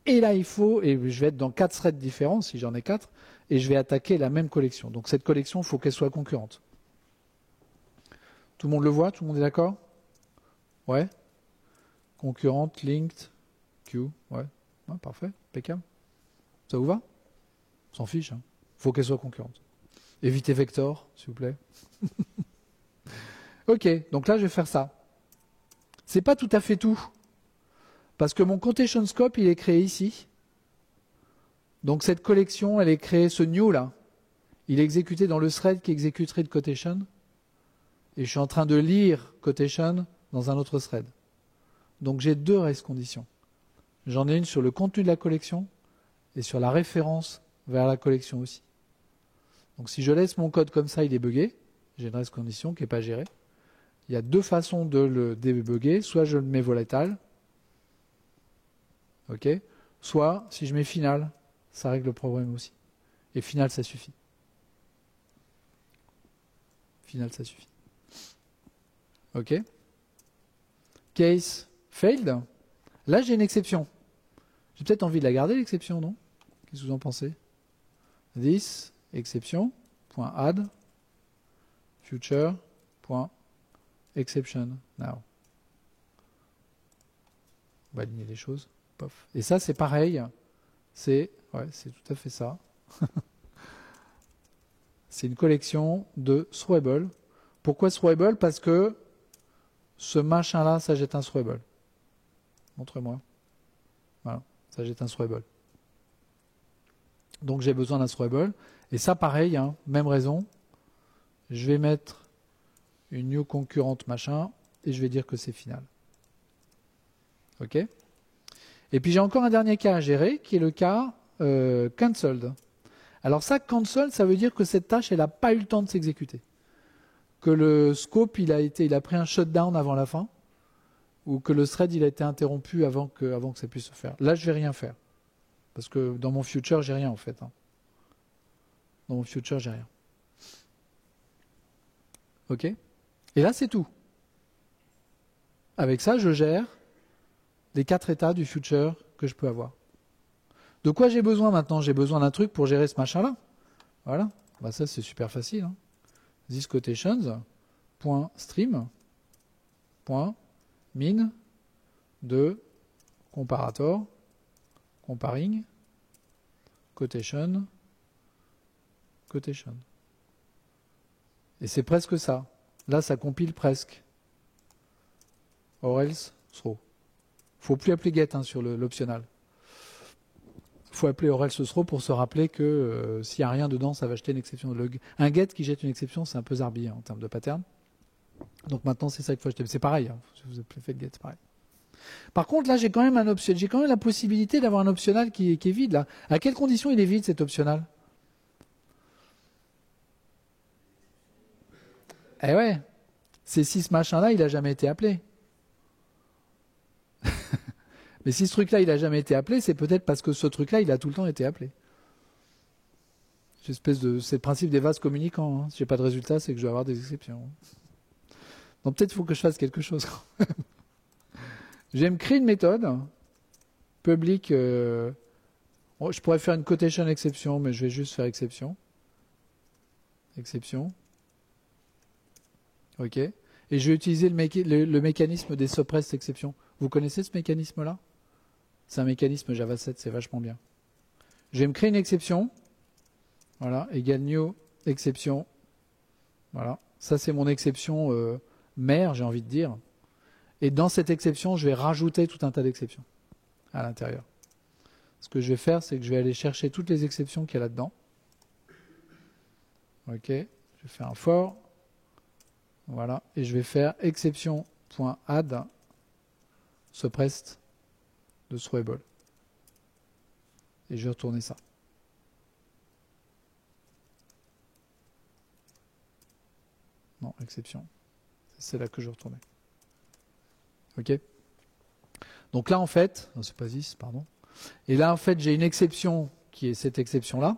et là, et je vais être dans 4 threads différents, si j'en ai 4, et je vais attaquer la même collection. Donc cette collection, il faut qu'elle soit concurrente. Tout le monde le voit? Tout le monde est d'accord? Ouais. Concurrente, linked, queue, ouais. Parfait, impeccable. Ça vous va? On s'en fiche. Faut qu'elle soit concurrente. Évitez vector, s'il vous plaît. Ok, donc là, je vais faire ça. C'est pas tout à fait tout. Parce que mon quotation scope, il est créé ici. Donc cette collection, elle est créée, ce new là, il est exécuté dans le thread qui exécute read quotation. Et je suis en train de lire quotation dans un autre thread. Donc j'ai 2 race conditions. J'en ai une sur le contenu de la collection et sur la référence vers la collection aussi. Donc si je laisse mon code comme ça, il est buggé. J'ai une race condition qui n'est pas gérée. Il y a 2 façons de le débugger. Soit je le mets volatile. Ok. Soit si je mets final, ça règle le problème aussi. Et final, ça suffit. Final, ça suffit. Ok. Case failed. Là, j'ai une exception. J'ai peut-être envie de la garder, l'exception, non? Qu'est-ce que vous en pensez? This exception.add future.exception now. On va aligner les choses. Pof. Et ça, c'est pareil. C'est tout à fait ça. C'est une collection de throwable. Pourquoi throwable? Parce que ce machin-là, ça jette un throwable. Montre-moi. Voilà, ça jette un throwable. Donc j'ai besoin d'un throwable. Et ça, pareil, même raison. Je vais mettre une new concurrente machin et je vais dire que c'est final. Ok? Et puis j'ai encore un dernier cas à gérer qui est le cas cancelled. Alors ça, cancelled, ça veut dire que cette tâche, elle n'a pas eu le temps de s'exécuter. Que le scope, il a pris un shutdown avant la fin, ou que le thread, il a été interrompu avant que ça puisse se faire. Là, je vais rien faire. Parce que dans mon future, j'ai rien en fait. Dans mon future, j'ai rien. Ok? Et là, c'est tout. Avec ça, je gère les 4 états du future que je peux avoir. De quoi j'ai besoin maintenant? J'ai besoin d'un truc pour gérer ce machin-là. Voilà. Bah ça, c'est super facile. This quotations.stream.min de comparator comparing quotation. Et c'est presque ça. Là, ça compile presque. Or else throw. Faut plus appeler get sur l'optional. Faut appeler or else throw pour se rappeler que s'il n'y a rien dedans, ça va jeter une exception. Un get qui jette une exception, c'est un peu zarbi en termes de pattern. Donc maintenant, c'est ça qu'il faut jeter. C'est pareil. Si vous avez fait get, c'est pareil. Par contre, là, j'ai quand même la possibilité d'avoir un optional qui est vide. Là. À quelles conditions il est vide, cet optional? Eh ouais, c'est si ce machin-là, il n'a jamais été appelé. Mais si ce truc-là, il n'a jamais été appelé, c'est peut-être parce que ce truc-là, il a tout le temps été appelé. C'est le principe des vases communicants. Si j'ai pas de résultat, c'est que je vais avoir des exceptions. Donc peut-être il faut que je fasse quelque chose. Je vais me créer une méthode public. Je pourrais faire une quotation exception, mais je vais juste faire exception. Exception. Ok. Et je vais utiliser le mécanisme des suppressed exceptions. Vous connaissez ce mécanisme-là? C'est un mécanisme Java 7, c'est vachement bien. Je vais me créer une exception. Voilà, égale new exception. Voilà. Ça, c'est mon exception mère, j'ai envie de dire. Et dans cette exception, je vais rajouter tout un tas d'exceptions à l'intérieur. Ce que je vais faire, c'est que je vais aller chercher toutes les exceptions qu'il y a là-dedans. Ok. Je vais faire un for. Voilà. Et je vais faire exception.add suppressed de throwable. Et je vais retourner ça. Non, exception. C'est là que je retournais. Ok. Donc là, en fait, non, c'est pas this, pardon. Et là, en fait, j'ai une exception qui est cette exception-là,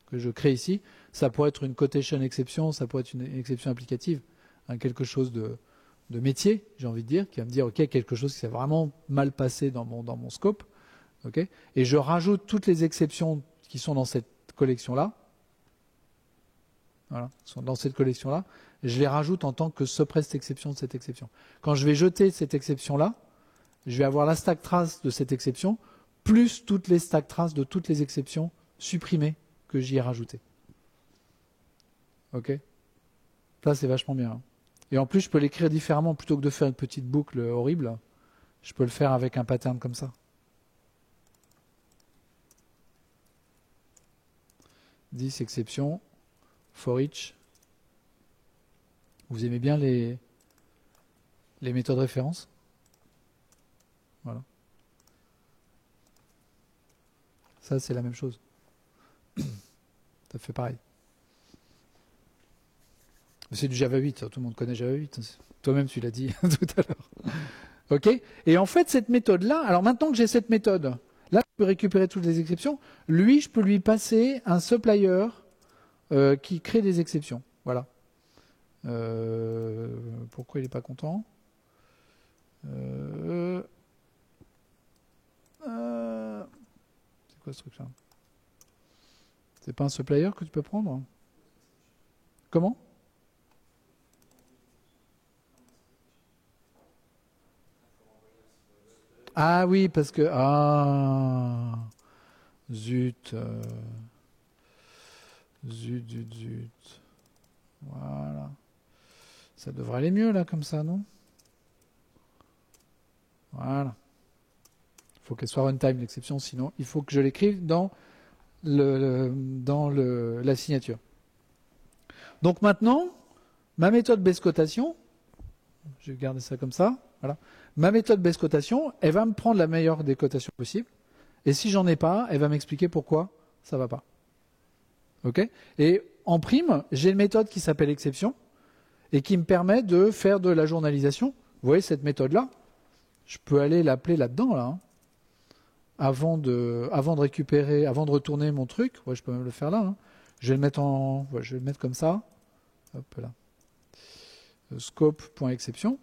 que je crée ici. Ça pourrait être une quotation exception, ça pourrait être une exception applicative, hein, quelque chose de métier, j'ai envie de dire, qui va me dire, ok, quelque chose qui s'est vraiment mal passé dans mon scope. Okay, et je rajoute toutes les exceptions qui sont dans cette collection-là. Voilà, sont dans cette collection-là. Je les rajoute en tant que suppressed exception de cette exception. Quand je vais jeter cette exception-là, je vais avoir la stack trace de cette exception, plus toutes les stack traces de toutes les exceptions supprimées que j'y ai rajoutées. Ok. Ça, c'est vachement bien. Hein. Et en plus, je peux l'écrire différemment. Plutôt que de faire une petite boucle horrible, je peux le faire avec un pattern comme ça. This exception, for each. Vous aimez bien les méthodes références? Voilà. Ça, c'est la même chose. Ça fait pareil. C'est du Java 8, tout le monde connaît Java 8. Toi-même, tu l'as dit tout à l'heure. Ok. Et en fait, cette méthode-là, alors maintenant que j'ai cette méthode, là, je peux récupérer toutes les exceptions. Lui, je peux lui passer un supplier qui crée des exceptions. Voilà. Pourquoi il n'est pas content? C'est quoi ce truc-là? C'est pas un supplier que tu peux prendre? Comment? Ah oui, parce que... Ah... Zut. Zut. Voilà. Ça devrait aller mieux, là, comme ça, non? Voilà. Il faut qu'elle soit runtime, l'exception, sinon il faut que je l'écrive dans la signature. Donc maintenant, ma méthode base cotation, je vais garder ça comme ça, voilà. Ma méthode base cotation, elle va me prendre la meilleure des cotations possibles. Et si j'en ai pas, elle va m'expliquer pourquoi ça va pas. Ok? Et en prime, j'ai une méthode qui s'appelle exception et qui me permet de faire de la journalisation. Vous voyez cette méthode-là? Je peux aller l'appeler là-dedans, là. Hein, avant de récupérer, avant de retourner mon truc. Ouais, je peux même le faire là. Hein. Je vais le mettre je vais le mettre comme ça. Hop là. Scope.exception.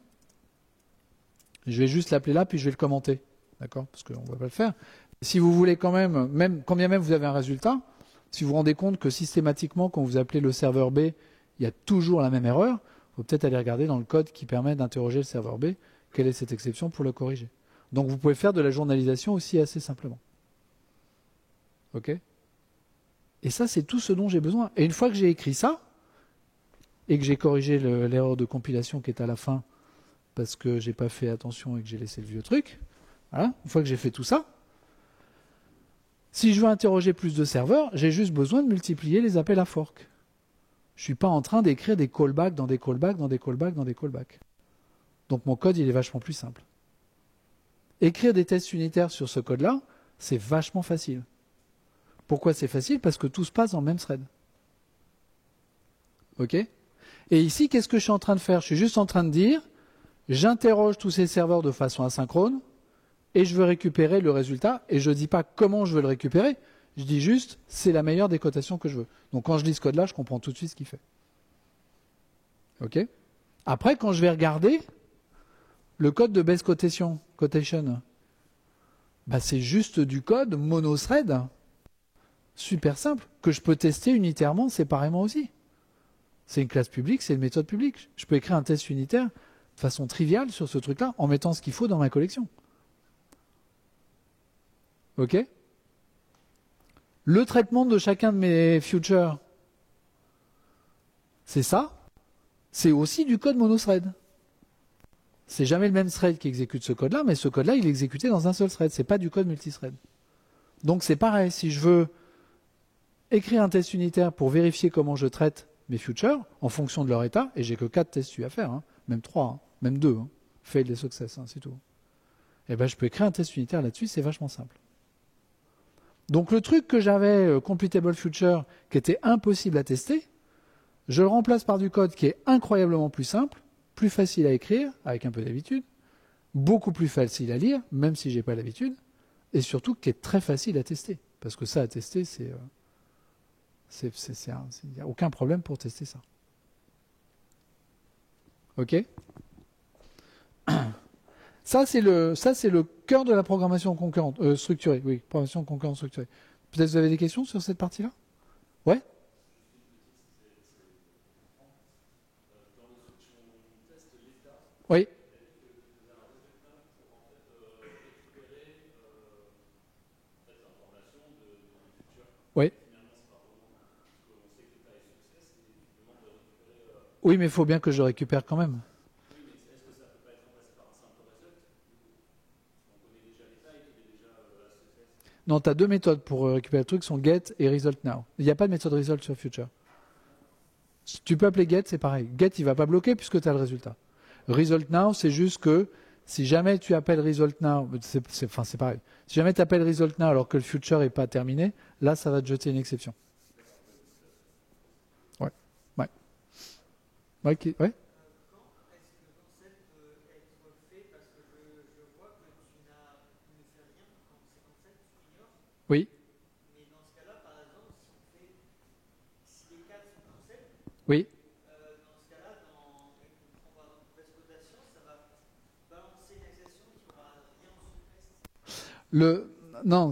Je vais juste l'appeler là, puis je vais le commenter. D'accord? Parce qu'on ne va pas le faire. Si vous voulez quand même, quand bien même vous avez un résultat, si vous vous rendez compte que systématiquement, quand vous appelez le serveur B, il y a toujours la même erreur, il faut peut-être aller regarder dans le code qui permet d'interroger le serveur B, quelle est cette exception pour le corriger. Donc vous pouvez faire de la journalisation aussi assez simplement. Ok? Et ça, c'est tout ce dont j'ai besoin. Et une fois que j'ai écrit ça, et que j'ai corrigé l'erreur de compilation qui est à la fin, parce que j'ai pas fait attention et que j'ai laissé le vieux truc, voilà, une fois que j'ai fait tout ça, si je veux interroger plus de serveurs, j'ai juste besoin de multiplier les appels à fork. Je ne suis pas en train d'écrire des callbacks dans des callbacks, dans des callbacks, dans des callbacks. Donc mon code, il est vachement plus simple. Écrire des tests unitaires sur ce code-là, c'est vachement facile. Pourquoi c'est facile? Parce que tout se passe dans le même thread. Ok? Et ici, qu'est-ce que je suis en train de faire? Je suis juste en train de dire, j'interroge tous ces serveurs de façon asynchrone, et je veux récupérer le résultat, et je ne dis pas comment je veux le récupérer, je dis juste, c'est la meilleure des cotations que je veux. Donc quand je lis ce code-là, je comprends tout de suite ce qu'il fait. Ok? Après, quand je vais regarder le code de base quotation, bah, c'est juste du code monothread, super simple, que je peux tester unitairement, séparément aussi. C'est une classe publique, c'est une méthode publique. Je peux écrire un test unitaire de façon triviale sur ce truc-là, en mettant ce qu'il faut dans ma collection. Ok? Le traitement de chacun de mes futures, c'est ça. C'est aussi du code monothread. C'est jamais le même thread qui exécute ce code-là, mais ce code-là, il est exécuté dans un seul thread. C'est pas du code multithread. Donc c'est pareil. Si je veux écrire un test unitaire pour vérifier comment je traite mes futures en fonction de leur état, et j'ai que 4 tests à faire, hein, même 3, hein, même 2, hein, fail et success, hein, c'est tout. Et ben je peux écrire un test unitaire là-dessus, c'est vachement simple. Donc le truc que j'avais, computable future, qui était impossible à tester, je le remplace par du code qui est incroyablement plus simple, plus facile à écrire, avec un peu d'habitude, beaucoup plus facile à lire, même si j'ai pas l'habitude, et surtout qui est très facile à tester. Parce que ça, à tester, il n'y a aucun problème pour tester ça. Ok? Ça, c'est le cœur de la programmation concurrente, structurée. Oui, programmation concurrente structurée. Peut-être vous avez des questions sur cette partie-là? Ouais? Oui. Oui. Oui, mais il faut bien que je récupère quand même. Non, tu as deux méthodes pour récupérer le truc, sont get et result now. Il n'y a pas de méthode result sur future. Si tu peux appeler get, c'est pareil. Get, il va pas bloquer puisque tu as le résultat. Result now, c'est juste que si jamais tu appelles result now, c'est pareil. Si jamais tu appelles result now alors que le future n'est pas terminé, là, ça va te jeter une exception. Ouais. Ouais. Ouais. Ouais. Oui. Oui. Non,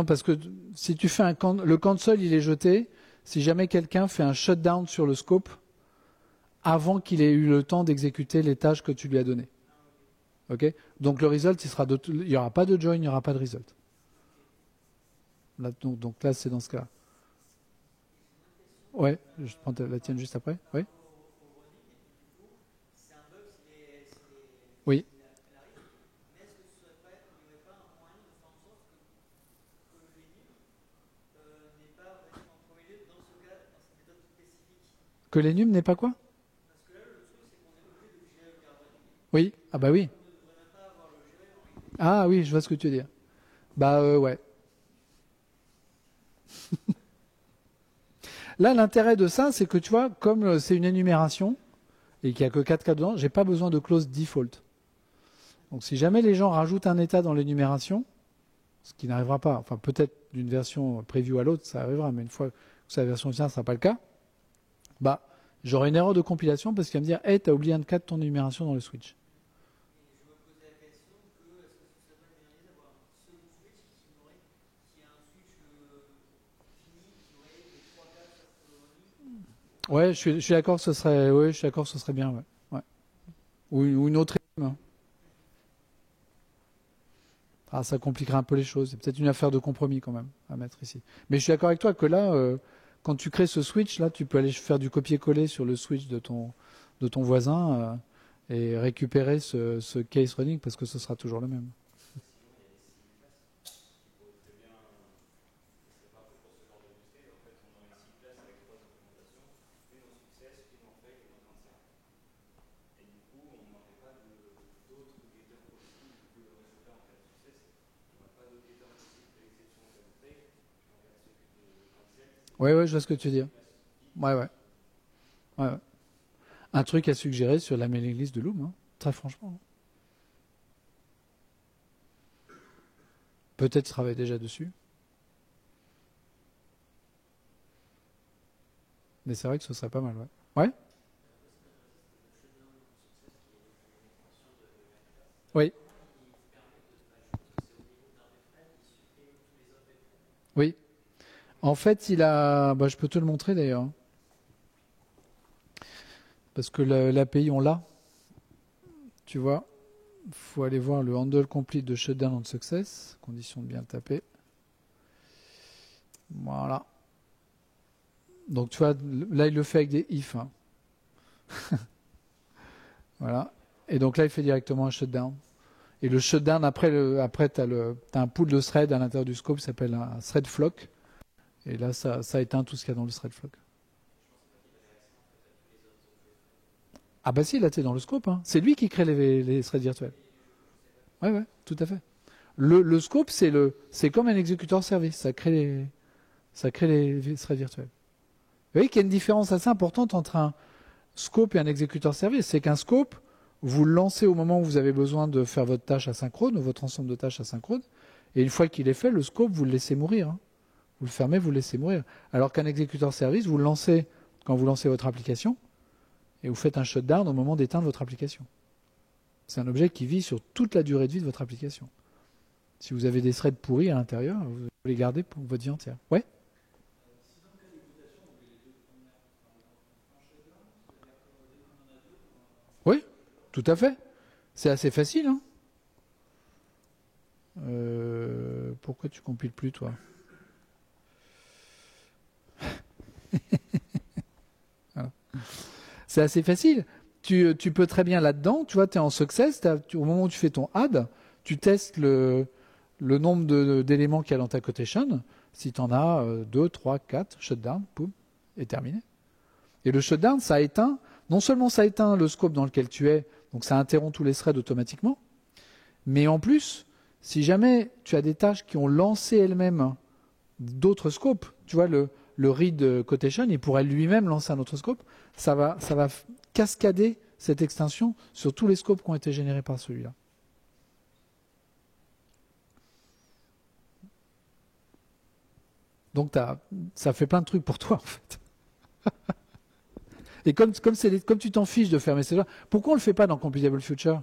parce que si tu fais le cancel, il est jeté. Si jamais quelqu'un fait un shutdown sur le scope avant qu'il ait eu le temps d'exécuter les tâches que tu lui as données. Ok. Donc le result, il n'y aura pas de join, il n'y aura pas de result. Là, donc là, c'est dans ce cas-là. Ouais, je prends la tienne juste après. Oui. Oui. Que l'enum n'est pas quoi? Oui. Ah bah oui. Ah oui, je vois ce que tu veux dire. Bah ouais. Là, l'intérêt de ça, c'est que tu vois, comme c'est une énumération et qu'il n'y a que 4 cas dedans, j'ai pas besoin de clause default. Donc si jamais les gens rajoutent un état dans l'énumération, ce qui n'arrivera pas, enfin peut-être d'une version preview à l'autre, ça arrivera, mais une fois que c'est la version finale, ça ne sera pas le cas, bah j'aurai une erreur de compilation parce qu'il va me dire hey, t'as oublié un cas de ton énumération dans le switch. Ouais, je suis d'accord, ce serait, ouais, je suis d'accord, ce serait bien, ouais. Ouais. Ou une autre. Ah, ça compliquerait un peu les choses. C'est peut-être une affaire de compromis quand même à mettre ici. Mais je suis d'accord avec toi que là, quand tu crées ce switch, là, tu peux aller faire du copier-coller sur le switch de ton voisin et récupérer ce case running parce que ce sera toujours le même. Ouais, ouais, je vois ce que tu dis. Ouais, ouais. Ouais, ouais. Un truc à suggérer sur la mailing list de Loom, hein, très franchement. Peut-être travailler déjà dessus. Mais c'est vrai que ce serait pas mal, ouais. Ouais. Oui. Oui. En fait, il a. Bah, je peux te le montrer d'ailleurs. Hein. Parce que l'API, on l'a. Tu vois. Il faut aller voir le handle complete de shutdown on success. Condition de bien le taper. Voilà. Donc tu vois, là il le fait avec des if. Hein. Voilà. Et donc là il fait directement un shutdown. Et le shutdown, après tu as un pool de thread à l'intérieur du scope qui s'appelle un thread flock. Et là ça éteint tout ce qu'il y a dans le thread flock. Ah bah si, là tu es dans le scope. Hein. C'est lui qui crée les threads virtuels. Ouais, ouais, tout à fait. Le scope, c'est comme un exécuteur service. Ça crée les threads virtuels. Vous voyez qu'il y a une différence assez importante entre un scope et un exécuteur service. C'est qu'un scope, vous le lancez au moment où vous avez besoin de faire votre tâche asynchrone ou votre ensemble de tâches asynchrone, et une fois qu'il est fait, le scope, vous le laissez mourir. Hein. Vous le fermez, vous le laissez mourir. Alors qu'un exécuteur service, vous le lancez quand vous lancez votre application, et vous faites un shutdown au moment d'éteindre votre application. C'est un objet qui vit sur toute la durée de vie de votre application. Si vous avez des threads pourris à l'intérieur, vous les gardez pour votre vie entière. Ouais. Oui, tout à fait. C'est assez facile. Hein. Pourquoi tu compiles plus, toi? Voilà. C'est assez facile. Tu peux très bien là-dedans, tu vois, tu es en success, au moment où tu fais ton add, tu testes le nombre d'éléments qu'il y a dans ta quotation. Si tu en as 2, 3, 4, shutdown, boum, et terminé. Et le shutdown, ça éteint, non seulement ça éteint le scope dans lequel tu es, donc ça interrompt tous les threads automatiquement, mais en plus, si jamais tu as des tâches qui ont lancé elles-mêmes d'autres scopes, tu vois, le read quotation, il pourrait lui-même lancer un autre scope, ça va cascader cette extension sur tous les scopes qui ont été générés par celui-là. Donc ça fait plein de trucs pour toi en fait. Et comme tu t'en fiches de fermer ces gens, pourquoi on ne le fait pas dans Computable Future?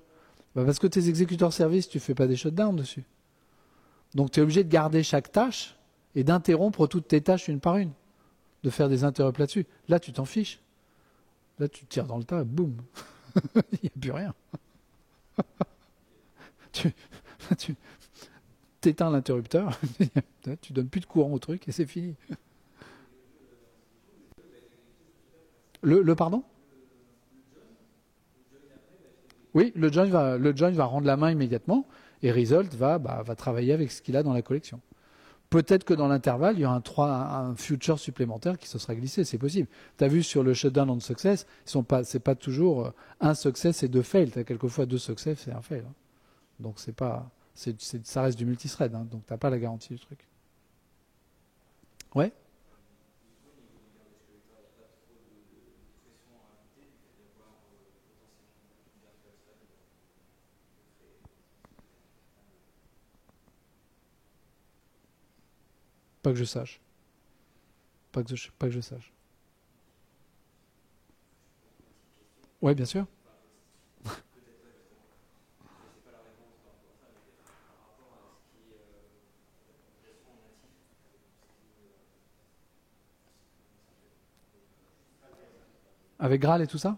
Parce que tes exécuteurs services, tu ne fais pas des shutdowns dessus. Donc tu es obligé de garder chaque tâche et d'interrompre toutes tes tâches une par une, de faire des interrupts là-dessus. Là, tu t'en fiches. Là, tu tires dans le tas, boum, il n'y a plus rien. tu éteins l'interrupteur, tu donnes plus de courant au truc et c'est fini. Le pardon? Oui, le join va rendre la main immédiatement et Result va travailler avec ce qu'il a dans la collection. Peut-être que dans l'intervalle, il y aura un future supplémentaire qui se sera glissé, c'est possible. Tu as vu sur le shutdown on success, c'est pas toujours un success et deux fails. Tu as quelquefois deux success et un fail. Hein. Donc ça reste du multithread, hein, donc tu n'as pas la garantie du truc. Ouais. Pas que je sache. Pas que je sache. Ouais, bien sûr. Avec Graal et tout ça?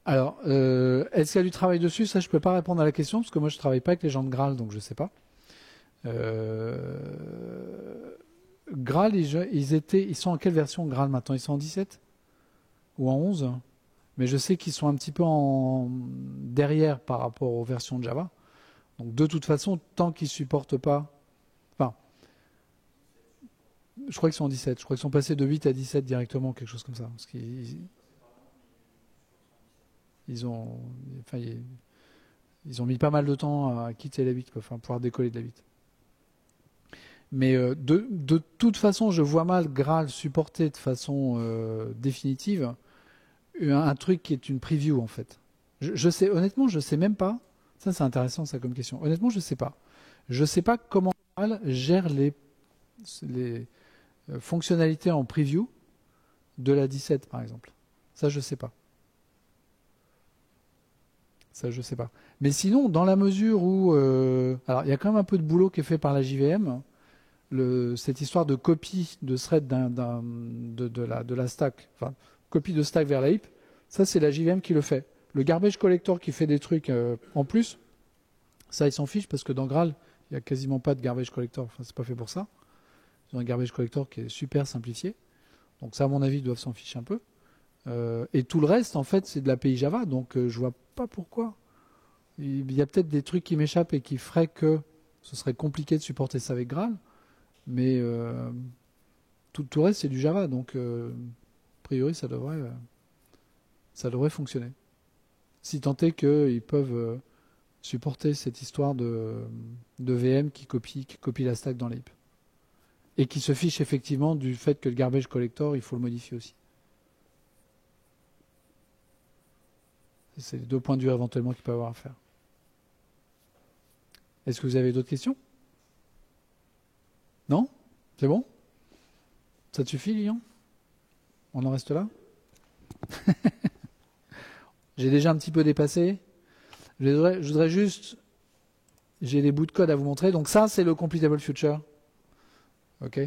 Alors, est-ce qu'il y a du travail dessus? Ça, je ne peux pas répondre à la question, parce que moi, je ne travaille pas avec les gens de Graal, donc je ne sais pas. Graal, ils sont en quelle version Graal maintenant? Ils sont en 17 ou en 11? Mais je sais qu'ils sont un petit peu derrière par rapport aux versions de Java. Donc de toute façon, tant qu'ils ne supportent pas... Enfin, je crois qu'ils sont en 17. Je crois qu'ils sont passés de 8 à 17 directement, quelque chose comme ça. Parce ils ont... Enfin, ils ont mis pas mal de temps à quitter la 8, quoi, enfin, pouvoir décoller de la 8. Mais de toute façon, je vois mal Graal supporter de façon définitive un truc qui est une preview en fait. Je sais, honnêtement, je sais même pas. Ça, c'est intéressant, ça, comme question. Honnêtement, je sais pas. Je sais pas comment Graal gère les fonctionnalités en preview de la 17, par exemple. Ça, je sais pas. Ça, je sais pas. Mais sinon, dans la mesure où... alors, il y a quand même un peu de boulot qui est fait par la JVM. Cette histoire de copie de thread de la stack, enfin, copie de stack vers la heap, ça, c'est la JVM qui le fait. Le garbage collector qui fait des trucs en plus, ça, ils s'en fichent parce que dans Graal, il n'y a quasiment pas de garbage collector. Enfin, c'est pas fait pour ça. Ils ont un garbage collector qui est super simplifié. Donc ça, à mon avis, ils doivent s'en ficher un peu. Et tout le reste, en fait, c'est de l'API Java. Donc je vois pas pourquoi. Il y a peut-être des trucs qui m'échappent et qui feraient que ce serait compliqué de supporter ça avec Graal. Mais tout le reste, c'est du Java. Donc, a priori, ça devrait fonctionner. Si tant est qu'ils peuvent supporter cette histoire de VM qui copie la stack dans l'heap. Et qui se fiche effectivement du fait que le garbage collector, il faut le modifier aussi. C'est les 2 points de vue éventuellement qu'il peut avoir à faire. Est-ce que vous avez d'autres questions? Non? C'est bon? Ça te suffit, Lilian? On en reste là? J'ai déjà un petit peu dépassé. Je voudrais juste... J'ai des bouts de code à vous montrer. Donc ça, c'est le Completable Future. OK?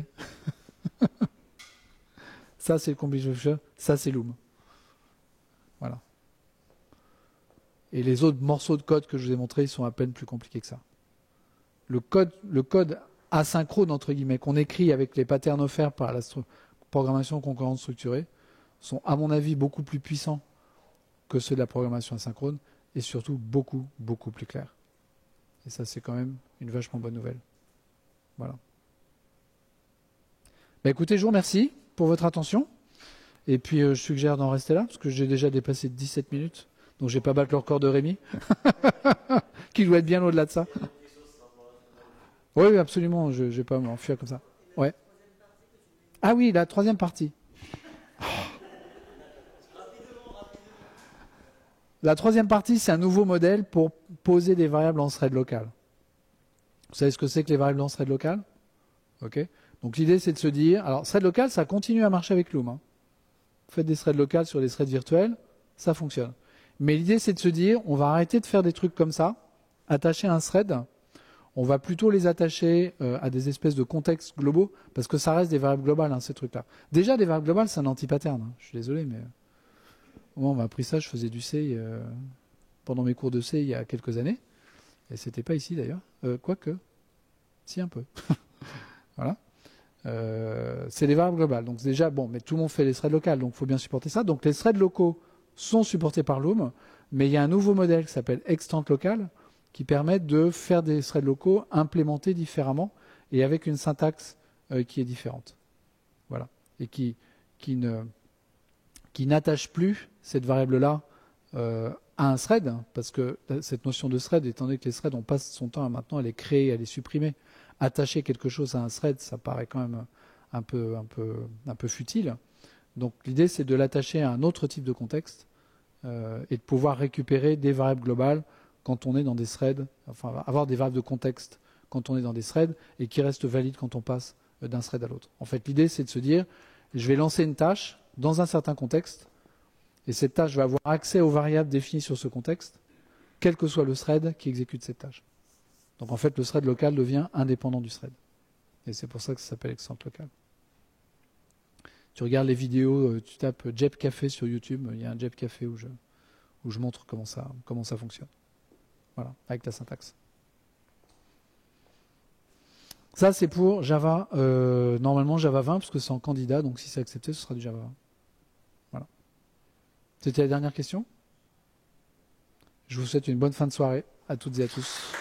Ça, c'est le Completable Future. Ça, c'est Loom. Voilà. Et les autres morceaux de code que je vous ai montrés, ils sont à peine plus compliqués que ça. Le code asynchrone, entre guillemets, qu'on écrit avec les patterns offerts par la programmation concurrente structurée, sont, à mon avis, beaucoup plus puissants que ceux de la programmation asynchrone, et surtout beaucoup, beaucoup plus clairs. Et ça, c'est quand même une vachement bonne nouvelle. Voilà. Bah, écoutez, je vous remercie pour votre attention. Et puis, je suggère d'en rester là, parce que j'ai déjà dépassé 17 minutes. Donc, je vais pas battre le record de Rémi, qui doit être bien au-delà de ça. Oui, absolument, je ne vais pas m'enfuir comme ça. Ouais. Ah oui, la troisième partie. La troisième partie, c'est un nouveau modèle pour poser des variables en thread local. Vous savez ce que c'est que les variables en thread local? Ok. Donc l'idée, c'est de se dire, alors thread local, ça continue à marcher avec Loom. Hein. Vous faites des threads locales sur des threads virtuels, ça fonctionne. Mais l'idée, c'est de se dire, on va arrêter de faire des trucs comme ça, attacher un thread, on va plutôt les attacher à des espèces de contextes globaux, parce que ça reste des variables globales, hein, ces trucs-là. Déjà, des variables globales, c'est un anti-pattern. Hein. Je suis désolé, mais moi, on m'a appris ça, je faisais du C pendant mes cours de C il y a quelques années, et c'était pas ici d'ailleurs, quoique, si un peu. Voilà. C'est des variables globales. Donc déjà, bon, mais tout le monde fait les threads locales, donc il faut bien supporter ça. Donc les threads locaux sont supportés par Loom, mais il y a un nouveau modèle qui s'appelle Extant Local, qui permet de faire des threads locaux implémentés différemment et avec une syntaxe qui est différente. Voilà. Et qui n'attache plus cette variable-là à un thread, parce que cette notion de thread, étant donné que les threads, on passe son temps à maintenant à les créer, à les supprimer, attacher quelque chose à un thread, ça paraît quand même un peu futile. Donc l'idée, c'est de l'attacher à un autre type de contexte et de pouvoir récupérer des variables globales quand on est dans des threads, enfin avoir des variables de contexte quand on est dans des threads et qui restent valides quand on passe d'un thread à l'autre. En fait, l'idée, c'est de se dire, je vais lancer une tâche dans un certain contexte et cette tâche va avoir accès aux variables définies sur ce contexte, quel que soit le thread qui exécute cette tâche. Donc en fait, le thread local devient indépendant du thread. Et c'est pour ça que ça s'appelle Extant Local. Tu regardes les vidéos, tu tapes Jep Café sur YouTube, il y a un Jep Café où je montre comment ça fonctionne. Voilà, avec la syntaxe. Ça, c'est pour Java, normalement Java 20, parce que c'est en candidat, donc si c'est accepté, ce sera du Java 20. Voilà. C'était la dernière question. Je vous souhaite une bonne fin de soirée à toutes et à tous.